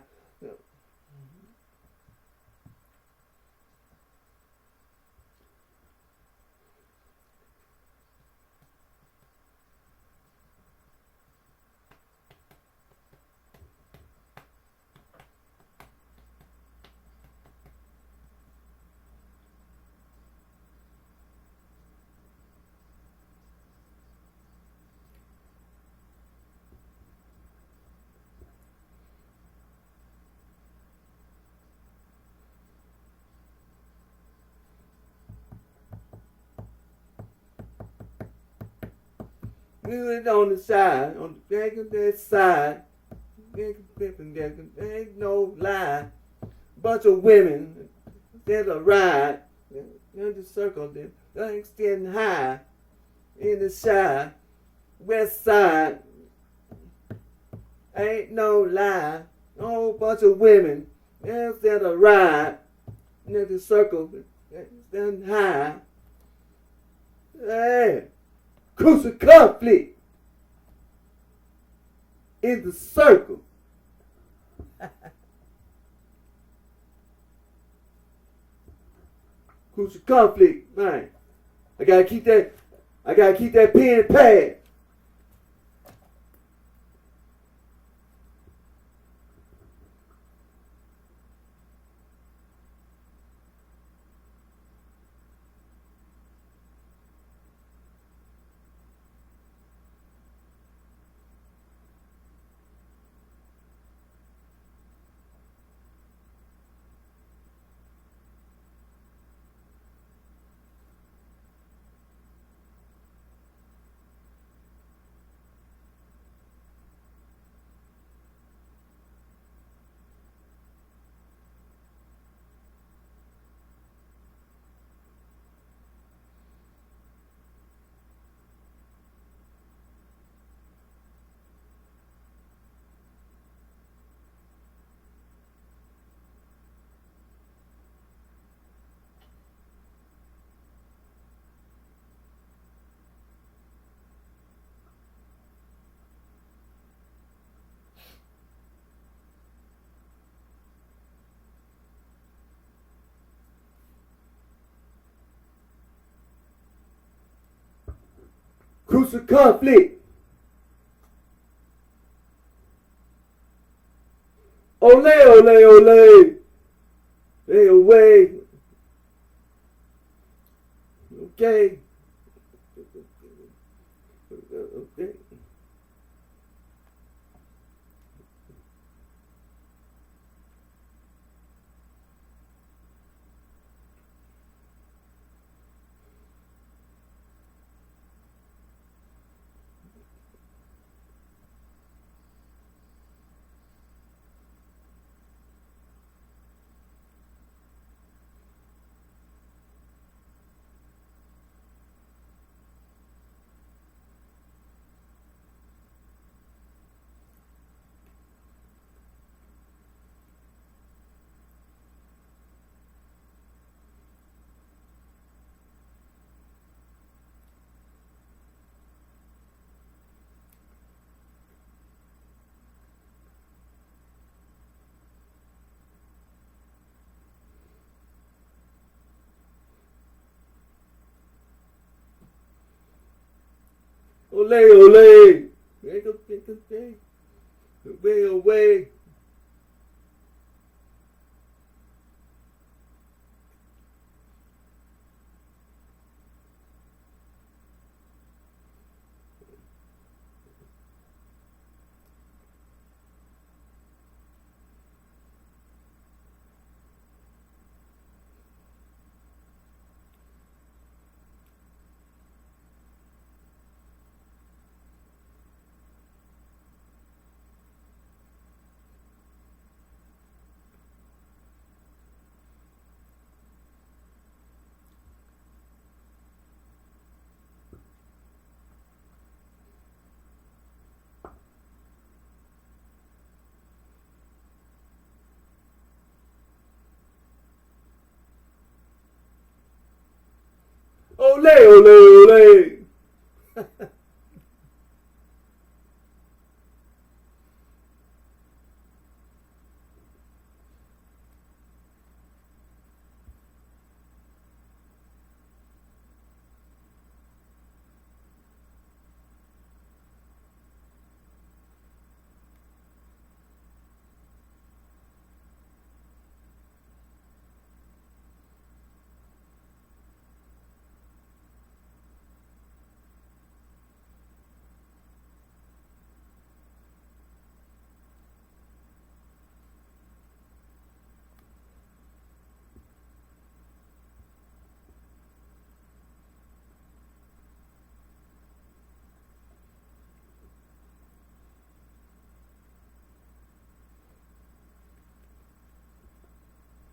We went on the side, on the back of that side, ain't no lie. Bunch of women, there's a ride, in the circle, things getting high, in the side, west side, ain't no lie. A whole bunch of women, there's a ride, in the circle, getting high. Hey. Crucial conflict in the circle. Crucial conflict, man. I gotta keep that pen and pad. Crucial conflict. Ole, ole, ole. Hey, away. Okay. Okay. Ole, ole. Away, away. Ole, ole, ole.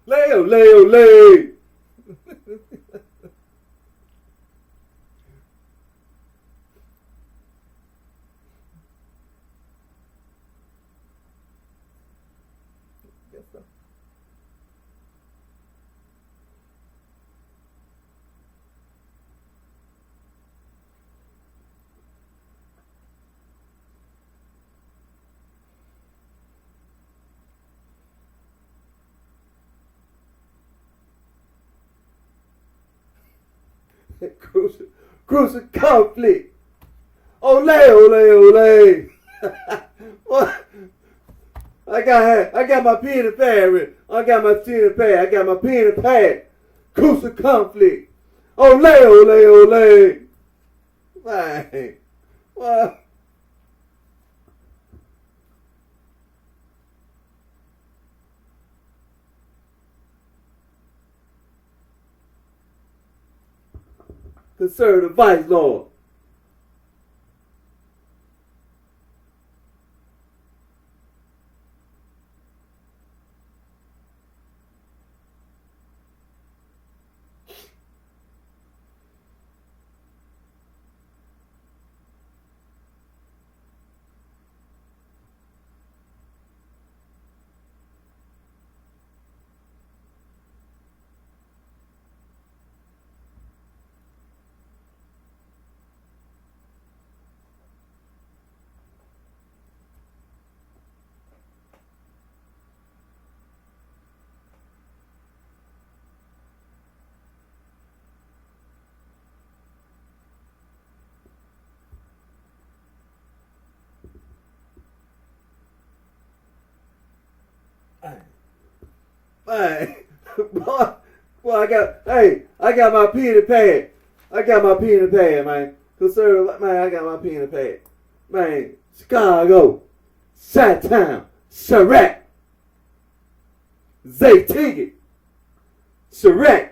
Ole, ole, ole. Guess so. Crucial conflict. Ole, ole, ole. What? I got my pen and pad. I got my pen and pad. I got my pen and pad. Crucial conflict. Ole, ole, ole. Man. What? Conservative vice lord. Man, boy, I got my pen and pad. Man. Conservative, man, I got my pen and pad. Man, Chicago, Chi-Town, Chirac, Zay Ticket, Chirac.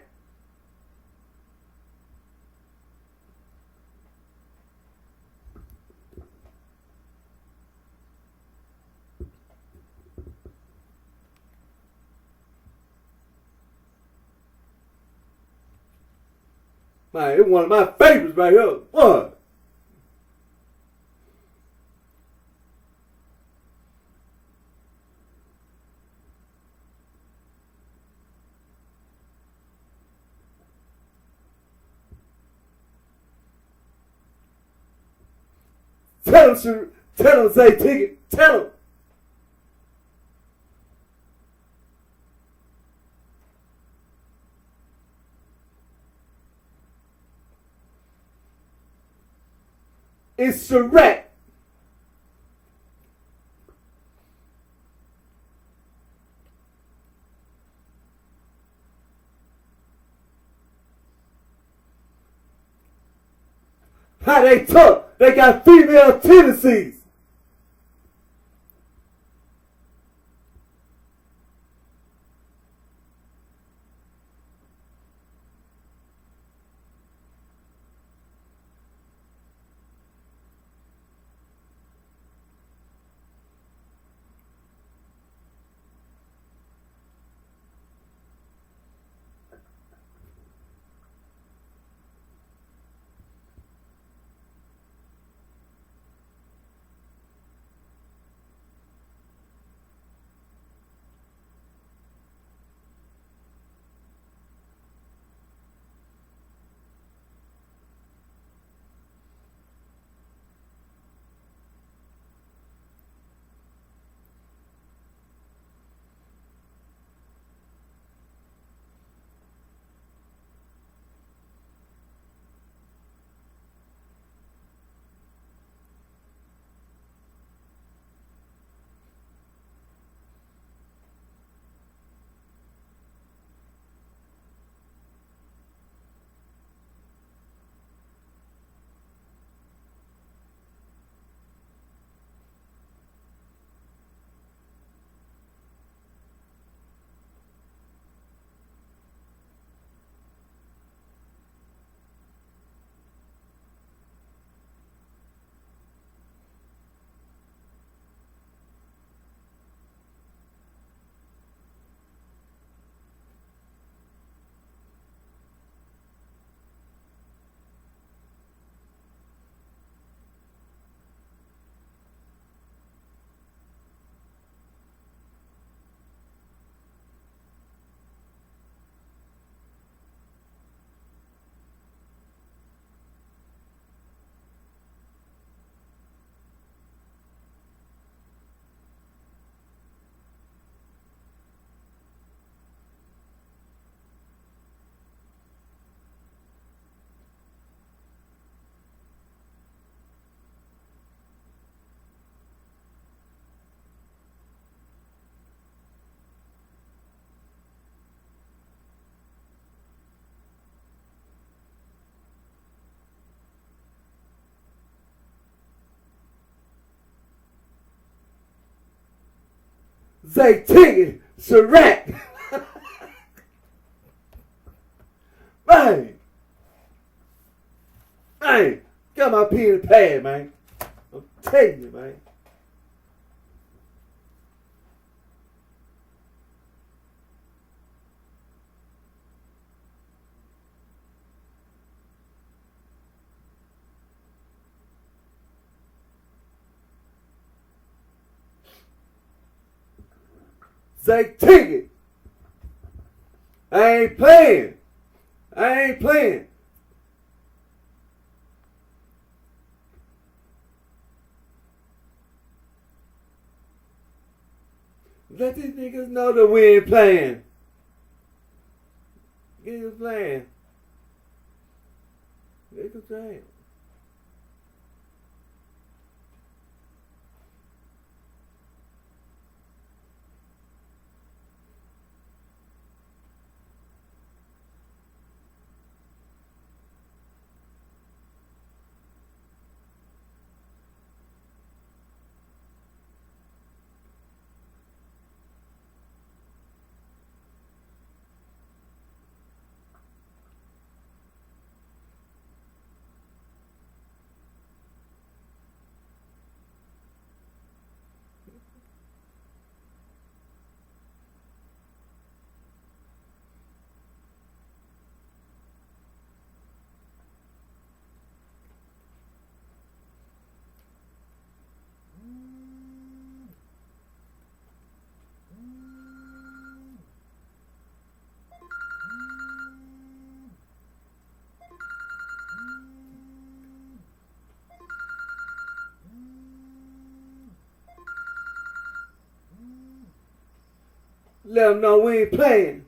Man, it's one of my favorites right here. What? Tell him, say ticket, tell him. It's Chirac. How they talk, they got female tendencies. Zay Ticket, Chirac. Man, got my pen and pad, man. I'm telling you, man. Zay Ticket. I ain't playing. Let these niggas know that we ain't playing. Niggas playing. Niggas playing. Let them know we ain't playing.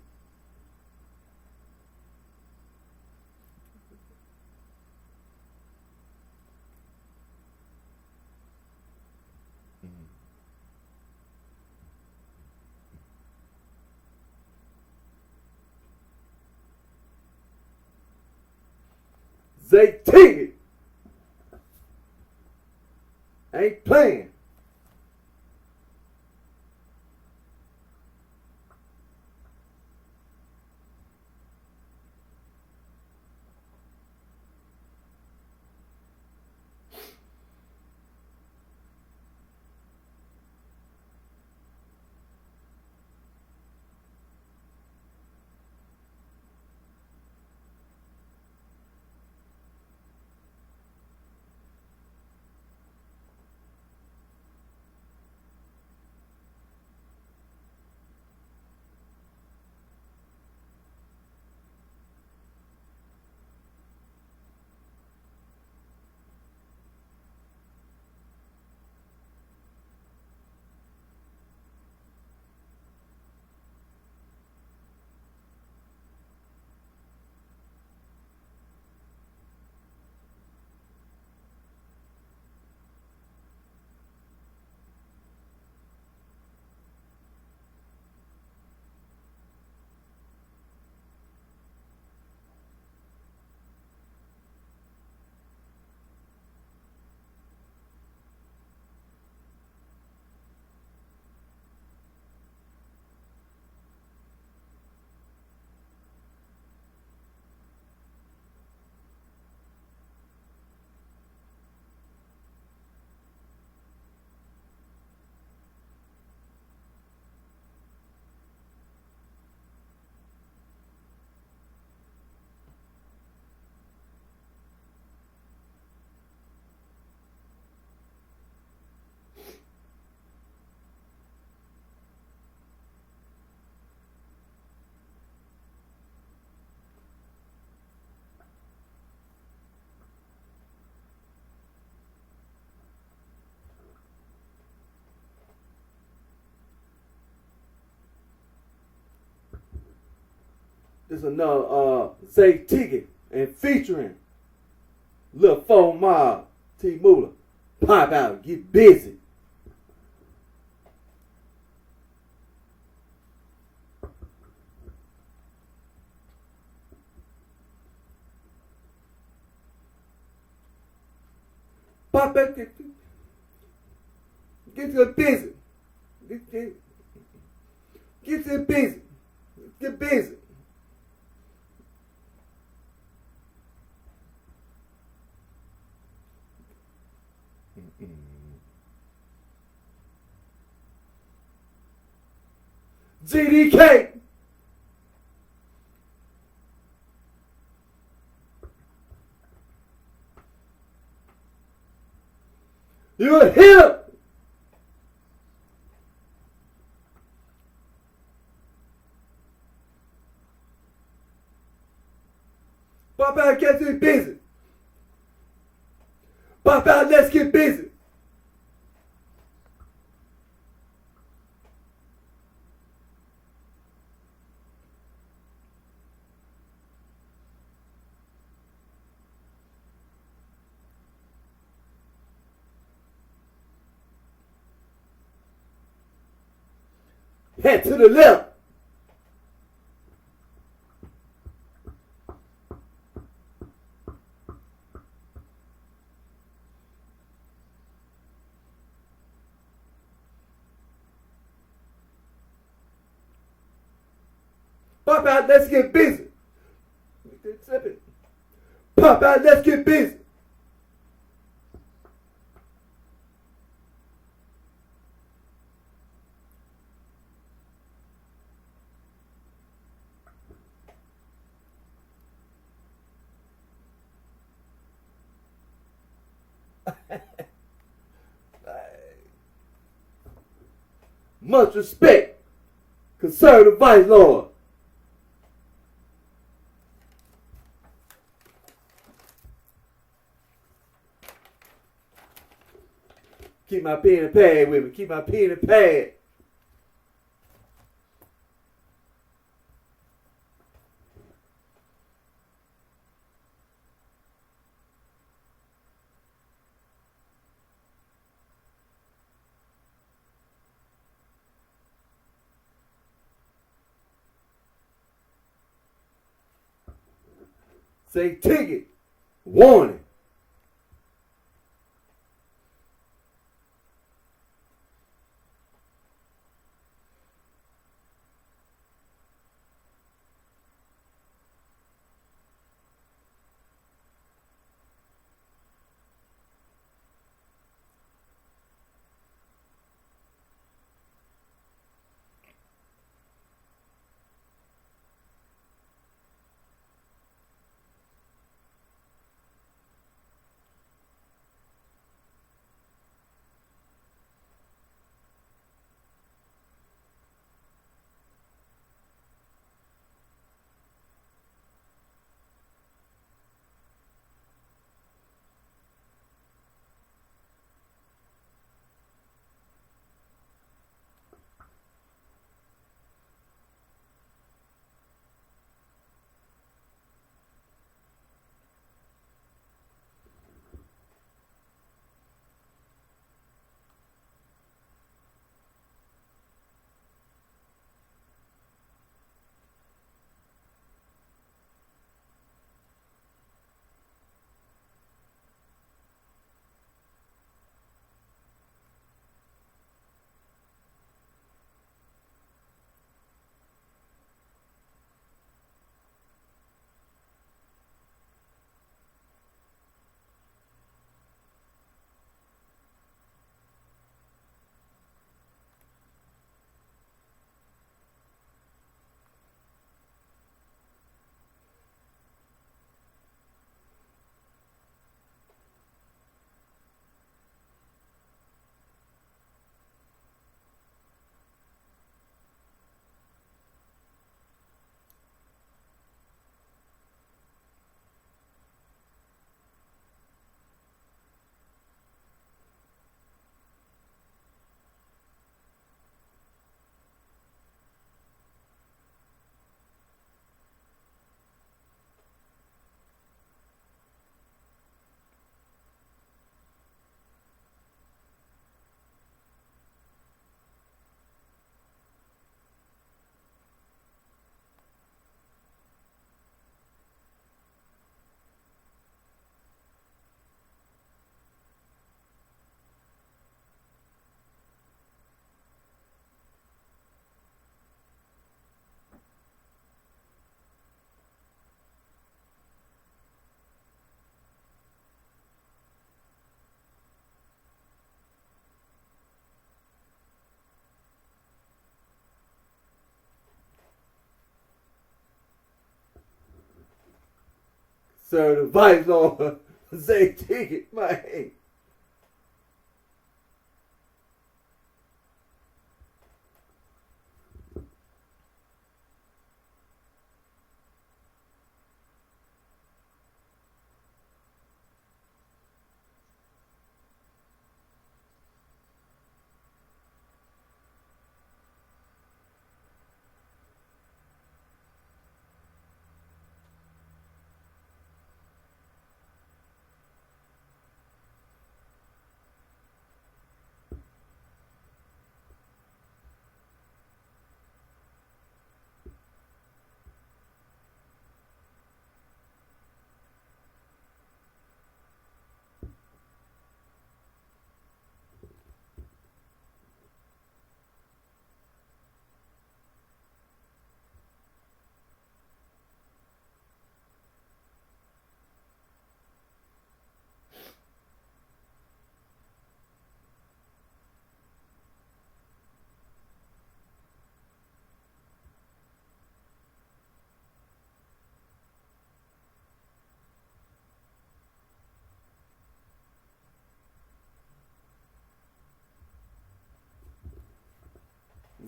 Zay Ticket ain't playing. This another Zay Ticket and featuring Lil 4 Mob, T Moolah. Pop out, get busy. Pop out, get to busy. Get to busy. Get busy. GDK. You're a hitter. Pop out, get busy. Pop out, let's get busy. Head to the left. Pop out, let's get busy. Pop out, let's get busy. Much respect, conservative vice lord. Keep my pen and pad with me. Keep my pen and pad. Say ticket. Warning. Sir, the vice on say ticket, man.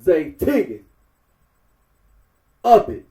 Say ticket. Up it.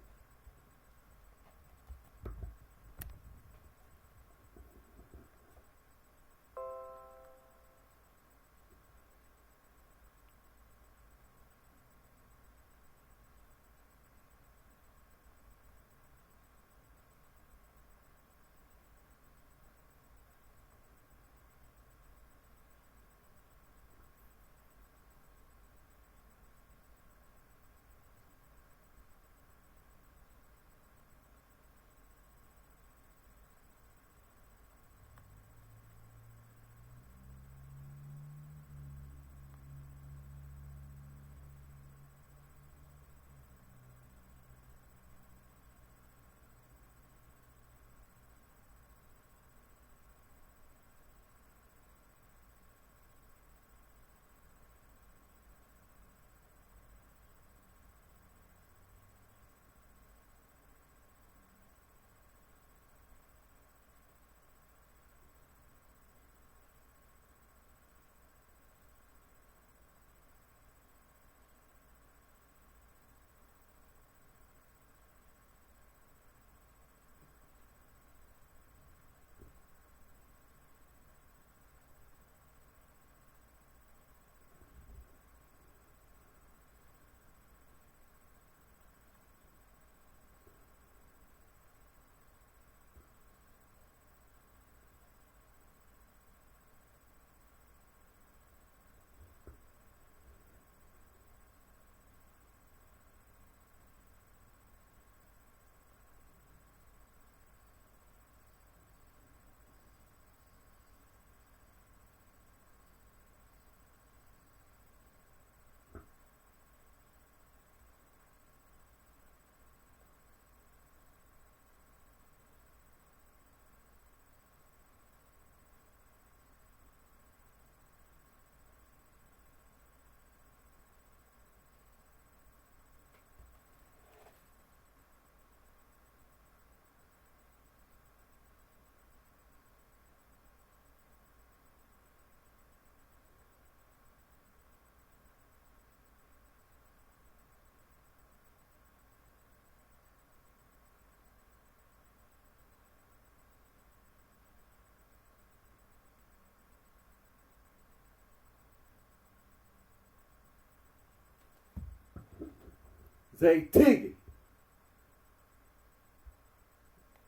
Zay Tiggy.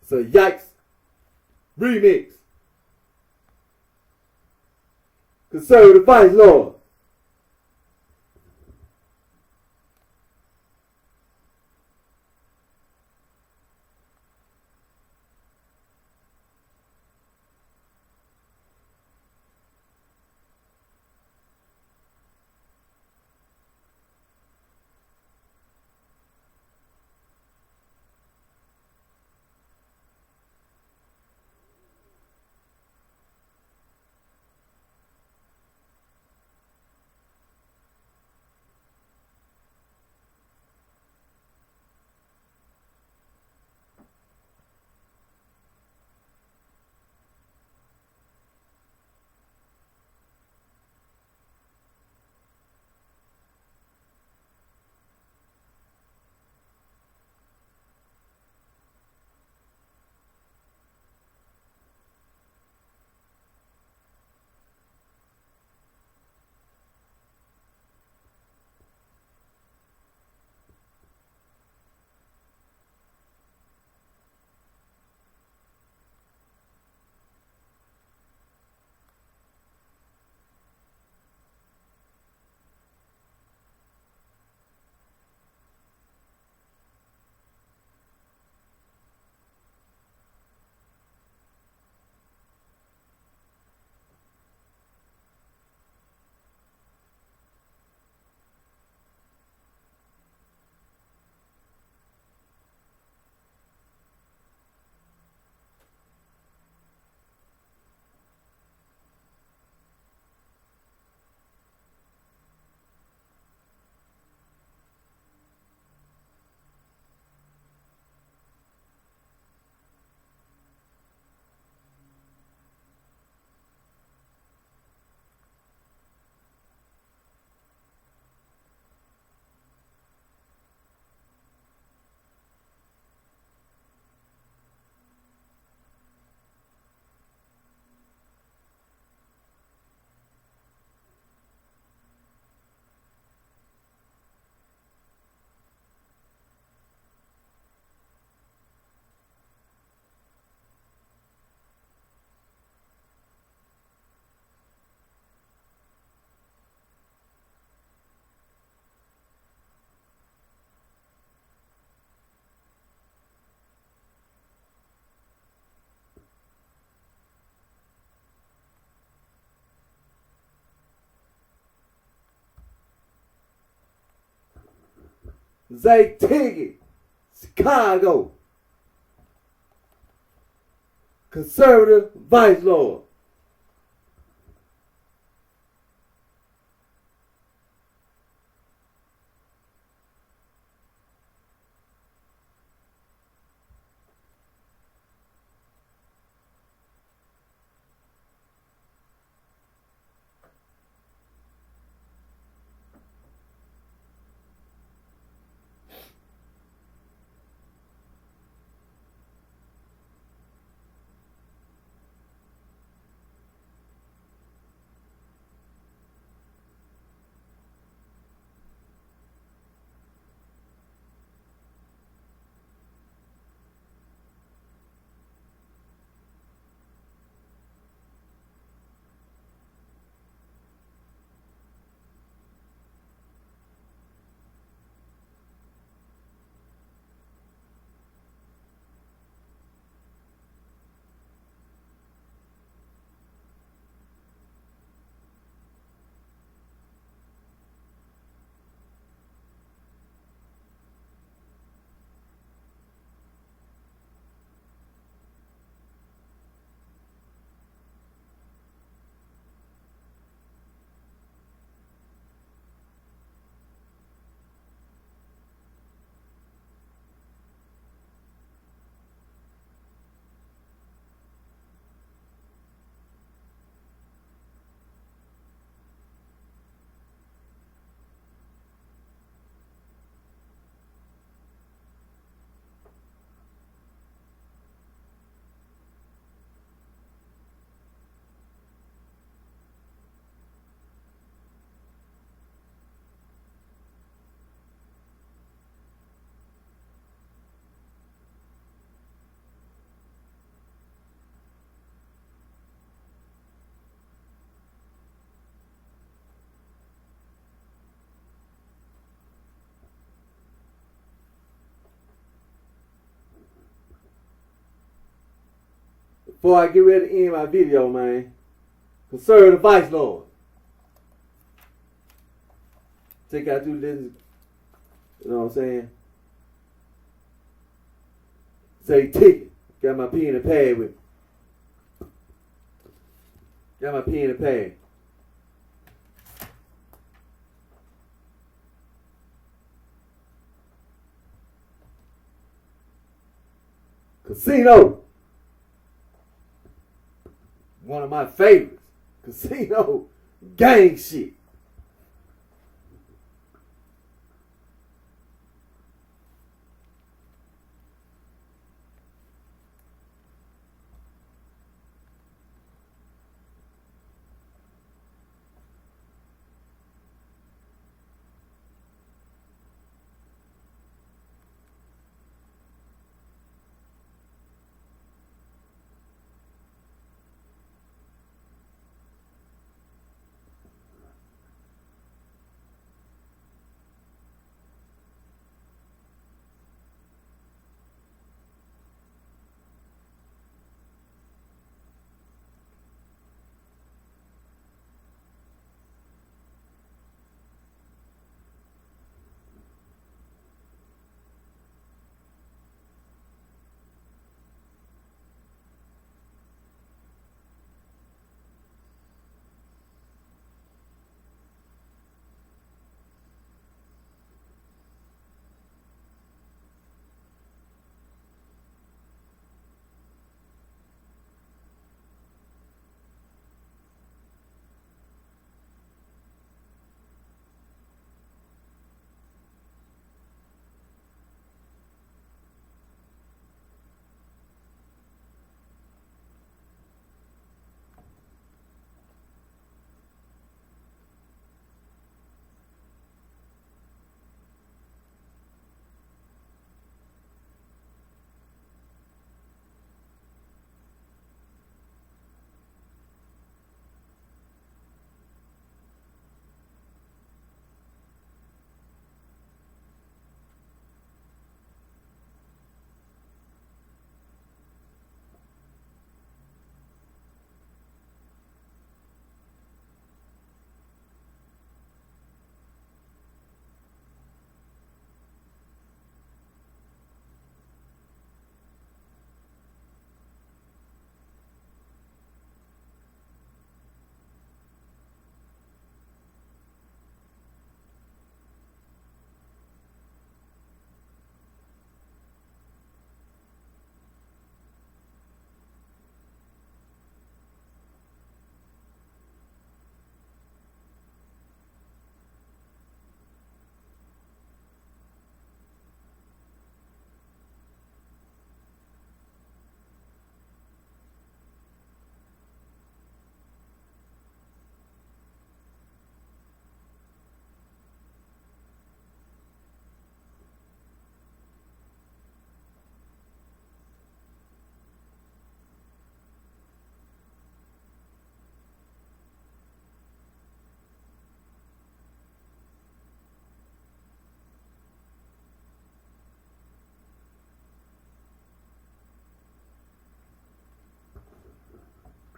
It's a Yikes remix. Conservative Vice Lord. Zay Tiggy. Chicago. Conservative Vice Lord. before I get ready to end my video, man, conserve the vice lord. Take out through this, you know what I'm saying? Say ticket. Got my pen and pad with me. Got my pen and pad. Casino. One of my favorites. Casino. Gang shit.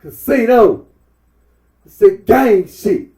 Casino. It's a gang shit.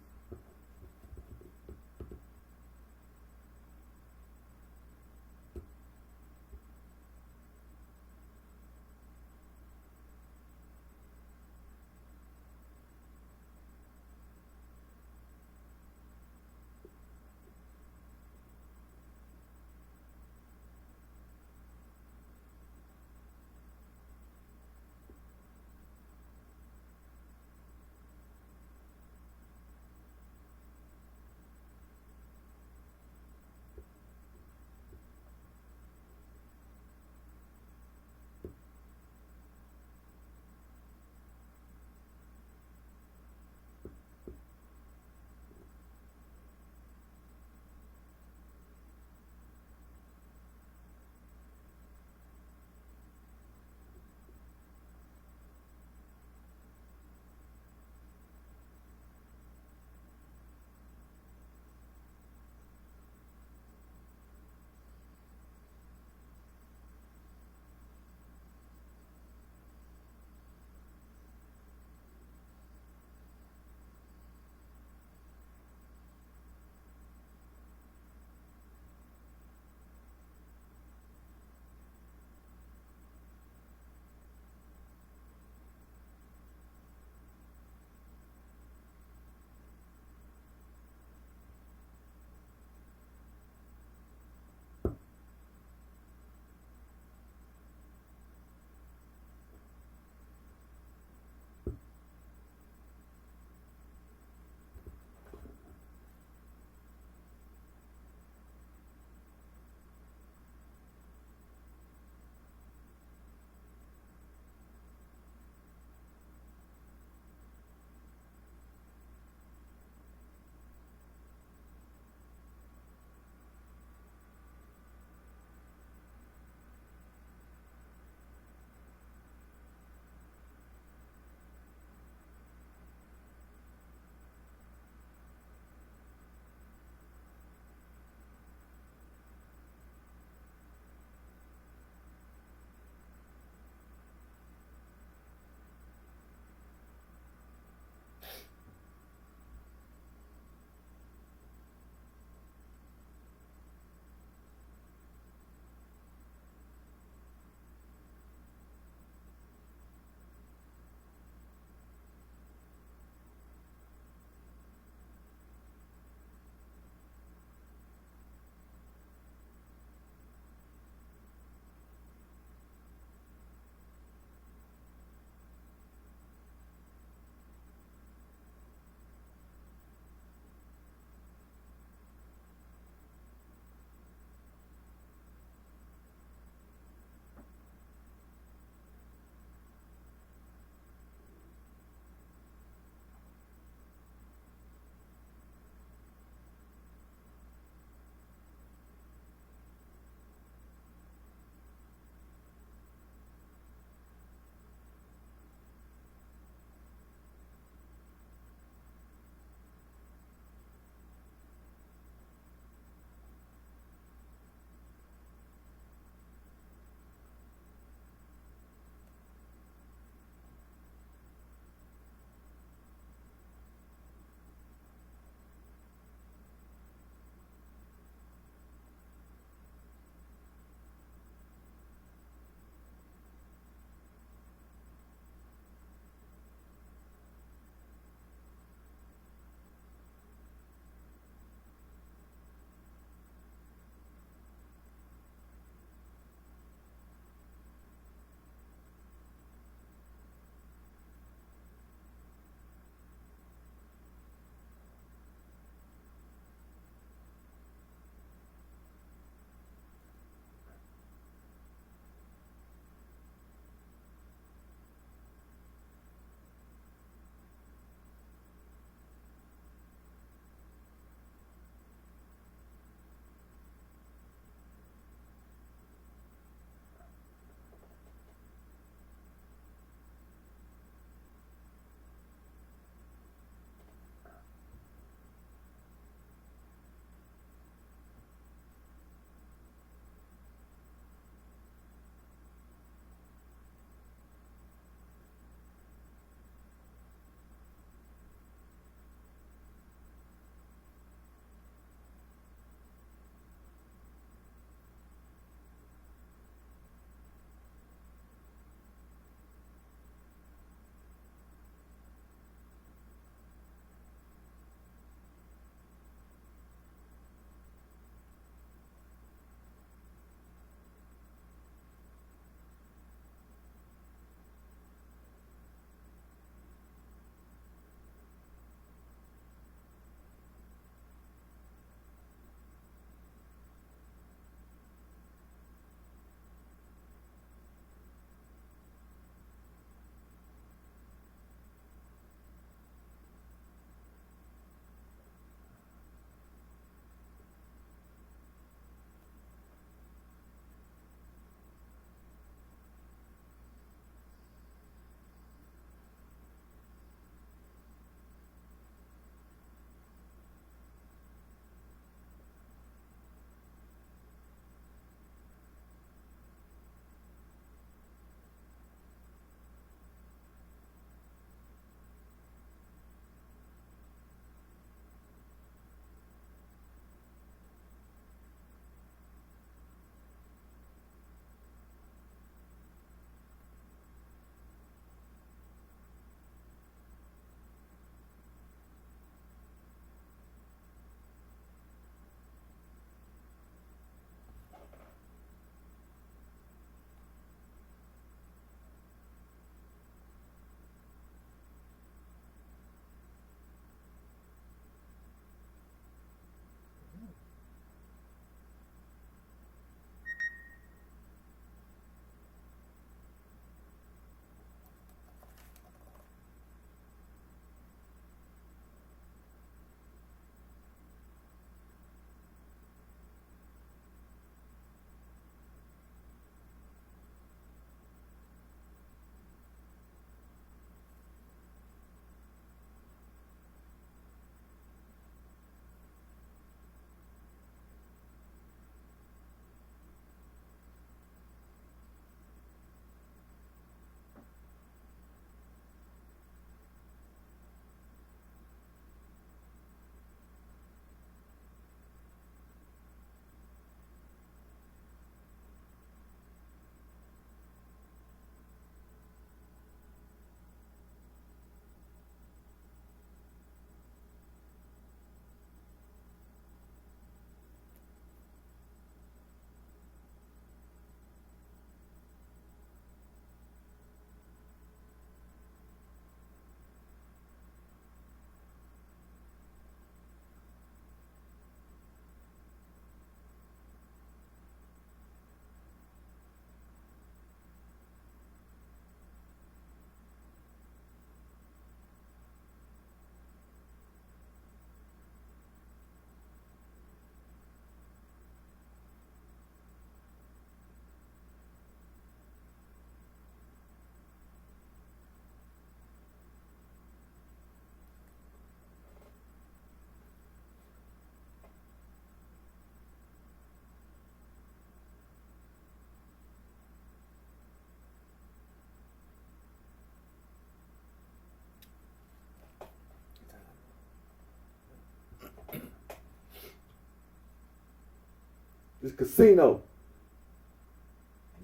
This casino.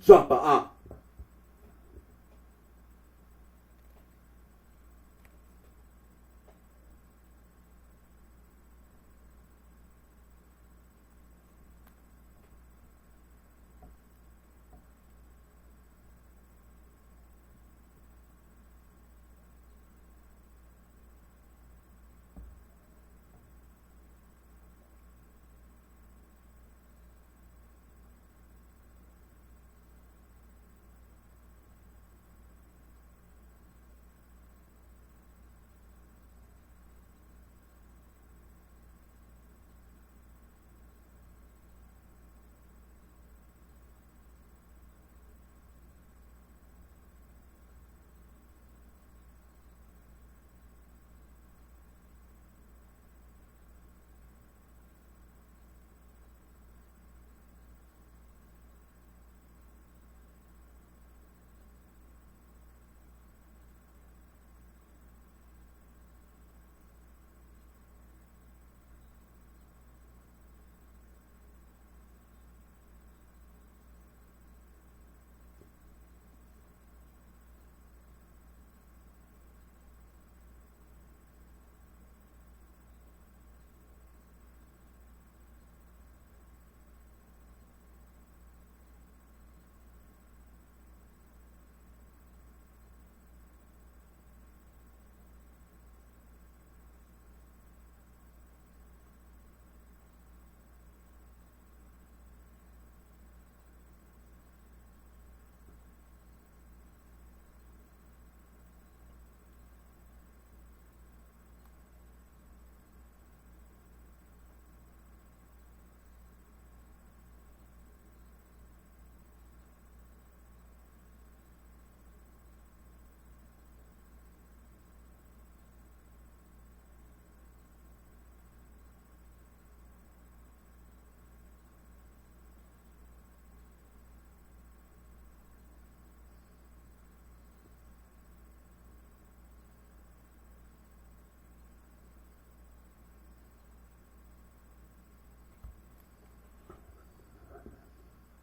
Drop a op.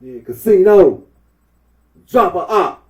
Yeah, casino. Drop a op.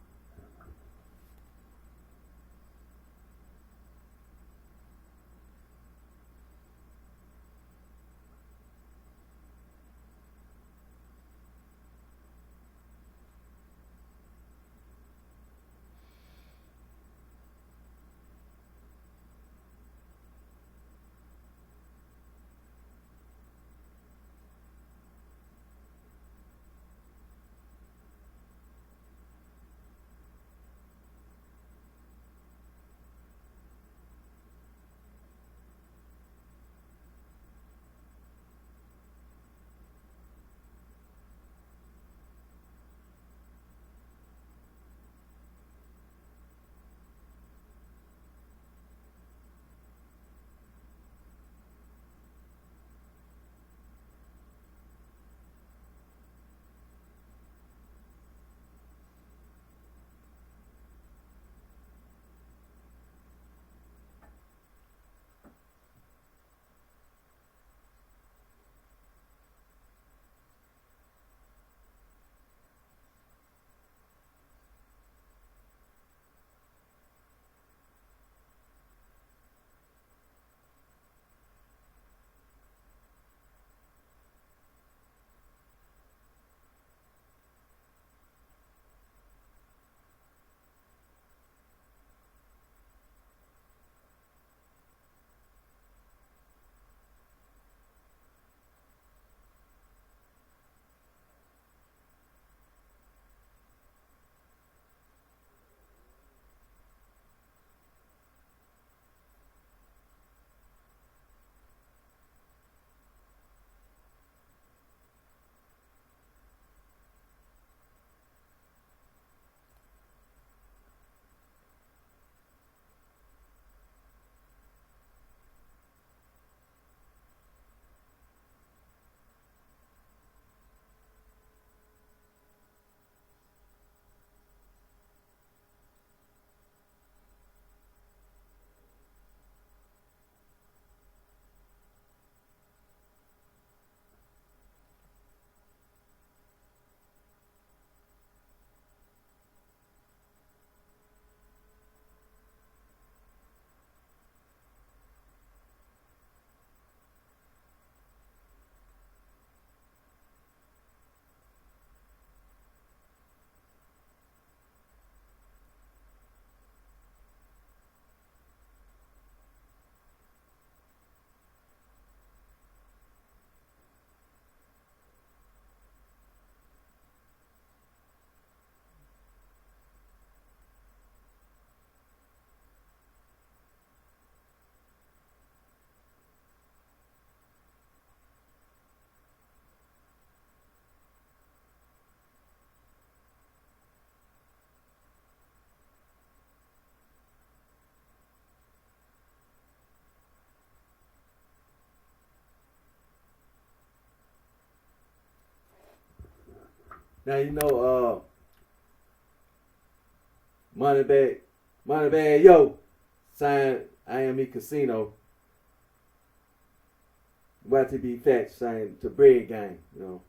Now you know Moneybag Yo signed IME Casino. YTB Fetch signed to Bread Gang, you know.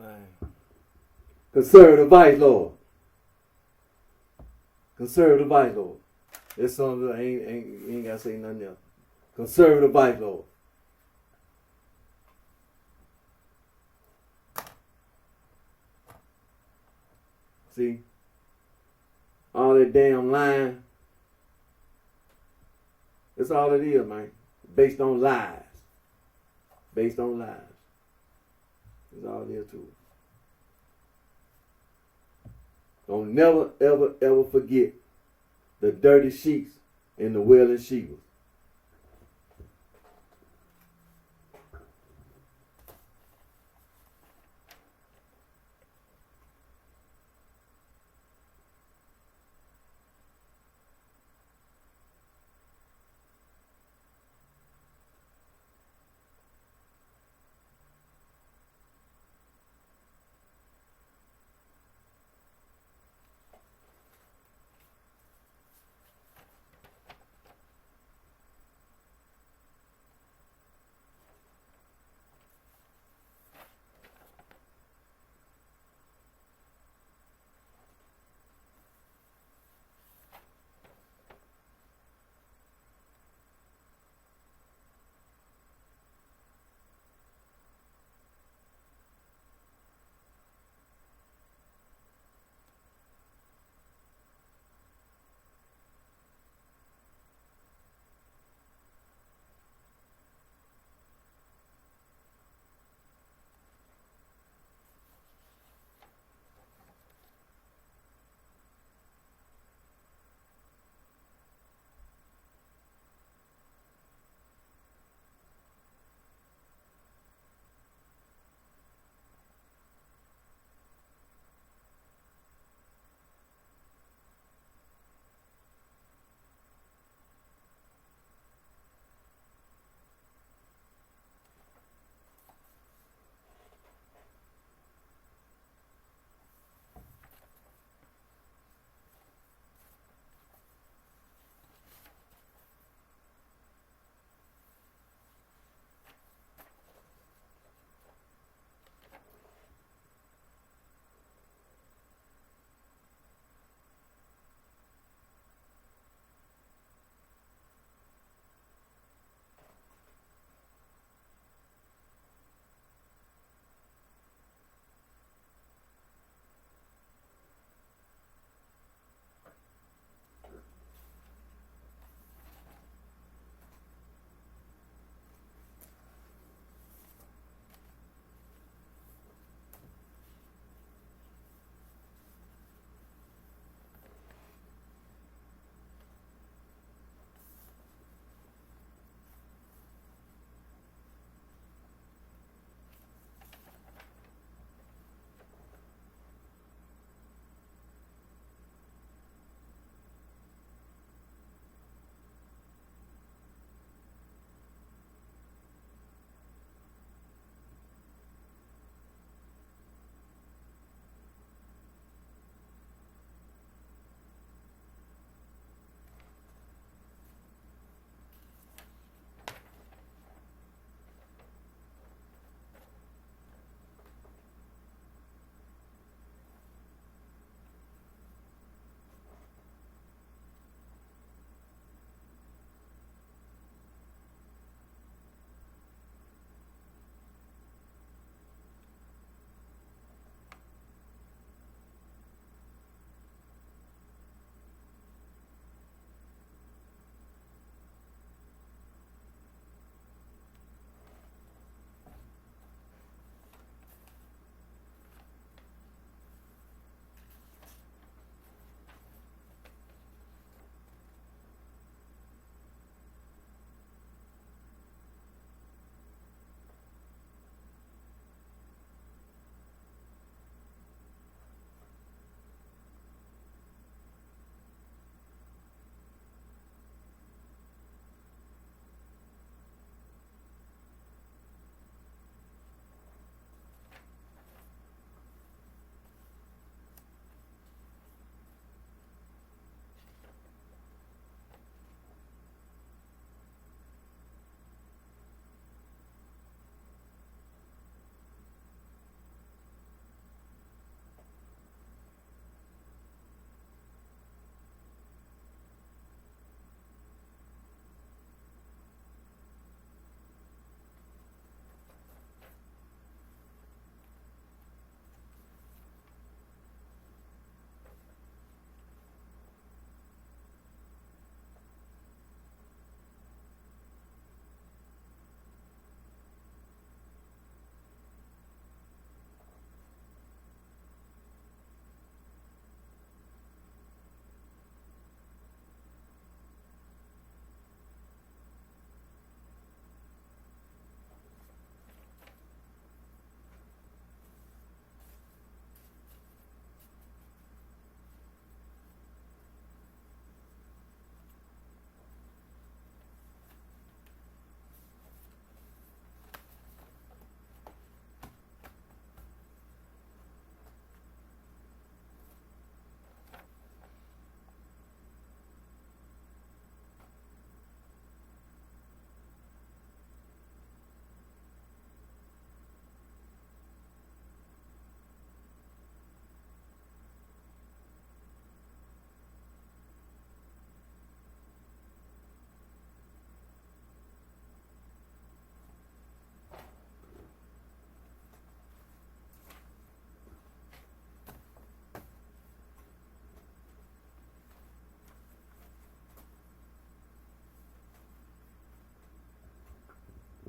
man. Conservative vice lord. Conservative vice lord. There's something that ain't gotta say nothing else. Conservative vice lord. See? All that damn lying. That's all it is, man. Based on lies. Based on lies. That's all it is to it. Don't never, ever, ever forget the dirty sheets and the wailing sheep.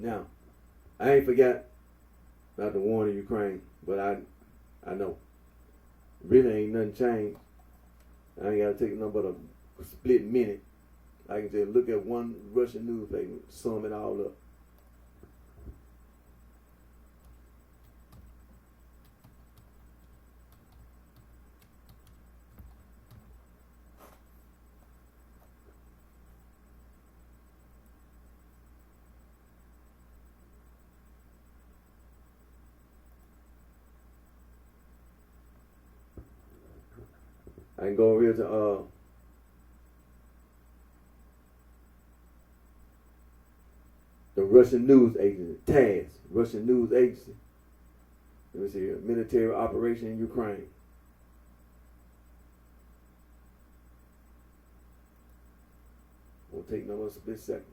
Now, I ain't forgot about the war in Ukraine, but I know really ain't nothing changed. I ain't gotta take nothing but a split minute. I can just look at one Russian newspaper, sum it all up. I can go over here to the Russian news agency, TASS, Russian news agency. Let me see here, military operation in Ukraine. Won't take no more split second.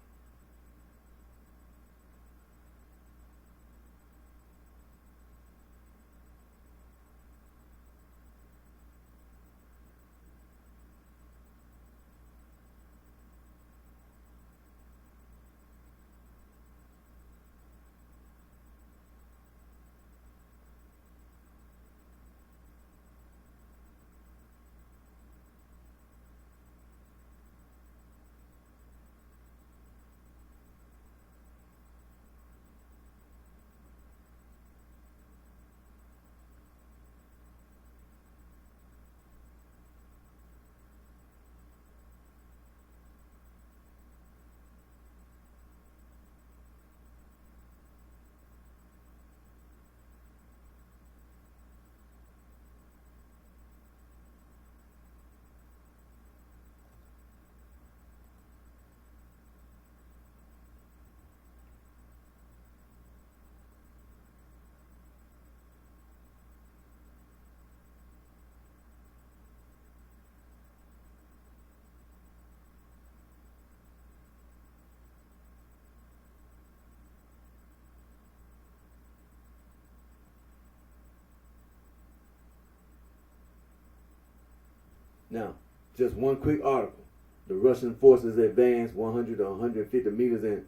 Now, just one quick article. The Russian forces advanced 100 or 150 meters in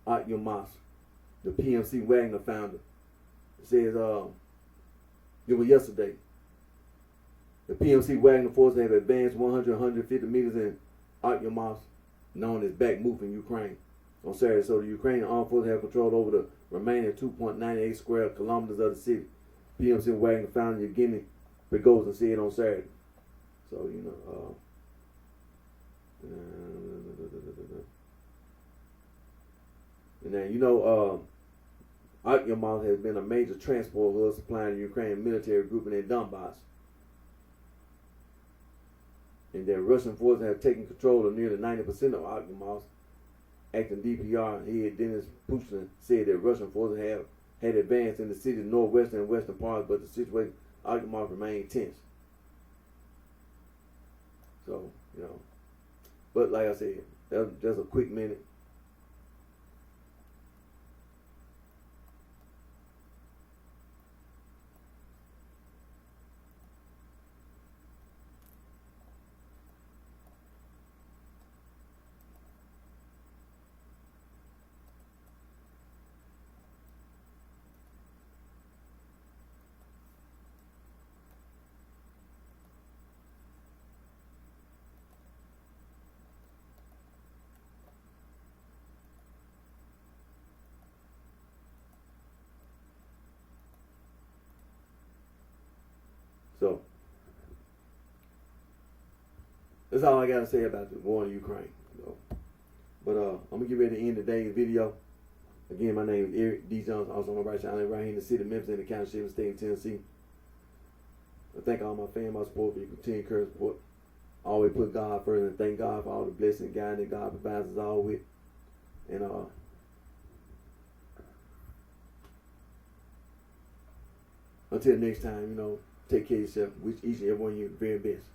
Akyomov. The PMC Wagner founder says it was yesterday. The PMC Wagner forces have advanced 100 or 150 meters in Akyomov, known as Bakhmut in Ukraine, on Saturday. So the Ukrainian armed forces have control over the remaining 2.98 square kilometers of the city. PMC Wagner founder Yevgeny Prigozhin said on Saturday. So, you know, and then, you know, Akyomov has been a major transport hub supplying the Ukrainian military group in Donbass. And that Russian forces have taken control of nearly 90% of Akyomov. Acting DPR head Dennis Pushkin said that Russian forces had advanced in the city's northwestern and western parts, but the situation Akyomov remained tense. So, you know, but like I said, that was just a quick minute. So that's all I gotta say about the war in Ukraine. You know. But I'm gonna get ready to end today's video. Again, my name is Eric D. Johnson, also on BrightShine, right here in the city of Memphis, in the county of Shelby State of Tennessee. I thank all my fans, my support for your continued encouragement support. Always put God first, and thank God for all the blessings and guidance that God provides us all with. And until next time, you know, take care of yourself. Wish each and every one of you the very best.